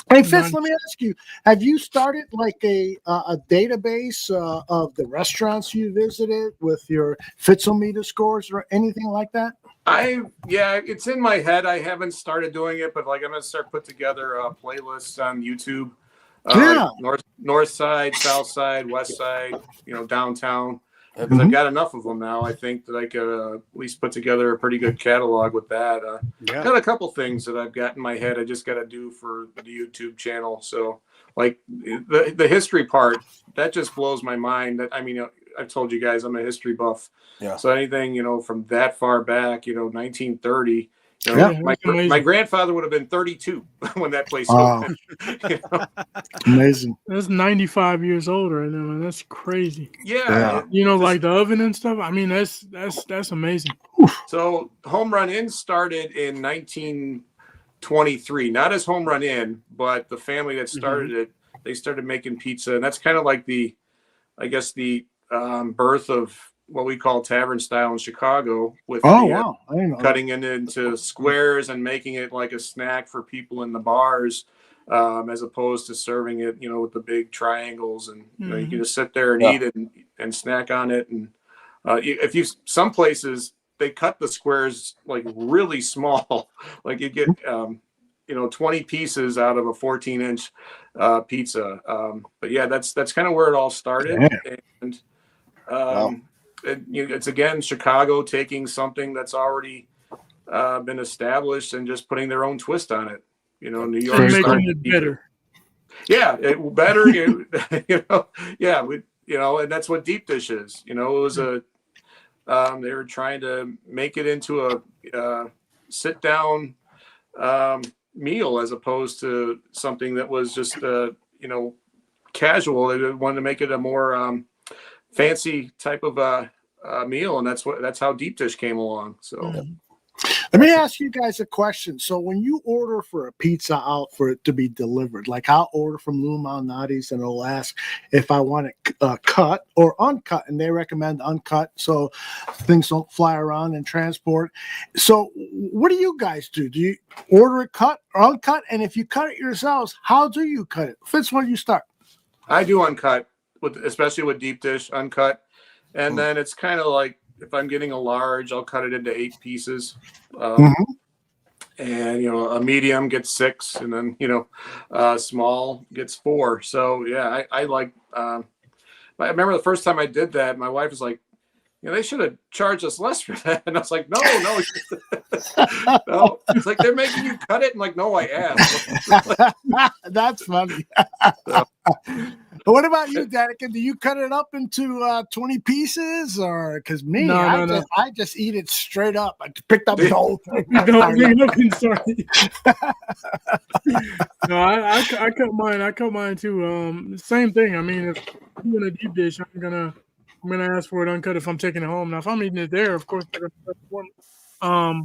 Hey Fitz, let me ask you: have you started like a database of the restaurants you visited with your Fitzometer scores or anything like that? It's in my head. I haven't started doing it, but like I'm gonna start put together playlists on YouTube. North side, south side, west side, downtown. Because I've got enough of them now. I think that I could at least put together a pretty good catalog with that. Got a couple things that I've got in my head. I just got to do for the YouTube channel. So, like the history part, that just blows my mind. I've told you guys I'm a history buff. Yeah. So anything from that far back, 1930. My grandfather would have been 32 when that place opened. Amazing. That's 95 years old right now, man. That's crazy. Yeah. Like the oven and stuff. I mean, that's amazing. So Home Run Inn started in 1923, not as Home Run Inn, but the family that started it, they started making pizza, and that's kind of like the birth of what we call tavern style in Chicago, with cutting it into squares and making it like a snack for people in the bars, as opposed to serving it, with the big triangles, and you can just sit there and eat it and snack on it. And some places they cut the squares like really small, like you get 20 pieces out of a 14-inch pizza. But yeah, that's kind of where it all started. And it's again Chicago taking something that's already been established and just putting their own twist on it. New York making it better. Yeah, better. And that's what deep dish is. It was they were trying to make it into a sit down meal as opposed to something that was just casual. They wanted to make it a more fancy type of meal, and that's how deep dish came along. So let me ask you guys a question. So when you order for a pizza out for it to be delivered, like I'll order from Lou Malnati's and it'll ask if I want it cut or uncut, and they recommend uncut so things don't fly around and transport. So what do you guys do? Do you order it cut or uncut? And if you cut it yourselves, how do you cut it? Fitz, why don't you start? I do uncut, especially with deep dish, uncut. And then it's kind of like, if I'm getting a large, I'll cut it into 8 pieces. And, a medium gets 6, and then, small gets 4. So, yeah, I like, I remember the first time I did that, my wife was like, they should have charged us less for that. And I was like, no. No. It's like, they're making you cut it. And like, no, I asked. That's funny. What about you, Danikin? Do you cut it up into 20 pieces, or because me, I just eat it straight up. I picked up the whole thing. No, I cut mine. I cut mine too. Same thing. I mean, if I'm doing a deep dish, I'm gonna ask for it uncut if I'm taking it home. Now, if I'm eating it there, of course, they're gonna cut it for me.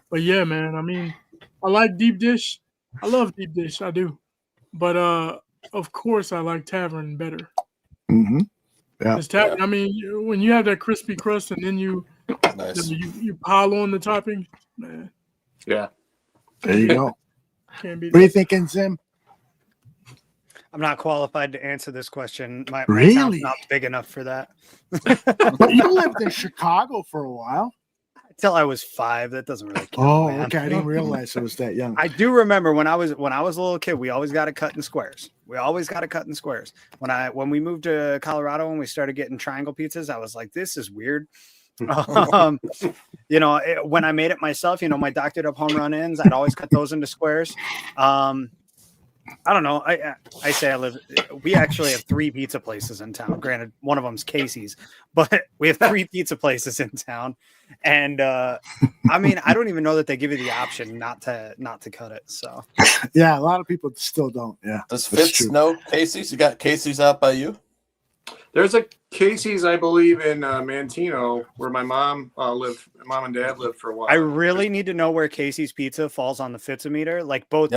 But yeah, man. I mean, I like deep dish. I love deep dish. I do. But of course, I like tavern better. Yeah. I mean, when you have that crispy crust and then you pile on the topping, man. Yeah. There you go. Can't beat what are you thinking, Zim? I'm not qualified to answer this question. My Really? town's not big enough for that. But you lived in Chicago for a while. Till I was 5. That doesn't really count. Oh, man. okay. I didn't realize it was that young. I do remember when I was a little kid, we always got to cut in squares. When we moved to Colorado and we started getting triangle pizzas, I was like, this is weird. When I made it myself, my doctored up home run ins, I'd always cut those into squares. I don't know. I say we actually have 3 pizza places in town. Granted, one of them's Casey's, but we have 3 pizza places in town. And I mean, I don't even know that they give you the option not to cut it. So yeah, a lot of people still don't. Yeah. Does Fitz know Casey's? You got Casey's out by you? There's a Casey's, I believe, in Mantino, where my mom lived. Mom and dad lived for a while. I really need to know where Casey's pizza falls on the Fitzometer, like both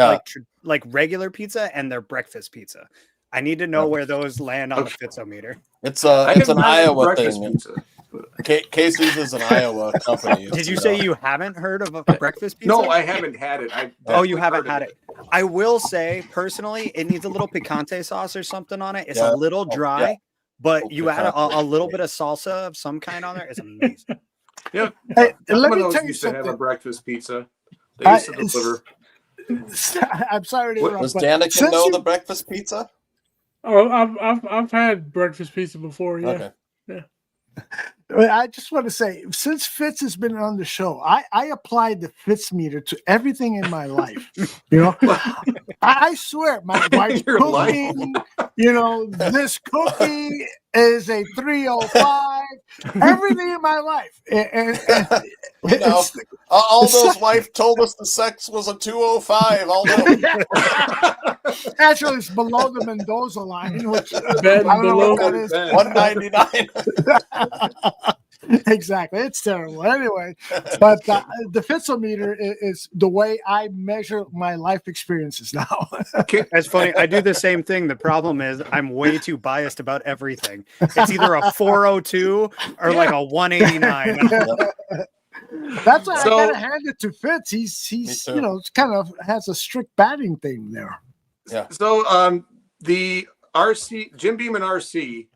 like regular pizza and their breakfast pizza. I need to know where those land on the Fitzometer. It's an Iowa thing. Casey's is an Iowa company. Did you say you haven't heard of a breakfast pizza? No, I haven't had it. You haven't had it. I will say personally, it needs a little picante sauce or something on it. It's Yeah. a little dry, Yeah. but you add a little bit of salsa of some kind on there. It's amazing. Yeah. Hey, let Some of me those tell you used to have a something. breakfast pizza. They used to deliver. I'm sorry to interrupt. Does but Danikin since know you- the breakfast pizza? Oh, I've had breakfast pizza before. Yeah. Okay. Yeah. I just want to say, since Fitz has been on the show, I applied the Fitz meter to everything in my life. You know, I swear, my wife's Your life. cooking. You know, this cookie is a 305. Everything in my life, and You know, Aldo's wife told us the sex was a 205. Aldo. Actually, it's below the Mendoza line, which I Ben don't know what below that is. 199. Exactly, it's terrible. Anyway, but the Fitzometer is the way I measure my life experiences now. That's funny. I do the same thing. The problem is I'm way too biased about everything. It's either a 402 or like a 189. That's why So- I gotta hand it to Fitz. He's you know, kind of has a strict batting thing there. Yeah. So the RC Jim Beam and RC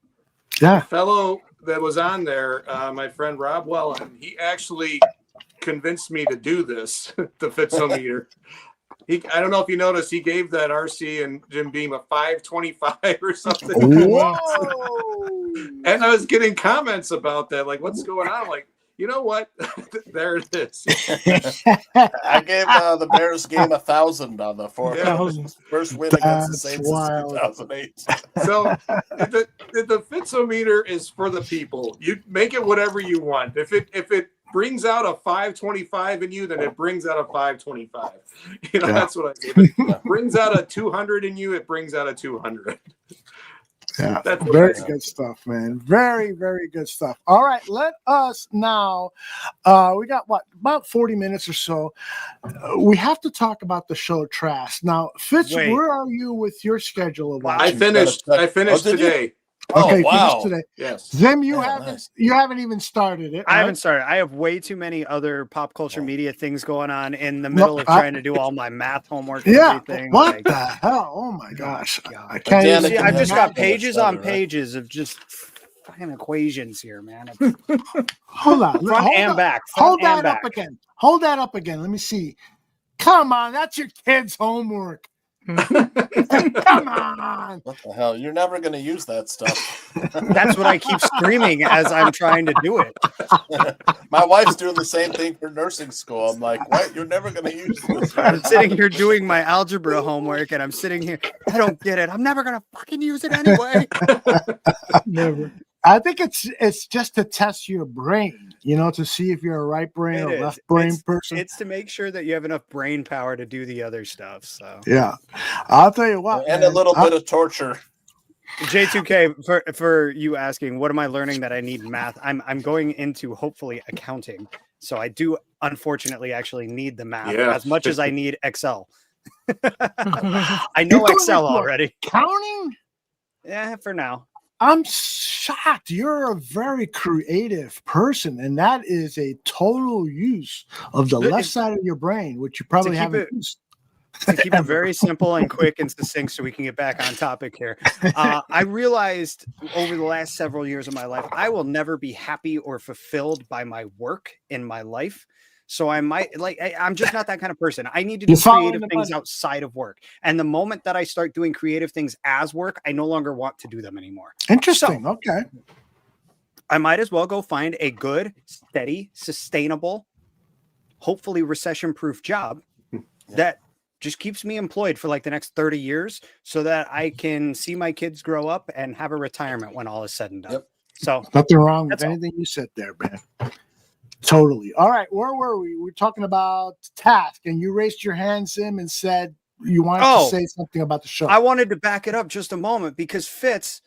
Yeah. fellow that was on there, my friend Rob Wellen, he actually convinced me to do this, the Fitzometer. I don't know if you noticed, he gave that RC and Jim Beam a 525 or something. Whoa! And I was getting comments about that, like, what's going on? I'm like, you know what? There it is. I gave the Bears game 1,000 on the first win against the Saints wild. in 2008. So the Fitzometer is for the people. You make it whatever you want. If it brings out a 525 in you, then it brings out a 525. You know, that's what I do. If it brings out a 200 in you, it brings out a 200. Yeah, That's what very I good stuff, man. Very, very good stuff. All right, let us now. We got about 40 minutes or so. We have to talk about the show Trash. Now, Fitz, Wait. where are you with your schedule of I watching? finished did you? today. Okay, wow. finished today. Yes. Zim, you Yeah, haven't nice. you haven't even started it. I right? haven't started. I have way too many other pop culture media things going on in the middle of trying to do all my math homework and Yeah. everything. What Like, the hell? Oh my gosh! I Danikin can't even. see, I've just got Danikin pages started, on right? pages of just fucking equations here, man. Hold on. Front hold and on. back. Hold Front and that up back. again. Hold that up again. Let me see. Come on, that's your kid's homework. Come on. What the hell? You're never going to use that stuff. That's what I keep screaming as I'm trying to do it. My wife's doing the same thing for nursing school. I'm like, what? You're never going to use this. I'm sitting here doing my algebra homework and I'm sitting here. I don't get it. I'm never going to fucking use it anyway. Never. I think it's just to test your brain, you know, to see if you're a right brain It or is. left brain person. It's to make sure that you have enough brain power to do the other stuff. So Yeah, I'll tell you what, And man, a little bit of torture. J2K, for you asking, what am I learning that I need math? I'm going into hopefully accounting. So I do unfortunately actually need the math Yeah. as much as I need Excel. I You're know going Excel into already. counting. Yeah, for now. I'm shocked. You're a very creative person, and that is a total use of the But left if- side of your brain, which you probably keep haven't it- used. To keep it very simple and quick and succinct so we can get back on topic here. I realized over the last several years of my life, I will never be happy or fulfilled by my work in my life. So I might I'm just not that kind of person. I need to do You're following creative the things money. outside of work. And the moment that I start doing creative things as work, I no longer want to do them anymore. Interesting. Okay. I might as well go find a good, steady, sustainable, hopefully recession-proof job that just keeps me employed for like the next 30 years so that I can see my kids grow up and have a retirement when all is said and done. Yep. So Nothing wrong with That's all. anything you said there, man. Totally. All right. Where were we? We're talking about task, and you raised your hand, Sim, and said you wanted to say something about the show. I wanted to back it up just a moment because Fitz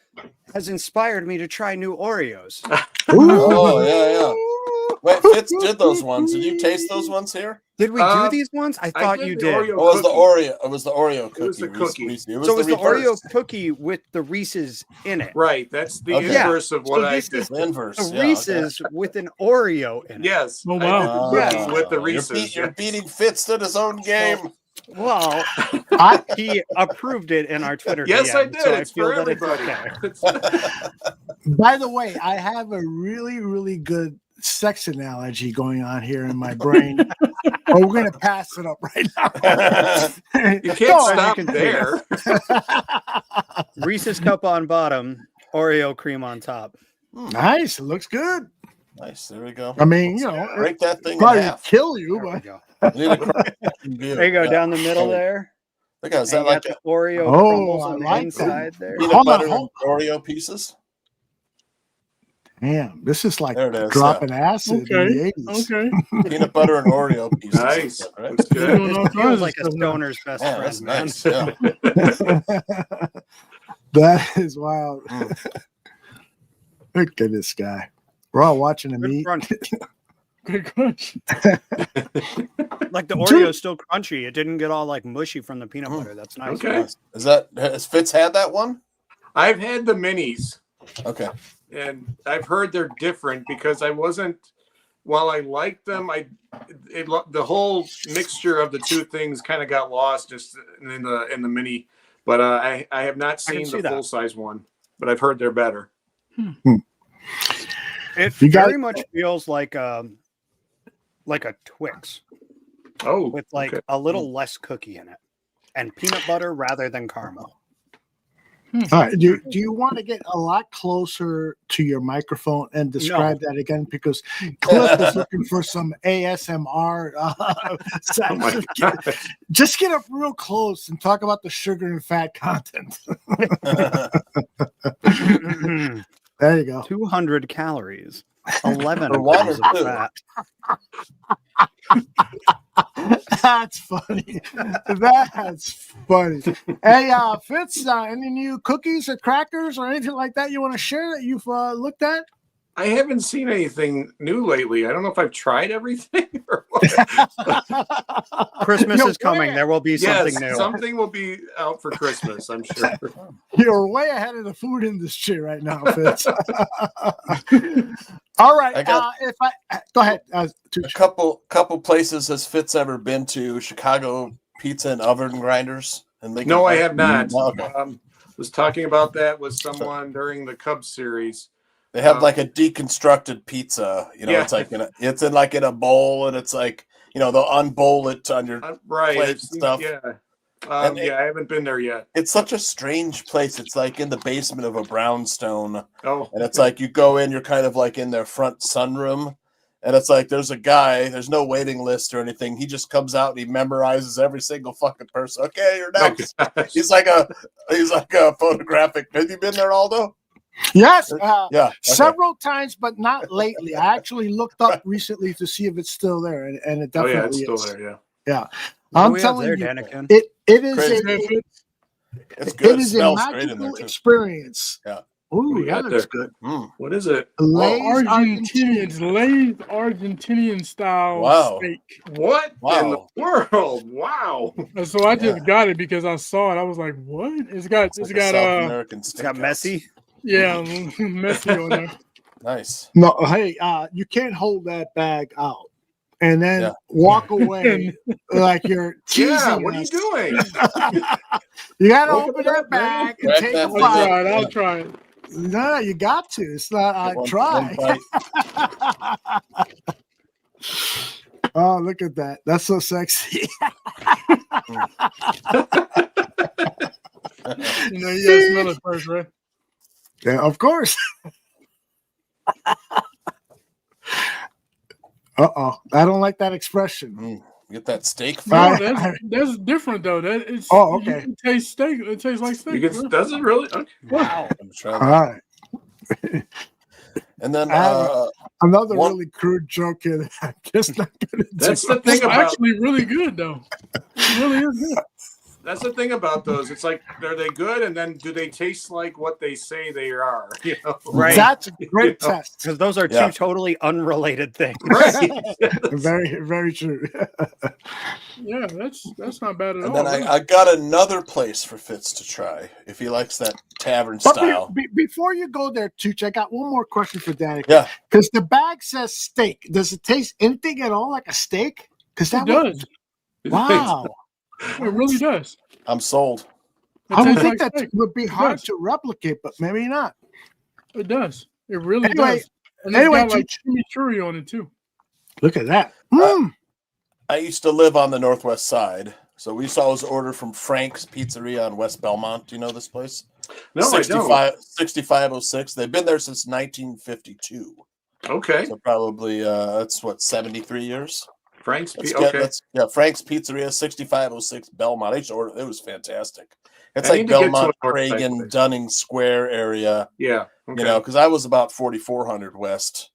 has inspired me to try new Oreos. Oh, yeah, yeah. Wait, Fitz did those ones. Did you taste those ones here? Did we do these ones? I thought you did. It was the Oreo. It was the Oreo cookie. It was the cookie. So it was the Oreo cookie with the Reese's in it. Right. That's the inverse of what I did. The Reese's with an Oreo in it. Yes. Oh, wow. I did the cookies with the Reese's. You're beating Fitz to his own game. Well, he approved it in our Twitter. Yes, DM, I did. So It's for everybody. By the way, I have a really, really good sex analogy going on here in my brain. We're going to pass it up right now. You can't stop there. Reese's cup on bottom, Oreo cream on top. Nice. It looks good. Nice. There we go. I mean, you know, break that thing in probably half. kill you, but There you go, down the middle there. Look at, is that like the Oreo crumbles on the inside there? Peanut butter and Oreo pieces? Damn, this is like There it is, dropping acid in the 80s. Okay. Peanut butter and Oreo pieces. Nice. Right? That's good. It feels like a stoner's best Yeah, friend, that's man. nice. Yeah. That is wild. Look at this guy. We're all watching him eat. Good crunch. Like the Oreo's still crunchy. It didn't get all like mushy from the peanut butter. That's nice. Okay. Has Fitz had that one? I've had the minis. Okay. And I've heard they're different because I wasn't. While I liked them, the whole mixture of the two things kind of got lost just in the mini. But I have not seen the full size one. But I've heard they're better. It very much feels like a Twix. Oh, with like a little less cookie in it, and peanut butter rather than caramel. All right. Do you want to get a lot closer to your microphone and describe that again? Because Cliff is looking for some ASMR. Just get up real close and talk about the sugar and fat content. There you go. 200 calories. 11 For one grams or of two? fat. That's funny. That's funny. Hey, Fitz, any new cookies or crackers or anything like that you want to share that you've looked at? I haven't seen anything new lately. I don't know if I've tried everything or what. Christmas is coming. There will be something new. Something will be out for Christmas, I'm sure. You're way ahead of the food industry right now, Fitz. All right. Go ahead. A couple places has Fitz ever been to? Chicago Pizza and Oven Grinders? No, I have not. Okay. Was talking about that with someone during the Cubs series. They have like a deconstructed pizza. You know, it's like it's in a bowl, and it's like, you know, they'll unbowl it on your plate and stuff. Yeah. I haven't been there yet. It's such a strange place. It's like in the basement of a brownstone. Oh. And it's like you go in, you're kind of like in their front sunroom. And it's like there's a guy, there's no waiting list or anything. He just comes out and he memorizes every single fucking person. Okay, you're next. He's like a photographic. Have you been there, Aldo? Yes. Yeah. Several times, but not lately. I actually looked up recently to see if it's still there, and it definitely it's still is. there, yeah. Yeah. I'm telling you, Danikin? it is it's good. It is a magical experience. Yeah. Ooh, that looks good. What is it? Argentinian style steak. What in the world? Wow. And so I just got it because I saw it. I was like, what? It's got messy. Yeah, messy on there. Nice. No, hey, you can't hold that bag out and then walk away like you're teasing. Yeah, what are you us. doing? You gotta open that bag and take a bite. I'll try it. No, you got to. It's not. Try. Oh, look at that. That's so sexy. You know, you gotta smell it first, right? Yeah, of course. I don't like that expression. Get that steak. No, that's different though. That it's okay. You can taste steak. It tastes like steak. Does it really? Okay. Wow. All right. And then another really crude joke here that I'm just not gonna That's do. the thing it's about actually really good though. It really is good. That's the thing about those. It's like, are they good? And then do they taste like what they say they are? You know? Right. That's a great You know? test. Because those are two totally unrelated things. Very, very true. Yeah, that's not bad at And all. then I got another place for Fitz to try if he likes that tavern But style. before you go there, Tooch, I got one more question for Danikin. Yeah. Because the bag says steak. Does it taste anything at all like a steak? Because that does. Wow. It really does. I'm sold. I would tastes think like that steak. would be It hard does. to replicate, but maybe not. It does. It really Anyway- does. And anyway, it's got like chimichurri on it too. Look at that. I used to live on the northwest side, so we used to always order from Frank's Pizzeria on West Belmont. Do you know this place? No, I don't. 6506. They've been there since 1952. Okay. So probably that's what 73 years. Frank's Okay. Frank's Pizzeria, 6506 Belmont. I used to order. It was fantastic. It's I like need to get to Belmont, a north side Reagan, place. Dunning Square area. Yeah. You Okay. know, because I was about 4400 west,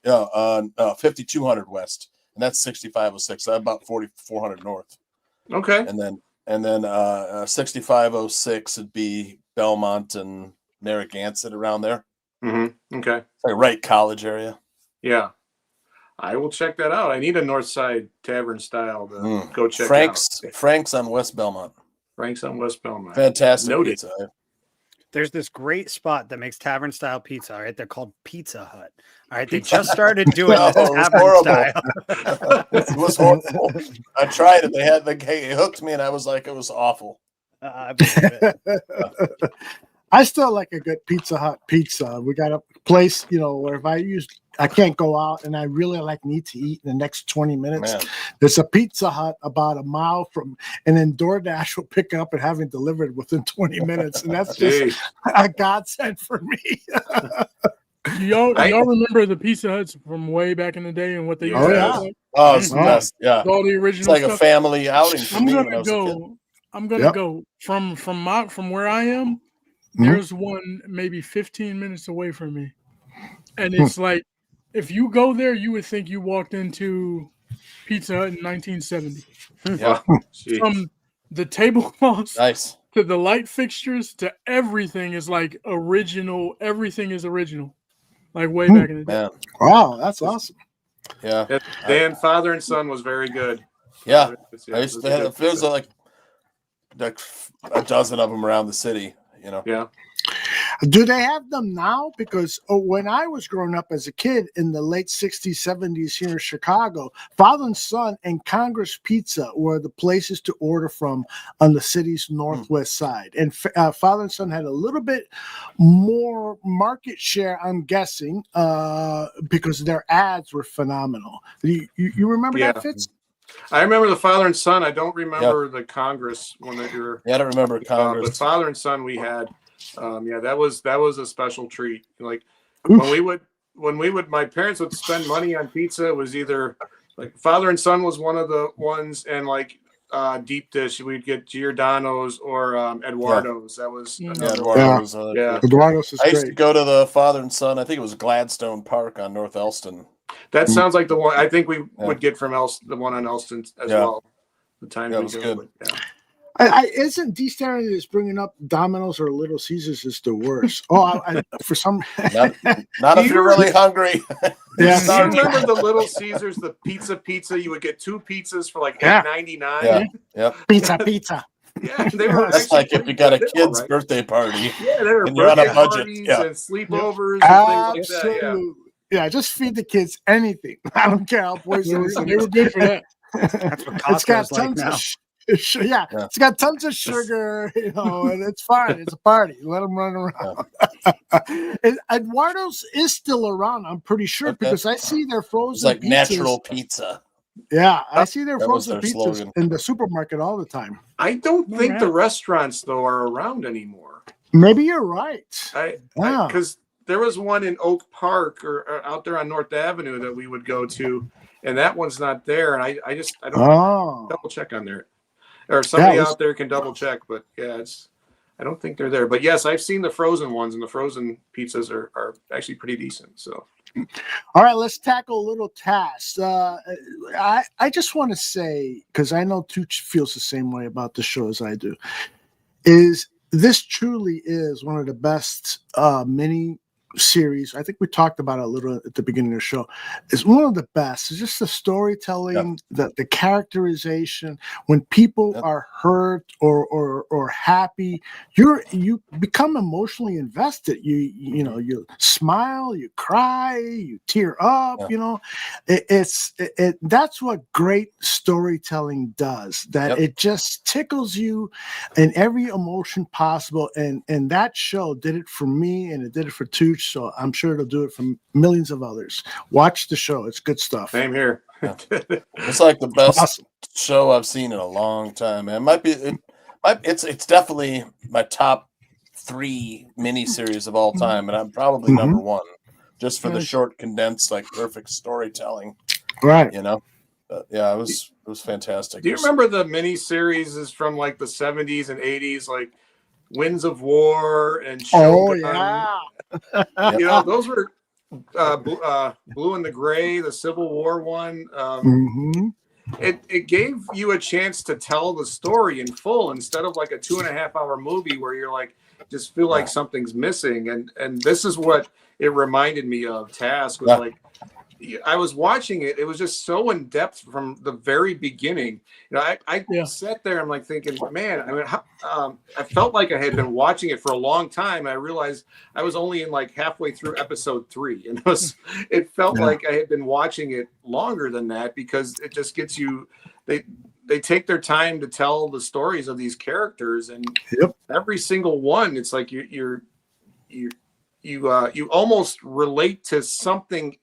5200 west, and that's 6506. So I'm about 4400 north. Okay. And then 6506 would be Belmont and Narragansett around there. Mm-hmm. Okay. It's like right college area. Yeah. I will check that out. I need a north side tavern style to go check Frank's out. Frank's on West Belmont. Frank's on West Belmont. Fantastic Noted. pizza. There's this great spot that makes tavern style pizza. All right, they're called Pizza Hut. All right, they just started doing No, this it was tavern horrible. style. It was horrible. I tried it. It hooked me, and I was like, it was awful. I believe it. I still like a good Pizza Hut pizza. We got a place, where if I can't go out and I really need to eat in the next 20 minutes. Man. There's a Pizza Hut about a mile from, and then DoorDash will pick it up and have it delivered within 20 minutes. And that's just a godsend for me. Do y'all remember the Pizza Huts from way back in the day and what they used to yeah. look like? Oh, it's the best. Yeah. With all the original It's like stuff. a family outing for I'm me when I gonna was a kid. go. I'm gonna go from where I am. There's one maybe 15 minutes away from me, and it's like if you go there, you would think you walked into Pizza Hut in 1970. Yeah. From the tablecloths Nice. to the light fixtures to everything is like original. Everything is original, like way back in the day. Man. Wow, that's awesome. Yeah. Dan, father and son was very good. Yeah. Yeah, I used to have, there's like a dozen of them around the city, Yeah. Do they have them now? Because when I was growing up as a kid in the late 60s, 70s here in Chicago, Father and Son and Congress Pizza were the places to order from on the city's northwest side. And Father and Son had a little bit more market share, I'm guessing, because their ads were phenomenal. You remember that, Fitz? I remember the father and son. I don't remember the Congress one that you're. Yeah, I don't remember Congress. But father and son, we had. That was a special treat. Like when we would, my parents would spend money on pizza. It was either like father and son was one of the ones, and like deep dish, we'd get Giordano's or Eduardo's. That was Eduardo's. Eduardo's is I used to great. go to the father and son. I think it was Gladstone Park on North Elston. That sounds like the one I think we would get from the one on Elston as Yeah. well. The time Yeah, it we was go, good. but, yeah. Isn't D. Stanley is bringing up Domino's or Little Caesars is the worst? For some, Not if you're really hungry. Yeah. Do you remember the Little Caesars, the pizza? You would get 2 pizzas for like $8.99. Yeah. Yep. Pizza. Yeah, they were. That's actually like if you got a pretty kid's right? birthday party. Yeah, they were and you're on a birthday budget. parties Yeah. and sleepovers and things like that. Yeah. Absolutely. Yeah, just feed the kids anything. I don't care how poisonous. They were good for that. That's what It's got Costco's like tons now. of it's got tons of sugar, and it's fine. It's a party. Let them run around. And Eduardo's is still around, I'm pretty sure, because I see their frozen It's like pizzas. natural pizza. Yeah, I see their That was frozen their pizzas slogan. in the supermarket all the time. I don't think the restaurants though are around anymore. Maybe you're right. Yeah. Because there was one in Oak Park or out there on North Avenue that we would go to, and that one's not there. And I don't double check on there, or somebody out there can double check. But yeah, I don't think they're there. But yes, I've seen the frozen ones, and the frozen pizzas are actually pretty decent. So. All right, let's tackle a little task. I just want to say, because I know Tooch feels the same way about the show as I do, is this truly is one of the best mini series. I think we talked about it a little at the beginning of the show. It's one of the best. It's just the storytelling, the characterization. When people are hurt or happy, you become emotionally invested. You smile, you cry, you tear up. You know, that's what great storytelling does. That it just tickles you in every emotion possible. And that show did it for me, and it did it for Tooch. So I'm sure it'll do it for millions of others. Watch the show; it's good stuff. Same here. It's like the best show I've seen in a long time, man. It's definitely my top 3 miniseries of all time, and I'm probably number 1 just for the short, condensed, like perfect storytelling. Right. You know. But yeah, it was fantastic. Do you remember the miniseries from like the 70s and 80s, like Winds of War and Shogun? You know, those were Blue and the Gray, the Civil War one. It gave you a chance to tell the story in full instead of like a 2.5-hour movie where you're like just feel like something's missing. And this is what it reminded me of. Task was like, I was watching it. It was just so in depth from the very beginning. You know, I sat there. I'm like thinking, man. I mean, I felt like I had been watching it for a long time. I realized I was only in like halfway through episode 3, and it felt like I had been watching it longer than that because it just gets you. They take their time to tell the stories of these characters, and every single one, it's like you almost relate to something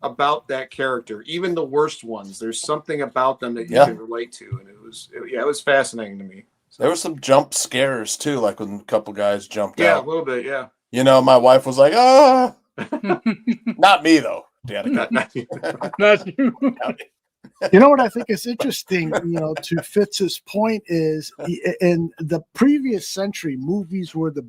about that character, even the worst ones. There's something about them that you can relate to, and it was fascinating to me. There were some jump scares too, like when a couple guys jumped out. Yeah, a little bit. Yeah. You know, my wife was like, "Ah," not me though. Danikin. Not you. You know what I think is interesting, you know, to Fitz's point is in the previous century, movies were the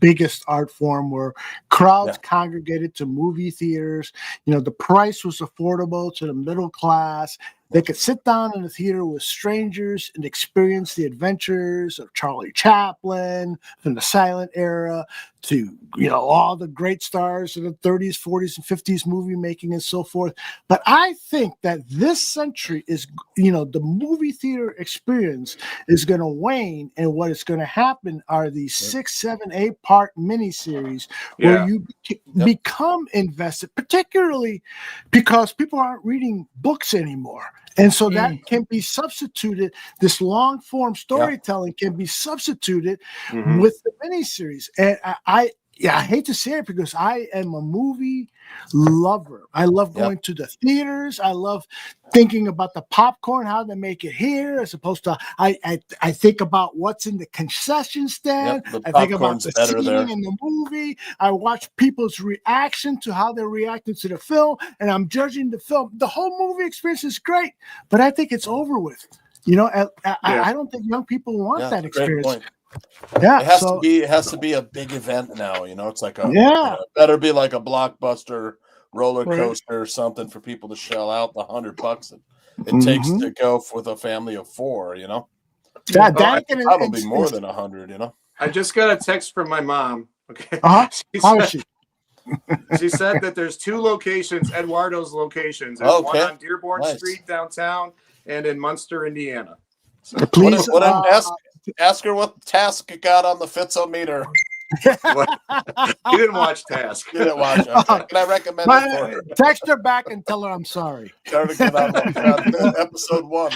biggest art form where crowds congregated to movie theaters. You know, the price was affordable to the middle class. They could sit down in the theater with strangers and experience the adventures of Charlie Chaplin from the silent era to, you know, all the great stars of the 30s, 40s, and 50s movie making and so forth. But I think that this century is, you know, the movie theater experience is going to wane, and what is going to happen are these 6, 7, 8-part miniseries where you become invested, particularly because people aren't reading books anymore. And so that can be substituted. This long form storytelling can be substituted with the miniseries. And I hate to say it because I am a movie lover. I love going to the theaters. I love thinking about the popcorn, how they make it here, as opposed to I think about what's in the concession stand. I think about the scene in the movie. I watch people's reaction to how they're reacting to the film, and I'm judging the film. The whole movie experience is great, but I think it's over with. You know, I don't think young people want that experience. Yeah, it has to be a big event now. You know, it's like it better be like a blockbuster roller coaster or something for people to shell out the $100 it takes to go with a family of 4. You know, probably more than 100. You know, I just got a text from my mom. Okay, she said that there's 2 locations, Eduardo's locations. There's one on Dearborn Street downtown, and in Munster, Indiana. So, please, ask her what Task got on the Fitzometer. You didn't watch Task. You didn't watch it. Okay. Can I recommend it for her? Text her back and tell her I'm sorry. Tell her to get on episode 1.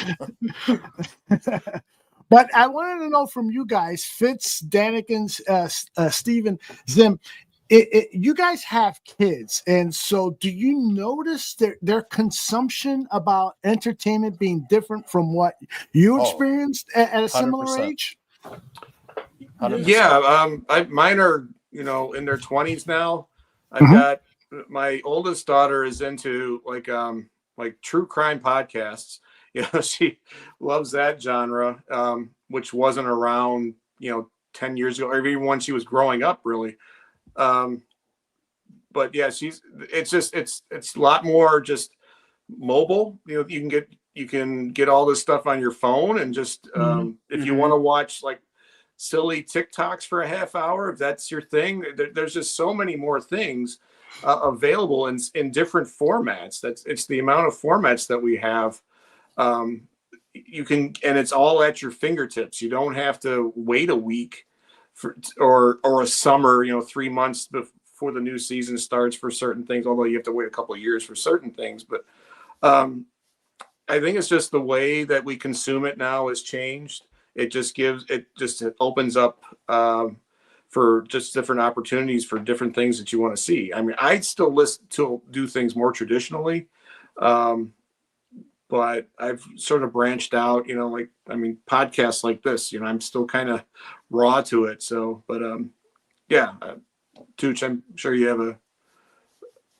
But I wanted to know from you guys, Fitz, Danikin, Steven, Zim, you guys have kids, and so do you notice their consumption about entertainment being different from what you experienced at a similar 100%. Age? 100%. Yeah, mine are, you know, in their 20s now. I've got my oldest daughter is into like true crime podcasts. You know, she loves that genre, which wasn't around, you know, 10 years ago, or even when she was growing up, really. But yeah, it's a lot more just mobile. You know, you can get all this stuff on your phone, and just if you want to watch like silly TikToks for a half hour, if that's your thing, there's just so many more things available in different formats. It's the amount of formats that we have. You can, and it's all at your fingertips. You don't have to wait a week or a summer, 3 months before the new season starts for certain things, although you have to wait a couple of years for certain things. But I think it's just the way that we consume it now has changed. It opens up for just different opportunities for different things that you want to see. I mean, I still do things more traditionally, but I've sort of branched out, podcasts like this, I'm still kind of raw to it. So, but Tooch, I'm sure you have a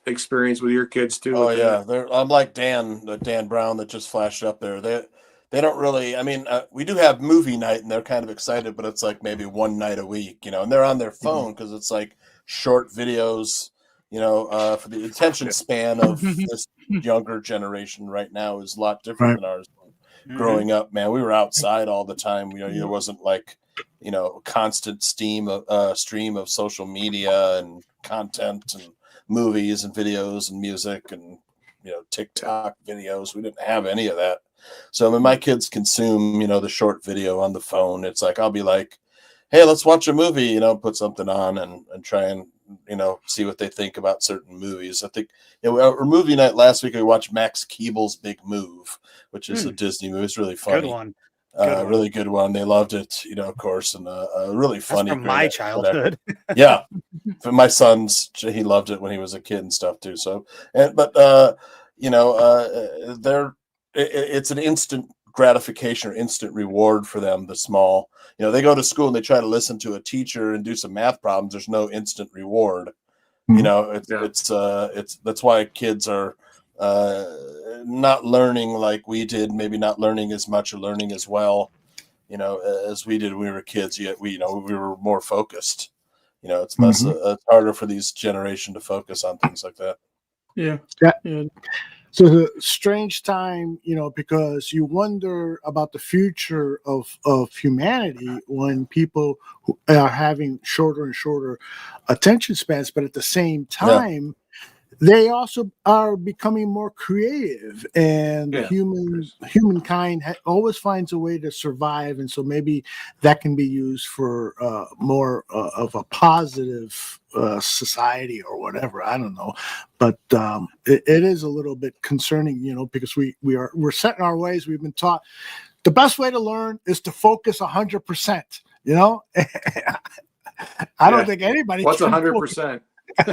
experience with your kids too. Oh yeah, I'm like Dan Brown that just flashed up there. They don't really. I mean, we do have movie night, and they're kind of excited, but it's like maybe one night a week, and they're on their phone because it's like short videos. For the attention span of this younger generation right now is a lot different than ours. Growing up, man, we were outside all the time. There wasn't like, constant stream of social media and content and movies and videos and music and, TikTok videos. We didn't have any of that. So when my kids consume, the short video on the phone, it's like, I'll be like, hey, let's watch a movie, put something on and try and, see what they think about certain movies. I think our movie night last week, we watched Max Keeble's Big Move, which is a Disney movie. It's really funny. Good one. Really good one. They loved it, of course, and really funny. That's from my childhood. Yeah, for my son's, he loved it when he was a kid and stuff too. So, it's an instant gratification or instant reward for them. The small, they go to school and they try to listen to a teacher and do some math problems. There's no instant reward. It's that's why kids are not learning like we did, maybe not learning as much or learning as well, as we did when we were kids. Yet we were more focused. It's less, it's harder for these generation to focus on things like that. Yeah. So it's a strange time, because you wonder about the future of humanity when people are having shorter and shorter attention spans, but at the same time, they also are becoming more creative, and humankind always finds a way to survive, and so maybe that can be used for more of a positive society or whatever. I don't know, but it is a little bit concerning, because we're set in our ways. We've been taught the best way to learn is to focus 100%. I don't think anybody. What's 100%?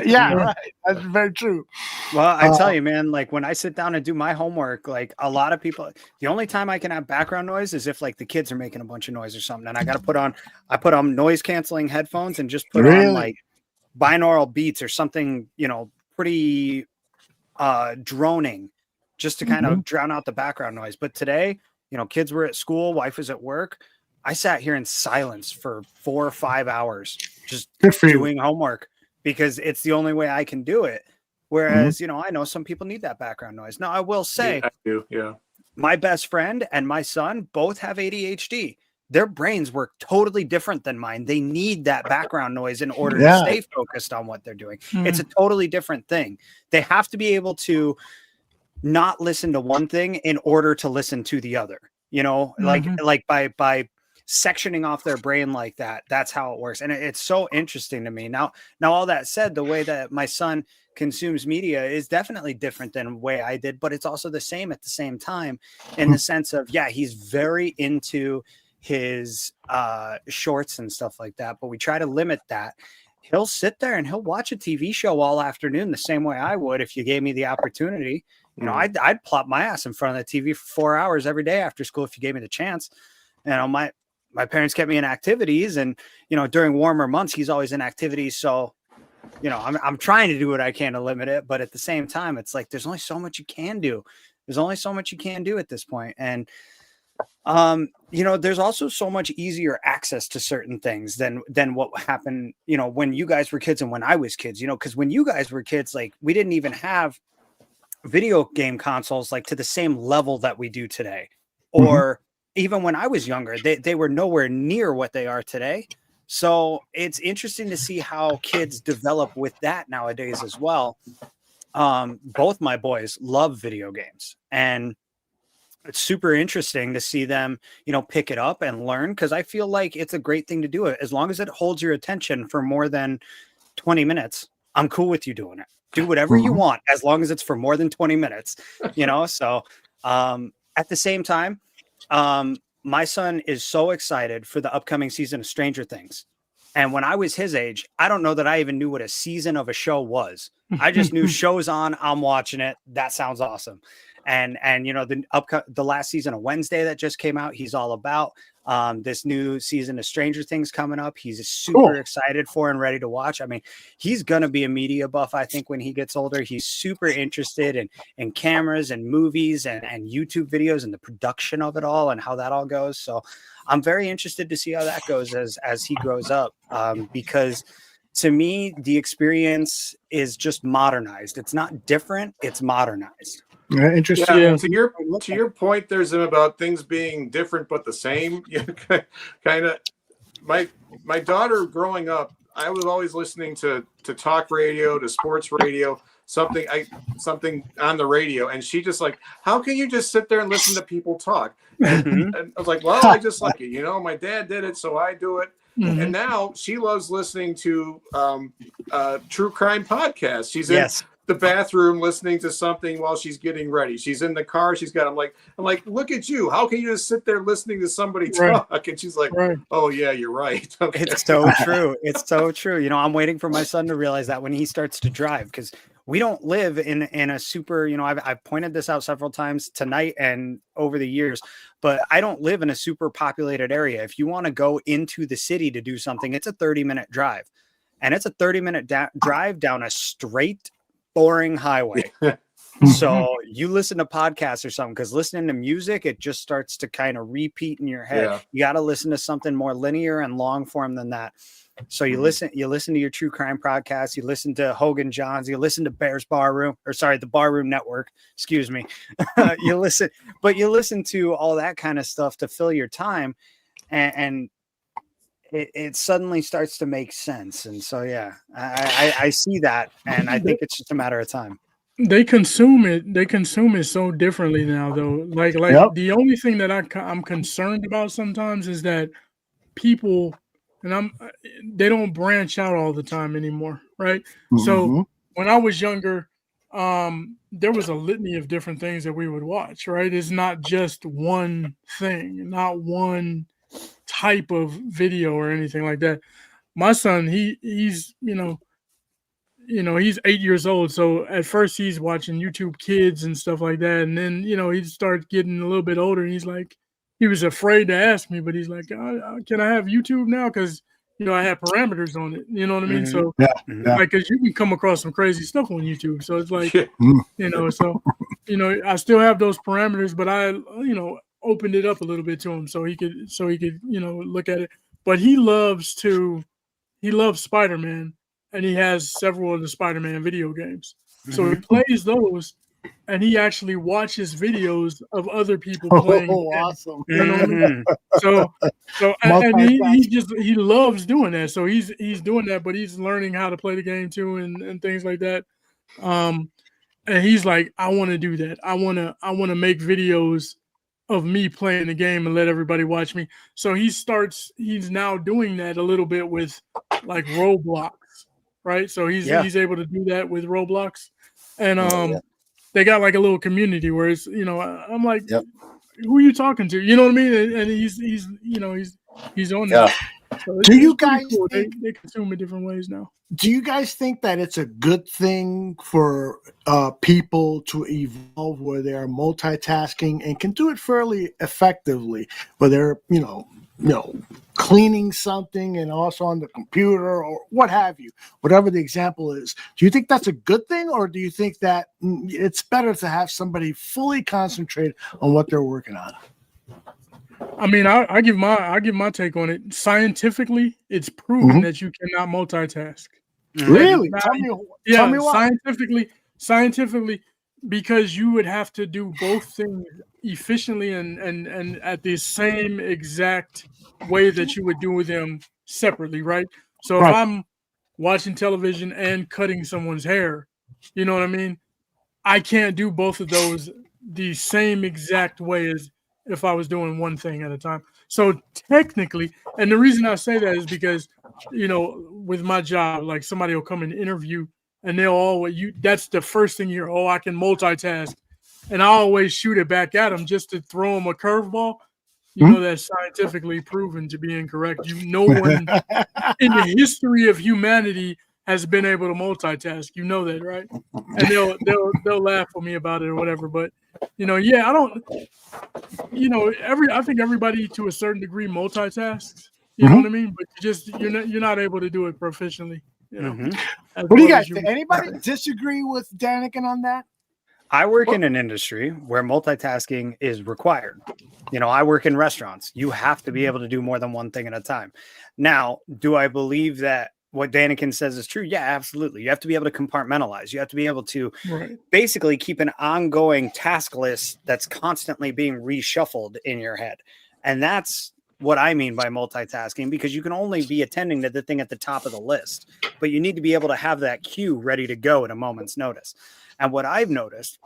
Yeah, right. That's very true. Well, I tell you, man, like when I sit down and do my homework, like a lot of people, the only time I can have background noise is if like the kids are making a bunch of noise or something. And I put on noise canceling headphones and just put on like binaural beats or something, pretty droning, just to kind of drown out the background noise. But today, kids were at school, wife was at work. I sat here in silence for 4 or 5 hours, just doing homework, because it's the only way I can do it. Whereas, I know some people need that background noise. Now, I will say, I do, my best friend and my son both have ADHD. Their brains work totally different than mine. They need that background noise in order to stay focused on what they're doing. It's a totally different thing. They have to be able to not listen to one thing in order to listen to the other, like by sectioning off their brain like that. That's how it works. And it's so interesting to me. Now, all that said, the way that my son consumes media is definitely different than the way I did, but it's also the same at the same time, in the sense of, he's very into his shorts and stuff like that, but we try to limit that. He'll sit there and he'll watch a TV show all afternoon the same way I would if you gave me the opportunity. I'd plop my ass in front of the TV for 4 hours every day after school if you gave me the chance. My parents kept me in activities, and during warmer months he's always in activities, so I'm trying to do what I can to limit it, but at the same time it's like there's only so much you can do. There's only so much you can do at this point. And There's also so much easier access to certain things than what happened, when you guys were kids and when I was kids, because when you guys were kids, like we didn't even have video game consoles like to the same level that we do today. Or even when I was younger, they were nowhere near what they are today. So it's interesting to see how kids develop with that nowadays as well. Both my boys love video games, and it's super interesting to see them, pick it up and learn, because I feel like it's a great thing to do it. As long as it holds your attention for more than 20 minutes, I'm cool with you doing it. Do whatever you want, as long as it's for more than 20 minutes, So at the same time, my son is so excited for the upcoming season of Stranger Things. And when I was his age, I don't know that I even knew what a season of a show was. I just knew show's on, I'm watching it. That sounds awesome. And the last season of Wednesday that just came out, he's all about. This new season of Stranger Things coming up, he's super excited for and ready to watch. I mean, he's gonna be a media buff, I think, when he gets older. He's super interested in cameras and movies and YouTube videos and the production of it all and how that all goes. So I'm very interested to see how that goes as he grows up, because to me, the experience is just modernized. It's not different, it's modernized. Yeah, interesting. Yeah, to your point, there's about things being different but the same. Kind of. My daughter growing up, I was always listening to talk radio, to sports radio, something on the radio, and she just like, how can you just sit there and listen to people talk? And I was like, well, I just like it. My dad did it, so I do it. And now she loves listening to true crime podcasts. She's in the bathroom listening to something while she's getting ready. She's in the car. I'm like, look at you. How can you just sit there listening to somebody talk? And she's like, oh yeah, you're right. Okay. It's so true. It's so true. I'm waiting for my son to realize that when he starts to drive, because we don't live in a super, I've pointed this out several times tonight and over the years, but I don't live in a super populated area. If you want to go into the city to do something, it's a 30-minute drive, and it's a 30-minute drive down a straight, boring highway. So you listen to podcasts or something, because listening to music, it just starts to kind of repeat in your head. You got to listen to something more linear and long form than that. So you listen to your true crime podcast, you listen to Hogan Johns, you listen to Bears Barroom, the Barroom Network, excuse me. you listen to all that kind of stuff to fill your time, and it suddenly starts to make sense. And so, yeah, I see that, and I think it's just a matter of time. They consume it so differently now, though. Like the only thing that I'm concerned about sometimes is that people, and they don't branch out all the time anymore, right? So when I was younger, there was a litany of different things that we would watch, right? It's not just one thing, not one type of video or anything like that. My son, he's 8 years old, so at first he's watching YouTube Kids and stuff like that, and then he started getting a little bit older, and he was afraid to ask me, but he's like, can I have YouTube now? Because I have parameters on it. You know what I mean? So because you can come across some crazy stuff on YouTube. So it's like, I still have those parameters, but I opened it up a little bit to him so he could look at it. But he loves Spider-Man, and he has several of the Spider-Man video games. So he plays those, and he actually watches videos of other people playing. Oh, awesome! You know what I mean? So and he loves doing that. So he's doing that, but he's learning how to play the game too, and things like that. And he's like, I want to do that. I want to make videos of me playing the game and let everybody watch me. So he's now doing that a little bit with like Roblox, right? So he's able to do that with Roblox, and they got like a little community where it's, I'm like, who are you talking to? You know what I mean? And he's on that. So do you guys cool. They consume it different ways now. Do you guys think that it's a good thing for people to evolve where they're multitasking and can do it fairly effectively, where they're, cleaning something and also on the computer or what have you, whatever the example is? Do you think that's a good thing, or do you think that it's better to have somebody fully concentrate on what they're working on? I mean, I give my take on it. Scientifically, it's proven that you cannot multitask. Really? Now, Tell me why. Scientifically, because you would have to do both things efficiently and at the same exact way that you would do them separately, right? So if I'm watching television and cutting someone's hair, you know what I mean? I can't do both of those the same exact way as if I was doing one thing at a time. So technically, and the reason I say that is because, you know, with my job, like somebody will come and interview and they'll always, that's the first thing you're, I can multitask. And I always shoot it back at them just to throw them a curveball. You know, that's scientifically proven to be incorrect. No one in the history of humanity has been able to multitask. You know that, right? And they'll laugh at me about it or whatever. But you know, yeah, I don't. You know, I think everybody to a certain degree multitasks. You know what I mean? But you're not able to do it proficiently. You know. What do you guys think? Anybody disagree with Danikin on that? I work in an industry where multitasking is required. You know, I work in restaurants. You have to be able to do more than one thing at a time. Now, do I believe that what Danikin says is true? Yeah, absolutely. You have to be able to compartmentalize. You have to be able to basically keep an ongoing task list that's constantly being reshuffled in your head. And that's what I mean by multitasking, because you can only be attending to the thing at the top of the list, but you need to be able to have that cue ready to go at a moment's notice. And what I've noticed,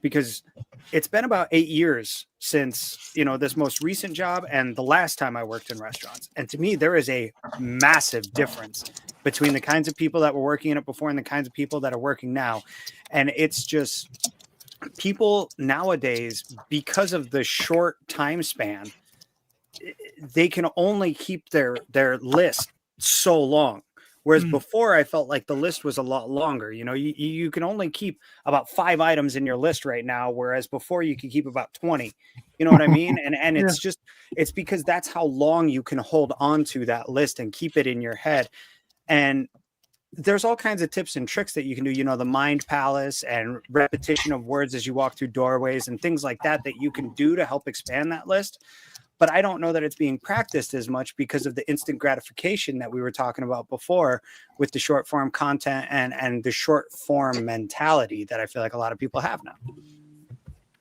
because it's been about 8 years since, you know, this most recent job and the last time I worked in restaurants. And to me, there is a massive difference between the kinds of people that were working in it before and the kinds of people that are working now. And it's just people nowadays, because of the short time span, they can only keep their list so long. Whereas before, I felt like the list was a lot longer. You know, you can only keep about 5 items in your list right now, whereas before you could keep about 20. You know what I mean? And it's just, it's because that's how long you can hold on to that list and keep it in your head. And there's all kinds of tips and tricks that you can do, you know, the mind palace and repetition of words as you walk through doorways and things like that you can do to help expand that list. But I don't know that it's being practiced as much because of the instant gratification that we were talking about before with the short form content and the short form mentality that I feel like a lot of people have now.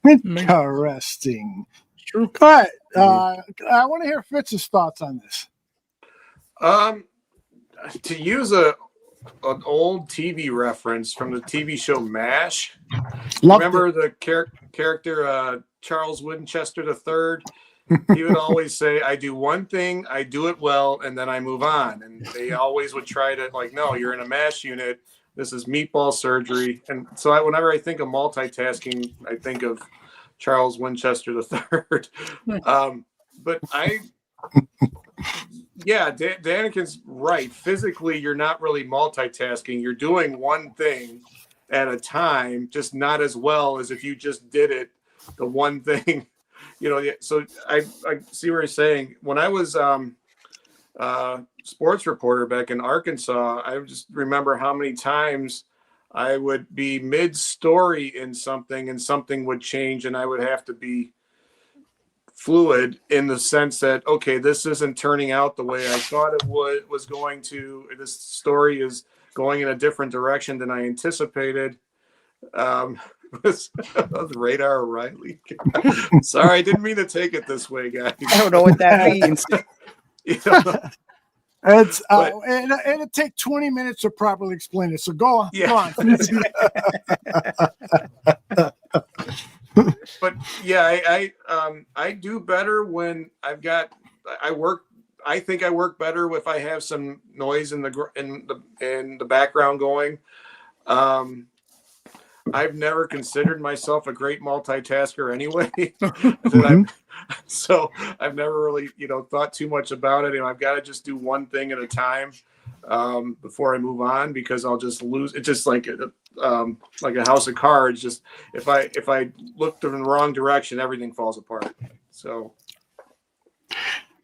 Interesting. True. All right. I want to hear Fitz's thoughts on this. To use an old TV reference from the TV show MASH, remember the character Charles Winchester III? He would always say, I do one thing, I do it well, and then I move on. And they always would try to, like, no, you're in a MASH unit. This is meatball surgery. And so whenever I think of multitasking, I think of Charles Winchester III. But Danikin's right. Physically, you're not really multitasking. You're doing one thing at a time, just not as well as if you just did it, the one thing. You know, so I see what you're saying. When I was sports reporter back in Arkansas, I just remember how many times I would be mid-story in something and something would change and I would have to be fluid in the sense that, okay, this isn't turning out the way I thought it was going to. This story is going in a different direction than I anticipated. Was Radar O'Reilly? Sorry, I didn't mean to take it this way, guys. I don't know what that means. It's and it'll take 20 minutes to properly explain it. So go on. Yeah. Go on. But yeah, I do better when I think I work better if I have some noise in the background going. I've never considered myself a great multitasker anyway. So I've never really, thought too much about it. And I've got to just do one thing at a time before I move on, because I'll just lose. It's just like a house of cards. Just if I look in the wrong direction, everything falls apart. So.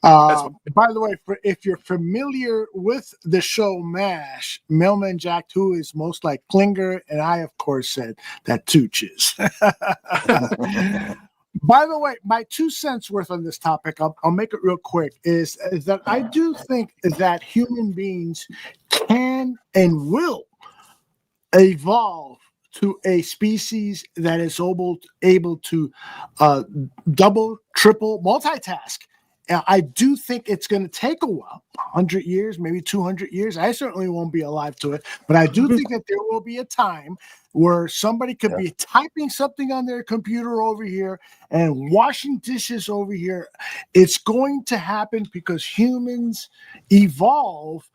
By the way, if you're familiar with the show MASH, Mailman Jack 2 is most like Klinger, and I, of course, said that Tooch is. By the way, my 2 cents worth on this topic, I'll make it real quick, is that I do think that human beings can and will evolve to a species that is able to double, triple, multitask. I do think it's going to take a while, 100 years, maybe 200 years. I certainly won't be alive to it, but I do think that there will be a time where somebody could be typing something on their computer over here and washing dishes over here. It's going to happen because humans evolve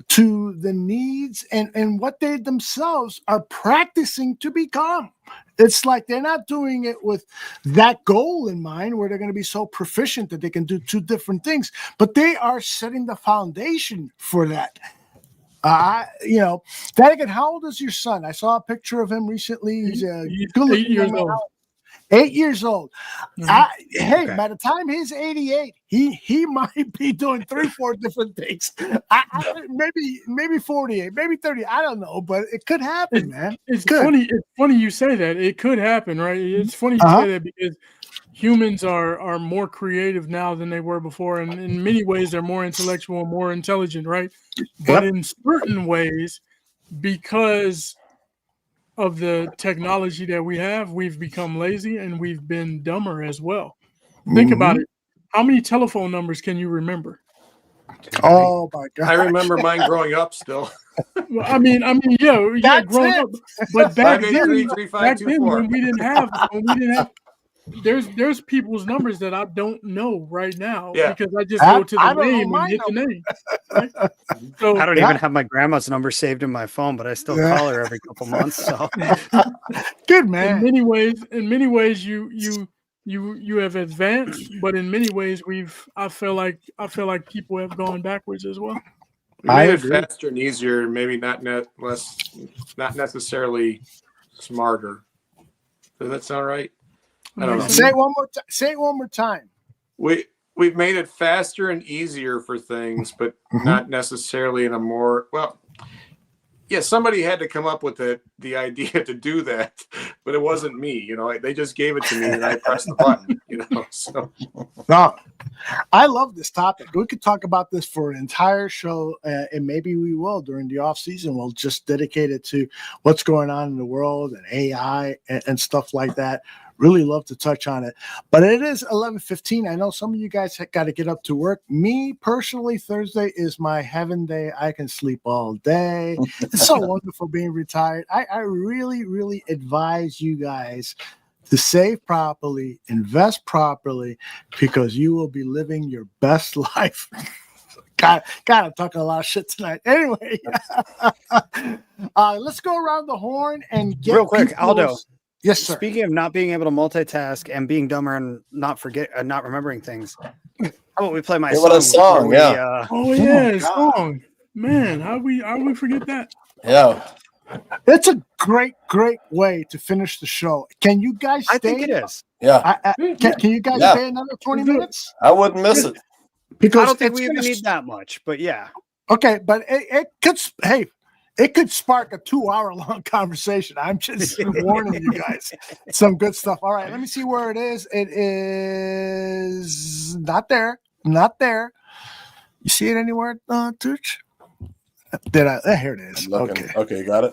to the needs and what they themselves are practicing to become. It's like they're not doing it with that goal in mind where they're going to be so proficient that they can do two different things, but they are setting the foundation for that. Danikin, how old is your son? I saw a picture of him recently. He's 8 years old. 8 years old. Hey, by the time he's 88, he might be doing 3-4 different things. Maybe 48, maybe 30. I don't know, but it could happen, man. It's funny. It's funny you say that. It could happen, right? It's funny you say that because humans are more creative now than they were before, and in many ways they're more intellectual and more intelligent, right? But in certain ways, because of the technology that we have, we've become lazy and we've been dumber as well. Think about it. How many telephone numbers can you remember? Oh my God! I remember mine growing up still. Well, I mean, yeah, growing up. But back then, when we didn't have, there's people's numbers that I don't know right now because I just go to the name and hit the name. Right? So I don't even have my grandma's number saved in my phone, but I still call her every couple months. So good, man. In many ways, you have advanced, but in many ways, I feel like people have gone backwards as well. We made it faster and easier, maybe not necessarily smarter. Does that sound right? I don't know. Say it one more. Say it one more time. We've made it faster and easier for things, but not necessarily in a more somebody had to come up with the idea to do that, but it wasn't me. They just gave it to me and I pressed the button. So. No, I love this topic. We could talk about this for an entire show, and maybe we will during the off season. We'll just dedicate it to what's going on in the world and AI and stuff like that. Really love to touch on it, but it is 11:15. I know some of you guys got to get up to work. Me personally, Thursday is my heaven day. I can sleep all day. It's so wonderful being retired. I really, really advise you guys to save properly, invest properly, because you will be living your best life. God, I'm talking a lot of shit tonight. Anyway, let's go around the horn and get real quick, Aldo. Yes, sir. Speaking of not being able to multitask and being dumber and not remembering things, how about we play my song? What a song, Song. Man, how we forget that? Yeah. It's a great way to finish the show. Can you guys stay? I think it is. Yeah. Can you guys stay another 20 minutes? I wouldn't miss it. Because I don't think we even need that much, but yeah. Okay, but it could. Hey. It could spark a 2-hour-long conversation. I'm just warning you guys. Some good stuff. All right, let me see where it is. It is not there. Not there. You see it anywhere, Tooch? Here it is. Okay, you got it?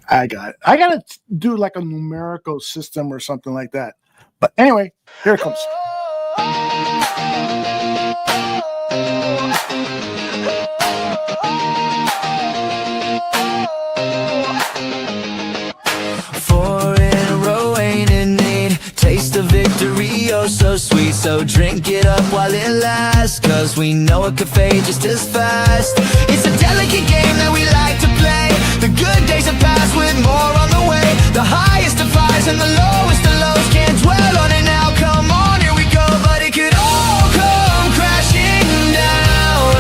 I got it. I got to do like a numerical system or something like that. But anyway, here it comes. Taste of victory, oh so sweet. So drink it up while it lasts, cause we know it could fade just as fast. It's a delicate game that we like to play. The good days have passed with more on the way. The highest of highs and the lowest of lows. Can't dwell on it now, come on, here we go. But it could all come crashing down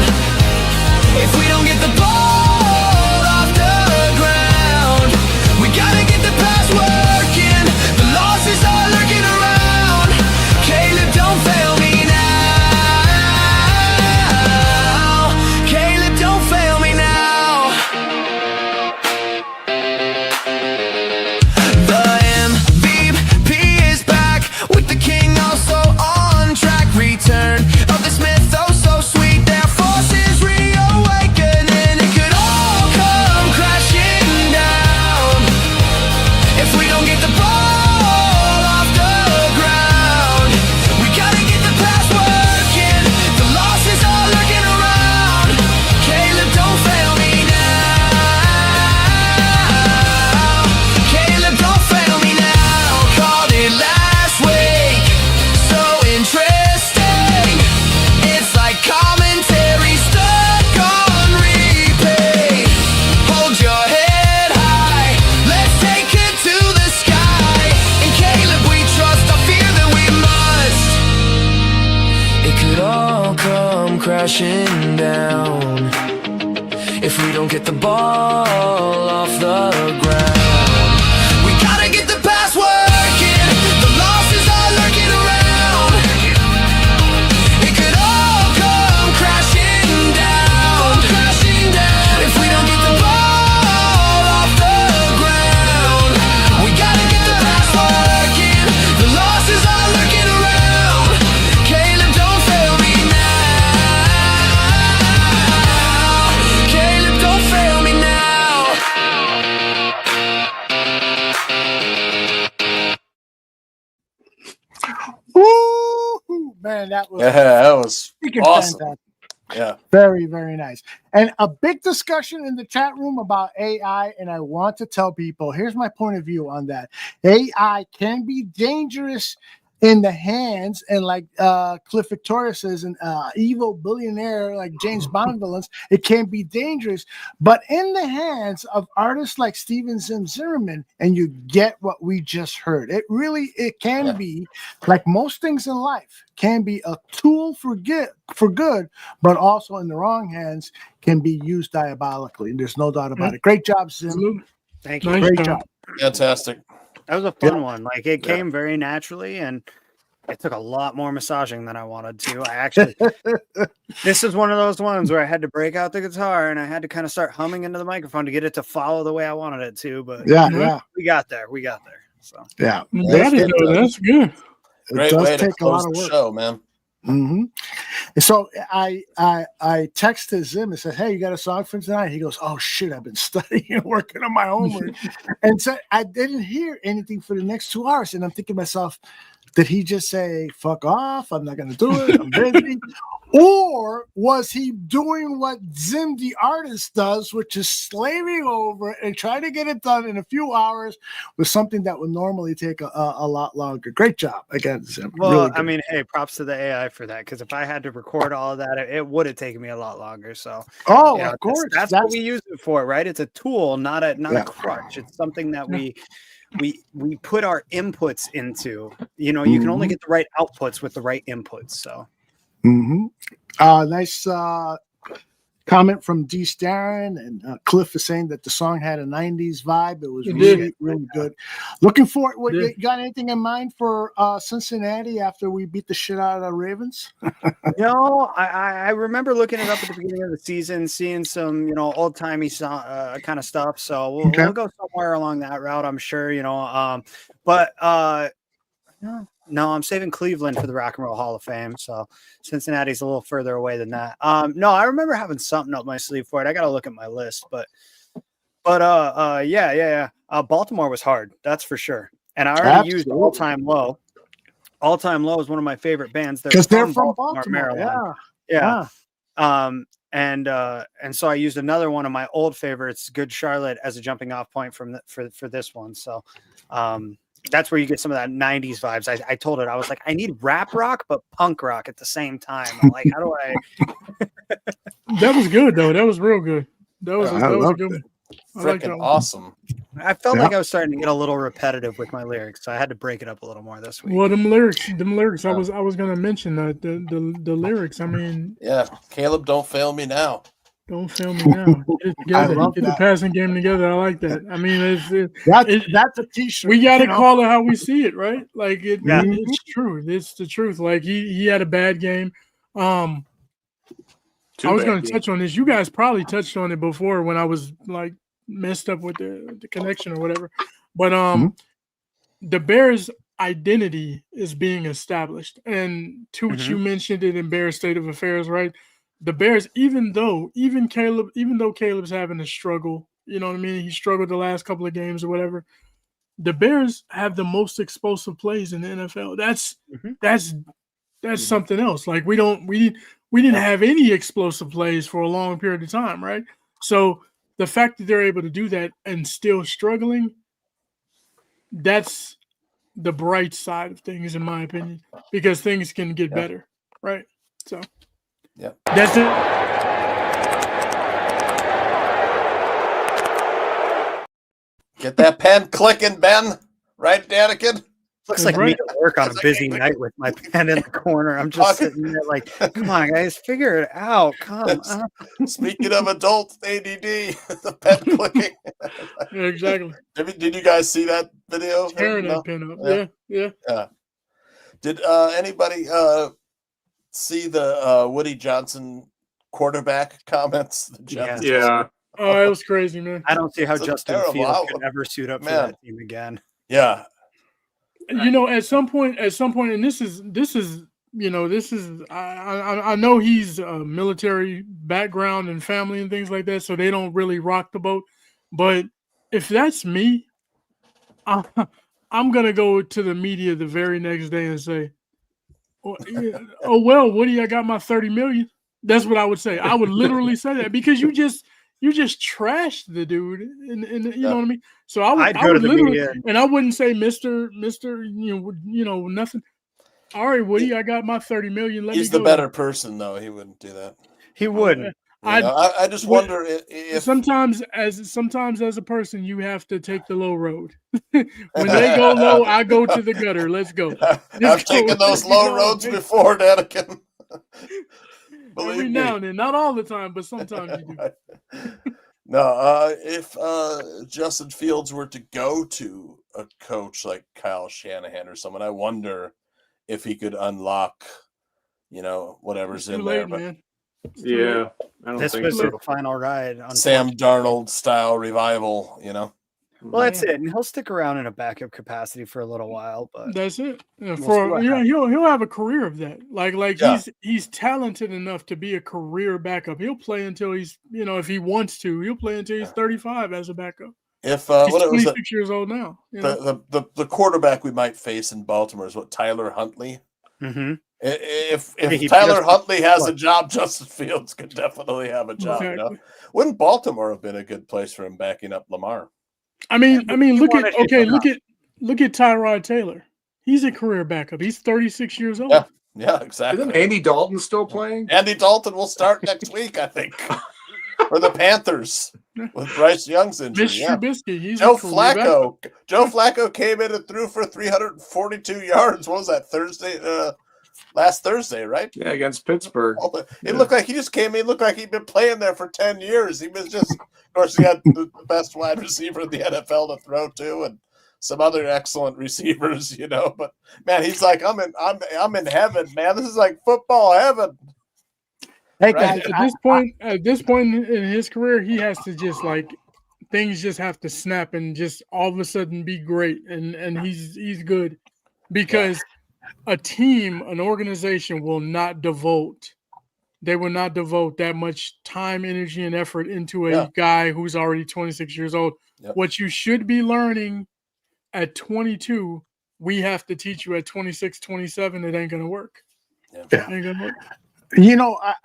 if we don't get the ball off the ground. We gotta get the pass working. The losses are lurking around. Caleb, don't fail me now. Caleb, don't fail me now. The MVP crashing down if we don't get the ball off the ground. We gotta get the pass working. The losses are lurking around. It could all come crashing down if we don't get the ball off the ground. We gotta get the pass working. The losses are lurking around. Caleb, don't fail me now. Caleb, don't fail me now. Woo, man, that was freaking awesome. fantastic. Yeah. Very, very nice. And a big discussion in the chat room about AI. And I want to tell people, here's my point of view on that. AI can be dangerous in the hands, and like Cliff Victoria says, an evil billionaire like James Bond villains, it can be dangerous, but in the hands of artists like Steven Zimmerman, and you get what we just heard. It can be, like most things in life, can be a tool for good, but also in the wrong hands can be used diabolically. And there's no doubt about it. Great job, Zim. Thank you. Great job. Fantastic. That was a fun one. Like it came very naturally, and it took a lot more massaging than I wanted to. I actually, this is one of those ones where I had to break out the guitar and I had to kind of start humming into the microphone to get it to follow the way I wanted it to. But we got there. So yeah, that's good. Great way to close the show, man. Mm-hmm. So I texted Zim and said, "Hey, you got a song for tonight?" He goes, "Oh shit, I've been studying and working on my homework," and so I didn't hear anything for the next 2 hours. And I'm thinking to myself, did he just say, "Fuck off, I'm not going to do it, I'm busy"? Or was he doing what Zim the artist does, which is slaving over and trying to get it done in a few hours with something that would normally take a lot longer? Great job again, Zim. Well, really I mean, hey, props to the AI for that, because if I had to record all of that, it would have taken me a lot longer. So, of course, that's what we use it for, right? It's a tool, not a crutch. It's something that we put our inputs into. You know, you can only get the right outputs with the right inputs. So, nice comment from D. Starren, and Cliff is saying that the song had a 90s vibe. It was really good. Looking forward. You got anything in mind for Cincinnati after we beat the shit out of the Ravens? No, I remember looking it up at the beginning of the season, seeing some, old timey kind of stuff. So we'll go somewhere along that route, I'm sure, No, I'm saving Cleveland for the Rock and Roll Hall of Fame. So Cincinnati's a little further away than that. No, I remember having something up my sleeve for it. I got to look at my list, but Baltimore was hard. That's for sure. And I already used All Time Low. All Time Low is one of my favorite bands. Because they're from Baltimore, Maryland. Yeah. And so I used another one of my old favorites, Good Charlotte, as a jumping off point for this one. So, that's where you get some of that 90s vibes. I told it, I was like, I need rap rock, but punk rock at the same time. I'm like, how do I? That was good, though. That was real good. That was good. Freaking awesome. I felt like I was starting to get a little repetitive with my lyrics, so I had to break it up a little more this week. Well, them lyrics. I was going to mention that the lyrics. I mean, Caleb, don't fail me now. Don't fail me now. Get it together. Get the passing game together. I like that. I mean, that's a t-shirt. We got to call it how we see it, right? Like it's true. It's the truth. Like he had a bad game. I was going to touch on this. You guys probably touched on it before when I was like messed up with the connection or whatever. But the Bears' identity is being established, and Tooch, you mentioned it in Bears State of Affairs, right? The Bears, even though Caleb's having a struggle, you know what I mean? He struggled the last couple of games or whatever. The Bears have the most explosive plays in the NFL. That's something else. Like we didn't have any explosive plays for a long period of time, right? So the fact that they're able to do that and still struggling, that's the bright side of things, in my opinion, because things can get better, right? So. Yeah. That's it. Get that pen clicking, Ben. Right, Danikin? Looks like me at work on a busy night with my pen in the corner. I'm just sitting there like, come on, guys, figure it out. Come on. Speaking of adult ADD, the pen clicking. Yeah, exactly. Did you guys see that video? Tearing that pen up. Yeah. Did anybody see the Woody Johnson quarterback comments? Yeah. Oh, it was crazy, man. I don't see how It's Justin terrible. Fields could ever suit up for that team again. Yeah. You know, at some point, and this is, I know he's a military background and family and things like that, so they don't really rock the boat. But if that's me, I'm gonna go to the media the very next day and say, "Oh well, Woody, I got my $30 million." That's what I would say. I would literally say that because you just trashed the dude, and you know what I mean. So I would literally, and I wouldn't say Mister, nothing. All right, Woody, I got my $30 million. He's the better person, though. He wouldn't do that. He wouldn't. I just wonder if sometimes as a person you have to take the low road. When they go low, I go to the gutter. Let's go. I've taken those low roads before, Danikin. Every now and then, not all the time, but sometimes you do. No, if Justin Fields were to go to a coach like Kyle Shanahan or someone, I wonder if he could unlock, whatever's in there. But yeah, I don't this think was so. the final ride. Sam Darnold style revival, Well, that's it, and he'll stick around in a backup capacity for a little while. But that's it. We'll see what He'll have a career of that. Like Yeah. he's talented enough to be a career backup. He'll play until he's if he wants to. He'll play until he's 35 as a backup. If He's what it was 26 years old now. the quarterback we might face in Baltimore is Tyler Huntley. Mm-hmm. If He Tyler just- Huntley has a job, Justin Fields could definitely have a job. Exactly. Wouldn't Baltimore have been a good place for him backing up Lamar? I mean, look wanted him at Tyrod Taylor. He's a career backup. He's 36 years old. Yeah, exactly. Isn't Andy Dalton still playing? Andy Dalton will start next week, I think, for the Panthers with Bryce Young's injury. Mitch Trubisky, he's Joe a career Flacco. Joe Flacco came in and threw for 342 yards. What was that, Thursday? Last Thursday, right? Yeah, against Pittsburgh. It looked like he just came in. Looked like he'd been playing there for 10 years. He was just, of course, he had the best wide receiver in the NFL to throw to, and some other excellent receivers, But man, he's like, I'm in heaven, man. This is like football heaven. Hey, Right? guys, At this point in his career, he has to just things just have to snap and just all of a sudden be great, and he's good because a team, an organization will not devote that much time, energy, and effort into a guy who's already 26 years old. Yep. What you should be learning at 22, we have to teach you at 26, 27. It ain't gonna work. Yeah. It ain't gonna work.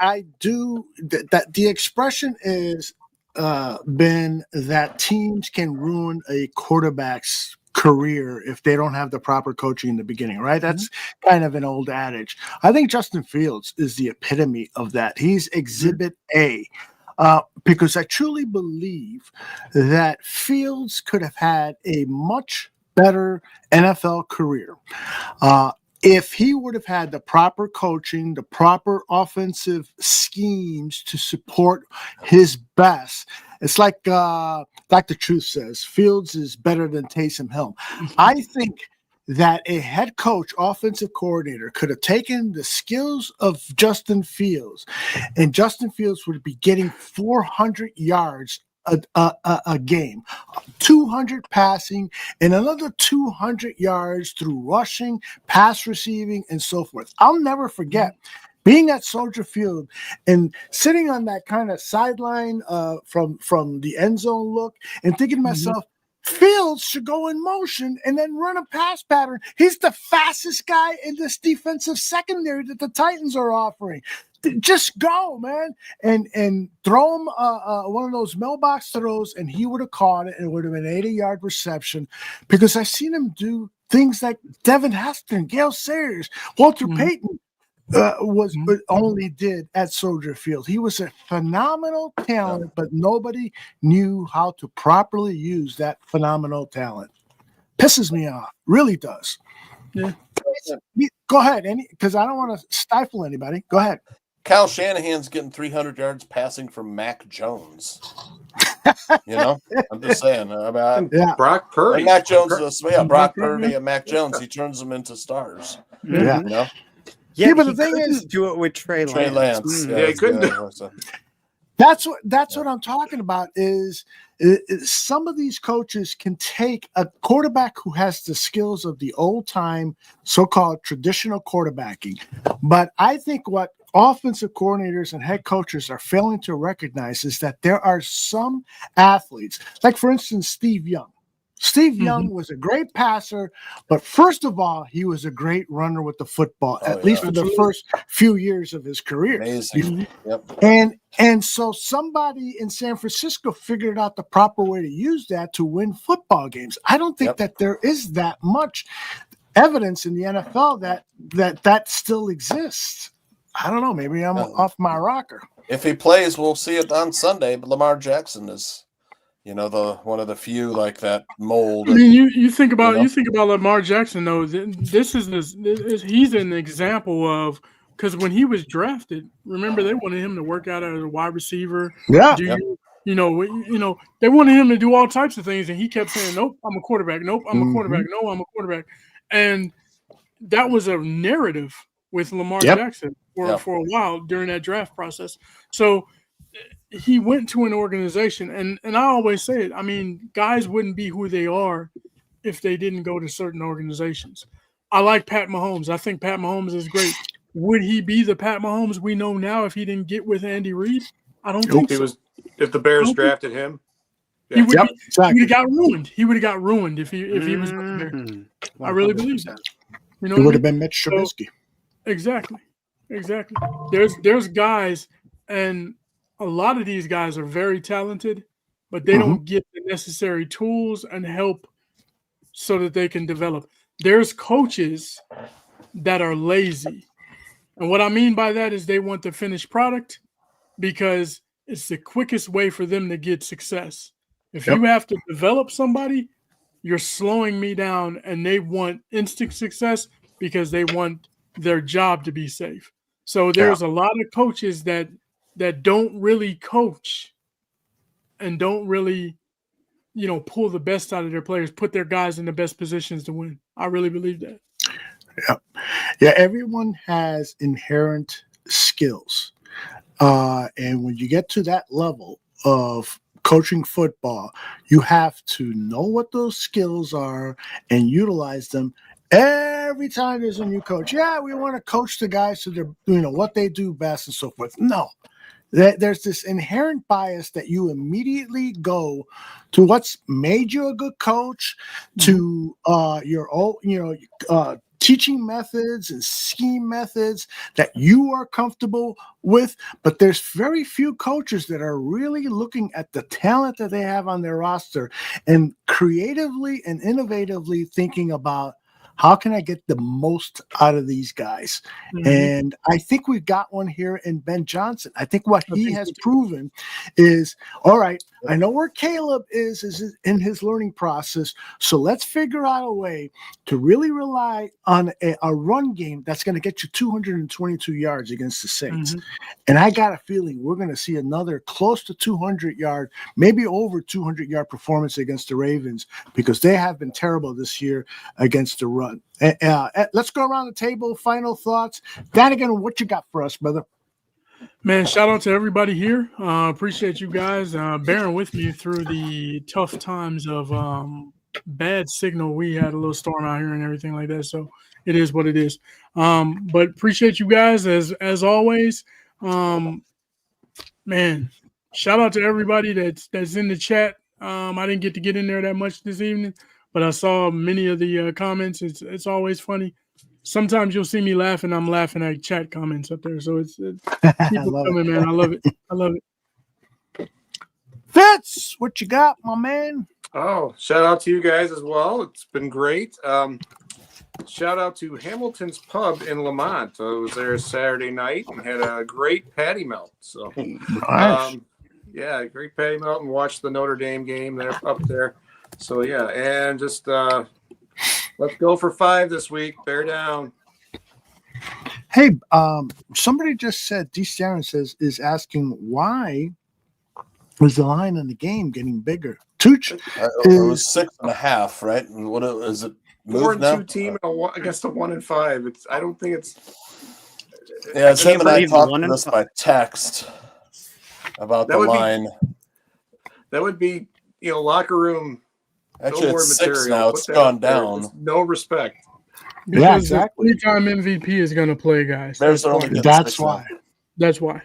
I do that. The expression is been that teams can ruin a quarterback's career if they don't have the proper coaching in the beginning, right? That's kind of an old adage. I think Justin Fields is the epitome of that. He's exhibit A. Because I truly believe that Fields could have had a much better NFL career if he would have had the proper coaching, the proper offensive schemes to support his best. It's like Dr. Truth says, Fields is better than Taysom Hill. I think that a head coach, offensive coordinator could have taken the skills of Justin Fields, and Justin Fields would be getting 400 yards a game, 200 passing, and another 200 yards through rushing, pass receiving, and so forth. I'll never forget being at Soldier Field and sitting on that kind of sideline from the end zone look and thinking to myself, Fields should go in motion and then run a pass pattern. He's the fastest guy in this defensive secondary that the Titans are offering. Just go, man, and throw him one of those mailbox throws, and he would have caught it, and it would have been an 80-yard reception. Because I've seen him do things like Devin Hester, Gale Sayers, Walter Payton only did at Soldier Field. He was a phenomenal talent, but nobody knew how to properly use that phenomenal talent. Pisses me off, really does. Yeah. Go ahead, because I don't want to stifle anybody. Go ahead. Kyle Shanahan's getting 300 yards passing from Mac Jones. I'm just saying. Brock Purdy. And Mac Jones, Brock Purdy and Mac Jones. He turns them into stars. Yeah. Yeah, but he the thing is, do it with Trey Trey Lance. Yeah, he couldn't do it. That's what I'm talking about is some of these coaches can take a quarterback who has the skills of the old time so-called traditional quarterbacking. But I think what offensive coordinators and head coaches are failing to recognize is that there are some athletes, like for instance, Steve Young. Steve Young was a great passer, but first of all, he was a great runner with the football, at least for the first few years of his career. Amazing. Yep. And so somebody in San Francisco figured out the proper way to use that to win football games. I don't think that there is that much evidence in the NFL that still exists. I don't know. Maybe I'm off my rocker. If he plays, we'll see it on Sunday. But Lamar Jackson is, the one of the few like that mold. I mean, you think about Lamar Jackson though. He's an example of, because when he was drafted, remember they wanted him to work out as a wide receiver. Yeah. They wanted him to do all types of things, and he kept saying, "Nope, I'm a quarterback. Nope, I'm a quarterback. No, I'm a quarterback." And that was a narrative with Lamar Jackson for a while during that draft process. So he went to an organization, and I always say it. I mean, guys wouldn't be who they are if they didn't go to certain organizations. I like Pat Mahomes. I think Pat Mahomes is great. Would he be the Pat Mahomes we know now if he didn't get with Andy Reid? I don't think so. If the Bears drafted him, he would have got ruined. He would have got ruined if he was with the Bears. I really believe that. It would have been Mitch Trubisky. Exactly. There's guys, and a lot of these guys are very talented, but they don't get the necessary tools and help so that they can develop. There's coaches that are lazy. And what I mean by that is they want the finished product because it's the quickest way for them to get success. If you have to develop somebody, you're slowing me down, and they want instant success because they want their job to be safe. So there's a lot of coaches that don't really coach and don't really, pull the best out of their players, put their guys in the best positions to win. I really believe that. Yeah. Everyone has inherent skills. And when you get to that level of coaching football, you have to know what those skills are and utilize them. Every time there's a new coach, we want to coach the guys to their, what they do best and so forth. No, there's this inherent bias that you immediately go to what's made you a good coach, to your old, teaching methods and scheme methods that you are comfortable with. But there's very few coaches that are really looking at the talent that they have on their roster and creatively and innovatively thinking about, how can I get the most out of these guys? And I think we've got one here in Ben Johnson. I think what he has proven is, all right, I know where Caleb is in his learning process, so let's figure out a way to really rely on a run game that's going to get you 222 yards against the Saints. And I got a feeling we're going to see another close to 200-yard, maybe over 200-yard performance against the Ravens, because they have been terrible this year against the run. Let's go around the table. Final thoughts. Danikin, what you got for us, brother? Man, shout out to everybody here. Appreciate you guys bearing with me through the tough times of bad signal. We had a little storm out here and everything like that, so it is what it is. But appreciate you guys as always. Man, shout out to everybody that's in the chat. I didn't get to get in there that much this evening, but I saw many of the comments. It's always funny. Sometimes you'll see me laughing. I'm laughing at chat comments up there. So it's people coming, man. I love it. Fitz, what you got, my man? Oh, shout out to you guys as well. It's been great. Shout out to Hamilton's Pub in Lamont. I was there Saturday night and had a great patty melt. So, nice. Great patty melt, and watched the Notre Dame game there up there. So yeah, and just Let's go for 5 this week. Bear down. Hey, somebody just said, D. Sharon is asking why is the line in the game getting bigger? Tooch It was 6.5, right? And what is it? 4-2 team against a 1-5. I don't think it's. Yeah, Sam and I talked this by text about the line. That would be, locker room. Actually, billboard it's 6 material. now. Put It's that gone up there. down. There's no respect. Yeah, exactly. The 3-time MVP is going to play, guys. Bears That's are only why. getting That's 6 why. now. That's why.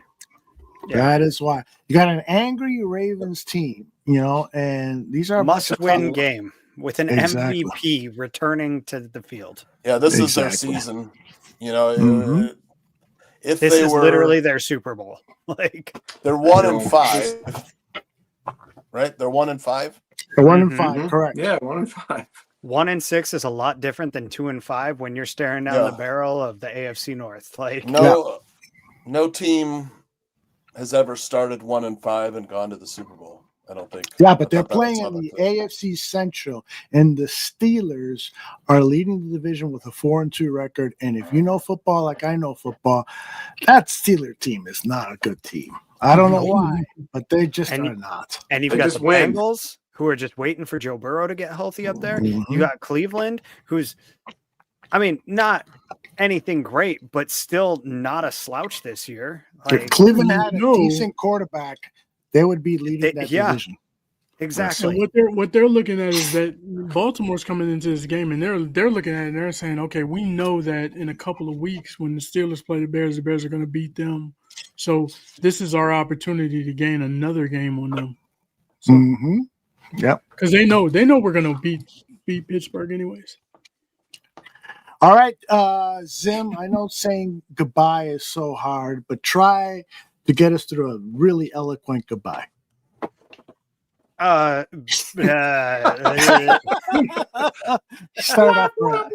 That is why. You got an angry Ravens team, and these are Must-win game with an Exactly. MVP returning to the field. Yeah, this is their season. If This they is were literally their Super Bowl. they're 1-5, right? They're 1-5. They're 1-5, correct? Yeah, 1-5. 1-6 is a lot different than 2-5 when you're staring down the barrel of the AFC North. No team has ever started 1-5 and gone to the Super Bowl. I don't think. Yeah, but they're playing in the AFC Central, and the Steelers are leading the division with a 4-2 record. And if you know football like I know football, that Steeler team is not a good team. I don't know why, but they just are not. And you've got the Bengals, who are just waiting for Joe Burrow to get healthy up there. You got Cleveland, who's, not anything great, but still not a slouch this year. If Cleveland had a decent quarterback, they would be leading that division. Exactly. So what they're looking at is that Baltimore's coming into this game, and they're looking at it and they're saying, okay, we know that in a couple of weeks when the Steelers play the Bears are going to beat them. So this is our opportunity to gain another game on them. So, Yep. Because they know we're going to beat Pittsburgh anyways. All right, Zim, I know saying goodbye is so hard, but try to get us through a really eloquent goodbye. Start off right.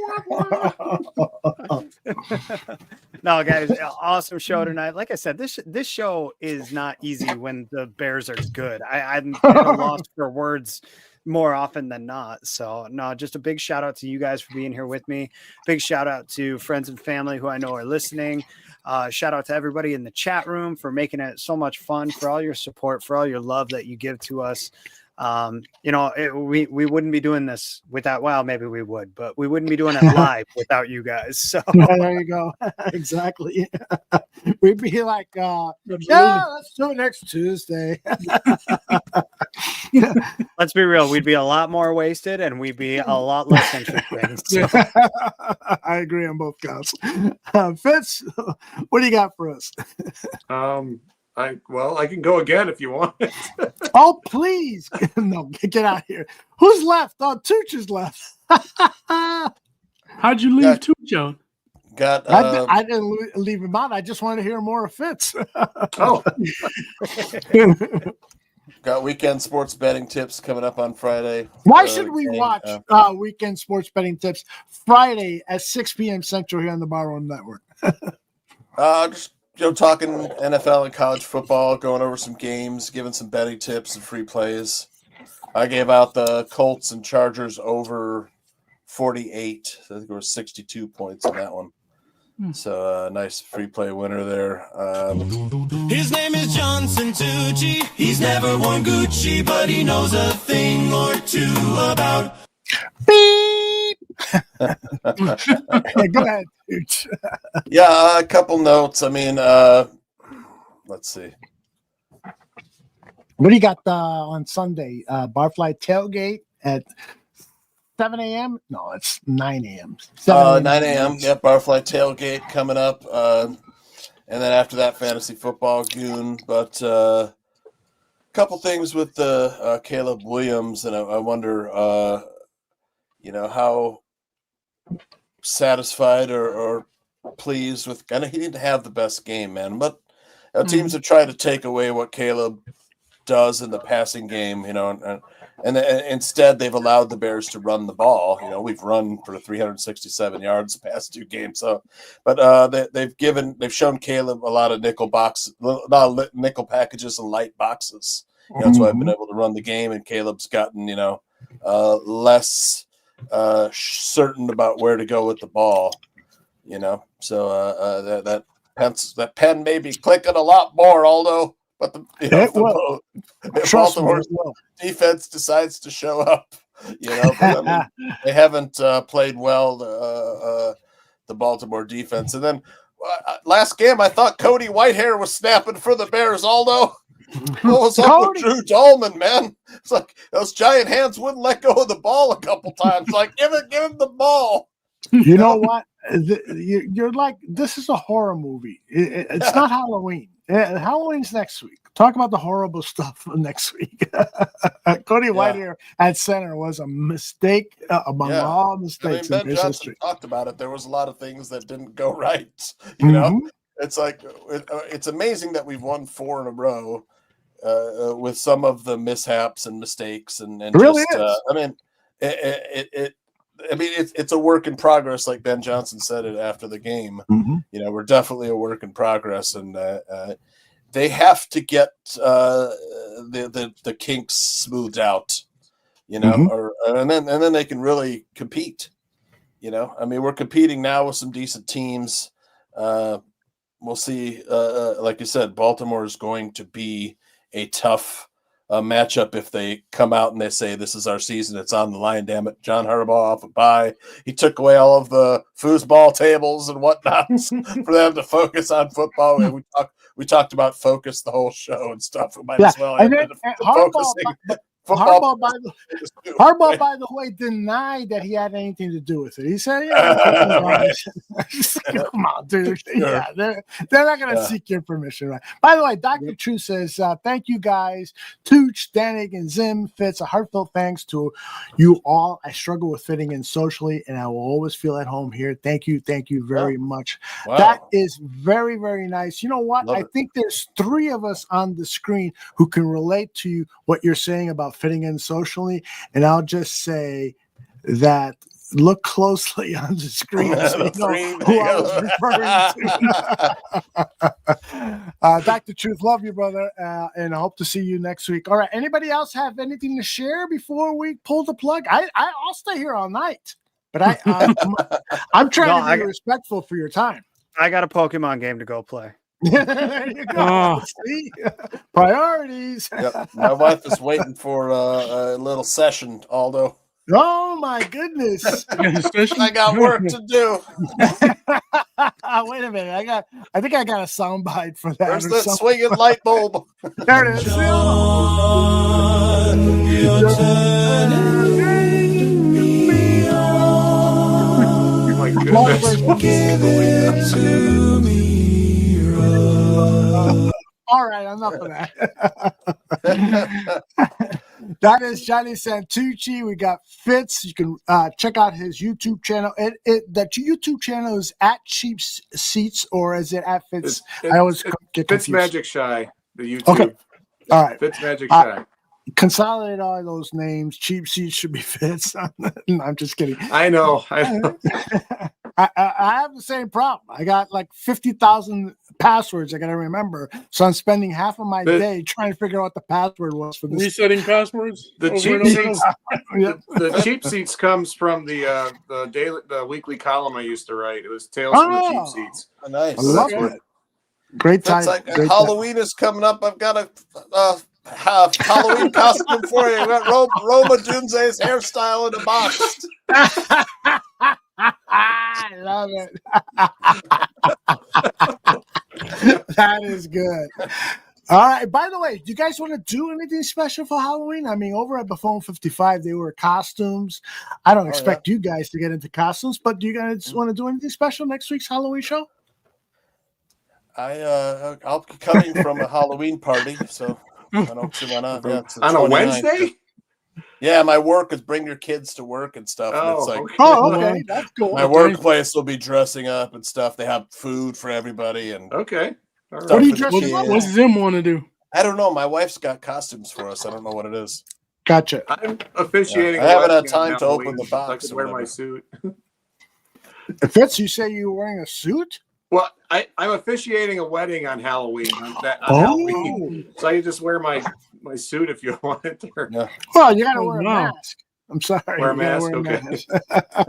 No, guys, awesome show tonight. Like I said, this show is not easy when the Bears are good. I'm at a loss for words more often than not. So no, just a big shout out to you guys for being here with me. Big shout out to friends and family who I know are listening. Shout out to everybody in the chat room for making it so much fun, for all your support, for all your love that you give to us. We wouldn't be doing this without, well, maybe we would, but we wouldn't be doing it live without you guys. So there you go. Exactly. We'd be like, let's do it next Tuesday. Let's be real. We'd be a lot more wasted and we'd be a lot less interesting. So. I agree on both counts. Fitz, what do you got for us? I can go again if you want. Oh, please. No, get out of here. Who's left? Oh, Tooch is left. How'd you leave Tooch out? I didn't leave him out. I just wanted to hear more of Fitz. Oh. Got weekend sports betting tips coming up on Friday. Why should we watch weekend sports betting tips Friday at 6 p.m. Central here on the Barroom Network? Just talking NFL and college football, going over some games, giving some betting tips and free plays. I gave out the Colts and Chargers over 48. I think there was 62 points in that one. So nice free play winner there. His name is Johnson Tucci. He's never worn Gucci, but he knows a thing or two about beep. Go ahead, Tooch. Yeah, a couple notes. I mean, let's see. What do you got on Sunday? Barfly tailgate at 7 a.m.? No, it's 9 a.m. 9 a.m. Yep, Barfly tailgate coming up. And then after that, fantasy football, Goon. But a couple things with the Caleb Williams, and I wonder, how satisfied or pleased with. I know he didn't have the best game, man, but teams have tried to take away what Caleb does in the passing game, and instead they've allowed the Bears to run the ball. We've run for 367 yards the past 2 games. So, but they've shown Caleb a lot of nickel packages and light boxes. That's why I've been able to run the game, and Caleb's gotten less certain about where to go with the ball. So that pen may be clicking a lot more, Aldo. But the Baltimore's defense decides to show up. But I mean, they haven't played well. The Baltimore defense, and then last game, I thought Cody Whitehair was snapping for the Bears. Aldo, what was up with Drew Dolman, man? It's like those giant hands wouldn't let go of the ball a couple times. Like, give him the ball. You know what? You're like, this is a horror movie. It's not Halloween. Halloween's next week. Talk about the horrible stuff next week. Cody Whitehair at center was a mistake among all mistakes. Ben Johnson talked about it. There was a lot of things that didn't go right. It's like it's amazing that we've won 4 in a row with some of the mishaps and mistakes, and it really is. I mean, it's a work in progress, like Ben Johnson said it after the game. We're definitely a work in progress, and they have to get the kinks smoothed out, and then they can really compete. I mean, we're competing now with some decent teams. We'll see. Like you said, Baltimore is going to be a tough matchup if they come out and they say this is our season, it's on the line. Damn it, John Harbaugh off a bye. He took away all of the foosball tables and whatnot for them to focus on football. And we talked about focus the whole show and stuff. We might as well. And then Harbaugh, by the way, denied that he had anything to do with it. He said, come on, dude. Yeah, they're not going to seek your permission, right? By the way, Dr. True says, thank you guys, Tooch, Danikin, Zim, Fitz, a heartfelt thanks to you all. I struggle with fitting in socially, and I will always feel at home here. Thank you very much. Wow. That is very, very nice. You know what? I think there's 3 of us on the screen who can relate to what you're saying about fitting in socially, and I'll just say that look closely on the screen so you know who I was referring to. Dr. Truth, love you, brother, and I hope to see you next week. All right, anybody else have anything to share before we pull the plug? I'll stay here all night, but I'm trying to be respectful for your time. I got a Pokemon game to go play. There you go. See? Priorities. Yep. My wife is waiting for a little session, Aldo. Oh my goodness! I got work to do. Wait a minute, I think I got a soundbite for that. Where's that swinging light bulb? There it is. Give it to me. All right, enough of that. That is Johnny Santucci. We got Fitz. You can check out his YouTube channel. That YouTube channel is at Cheap Seats, or is it at Fitz? I always get confused. Fitz Magic Shy, the YouTube. Okay. All right. Fitz Magic Shy. Consolidate all those names. Cheap Seats should be Fitz. No, I'm just kidding. I know. I have the same problem. I got like 50,000 passwords I got to remember. So I'm spending half of my day trying to figure out what the password was for this. Resetting passwords? The cheap seats. The cheap seats comes from the weekly column I used to write. It was Tales from the Cheap Seats. Nice. I love it. Great time. It's like Halloween is coming up. I've got a Halloween costume for you. We got Roma Dunze's hairstyle in a box. I love it. That is good. All right. By the way, do you guys want to do anything special for Halloween? I mean, over at Buffon 55, they were costumes. I don't expect you guys to get into costumes, but do you guys want to do anything special next week's Halloween show? I'll be coming from a Halloween party, so I don't see why not. Yeah, on a Wednesday? Yeah, my work is bring your kids to work and stuff. And it's like, okay, that's cool. My workplace will be dressing up and stuff. They have food for everybody and okay. What are you dressing up? What's Zim want to do? I don't know. My wife's got costumes for us. I don't know what it is. Gotcha. I'm officiating. I haven't had time to open the box. I could wear my suit. Fitz, you say you were wearing a suit? Well, I'm officiating a wedding on Halloween. Halloween. So I can just wear my suit if you want it. Yeah. Well, you got to wear a mask. I'm sorry. Wear a You gotta mask. Okay. mask.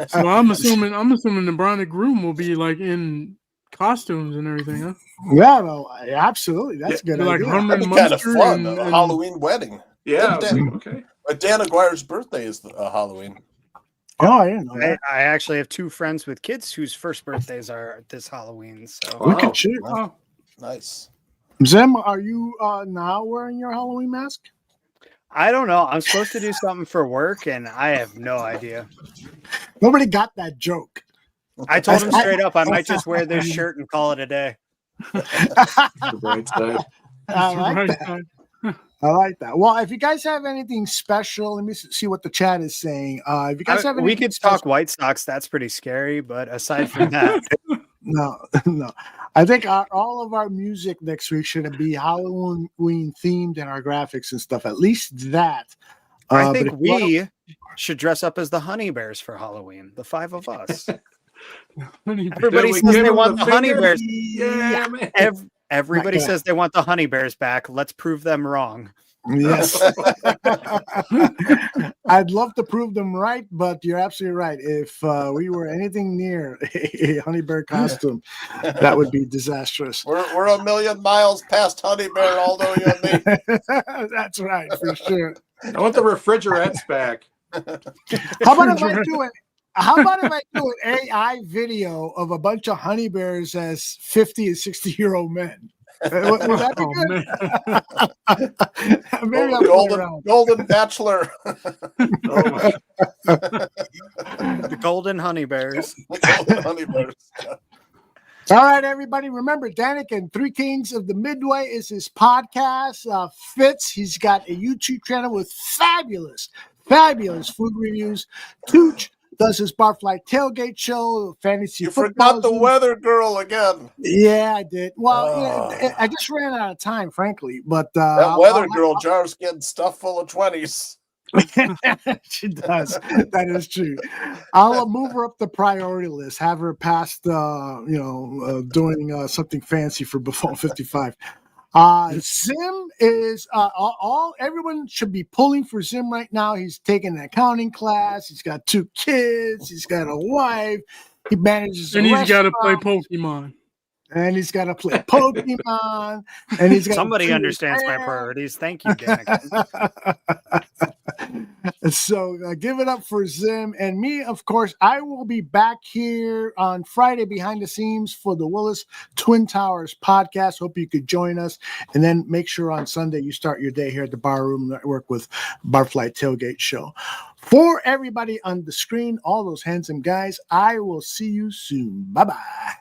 So I'm assuming the bride and groom will be like in costumes and everything, huh? Yeah, no, absolutely. That's a good Like idea. Herman That'd be kind of Munster fun. and- A and- Halloween wedding. Yeah. Dan, Okay. Dan Aguirre's birthday is Halloween. Oh, I didn't know that. I actually have 2 friends with kids whose first birthdays are this Halloween. So Look at you. Oh. Nice. Zim, are you now wearing your Halloween mask? I don't know. I'm supposed to do something for work, and I have no idea. Nobody got that joke. I told him straight up I might just wear this shirt and call it a day. The bright side. I like that. I like that. Well, if you guys have anything special, let me see what the chat is saying. If you guys have we anything could talk White Sox. That's pretty scary. But aside from that, no. I think all of our music next week should be Halloween themed and our graphics and stuff. At least that. I think we should dress up as the honey bears for Halloween. The 5 of us. Everybody says they want the honey bears. Yeah, man. Everybody says they want the honey bears back. Let's prove them wrong. Yes. I'd love to prove them right, but you're absolutely right. If we were anything near a honey bear costume, that would be disastrous. We're a million miles past Honey Bear, Aldo, you and me. That's right, for sure. I want the refrigerettes back. How about if I do it? How about if I do an AI video of a bunch of honey bears as 50 and 60-year-old men? Would that be good? Maybe I'll golden Bachelor. The Golden Honey Bears. Golden Honey Bears. All right, everybody. Remember, Danikin, 3 Kings of the Midway is his podcast. Fitz, he's got a YouTube channel with fabulous food reviews. Tooch does his Barfly Tailgate Show, fantasy You football. forgot the weather girl again. Yeah, I did. Well, I just ran out of time, frankly. But That weather girl jar's getting stuff full of 20s. She does. That is true. I'll move her up the priority list. Have her past, doing something fancy for Buffalo 55. Zim is everyone should be pulling for Zim right now. He's taking an accounting class. He's got 2 kids. He's got a wife. He manages and he's got to play Pokemon. And he's got to play Pokemon. And he's got somebody understands my priorities. Thank you, Danikin. So give it up for Zim and me. Of course, I will be back here on Friday behind the scenes for the Willis Twin Towers podcast. Hope you could join us. And then make sure on Sunday you start your day here at the Barroom Network with Barfly Tailgate Show. For everybody on the screen, all those handsome guys, I will see you soon. Bye-bye.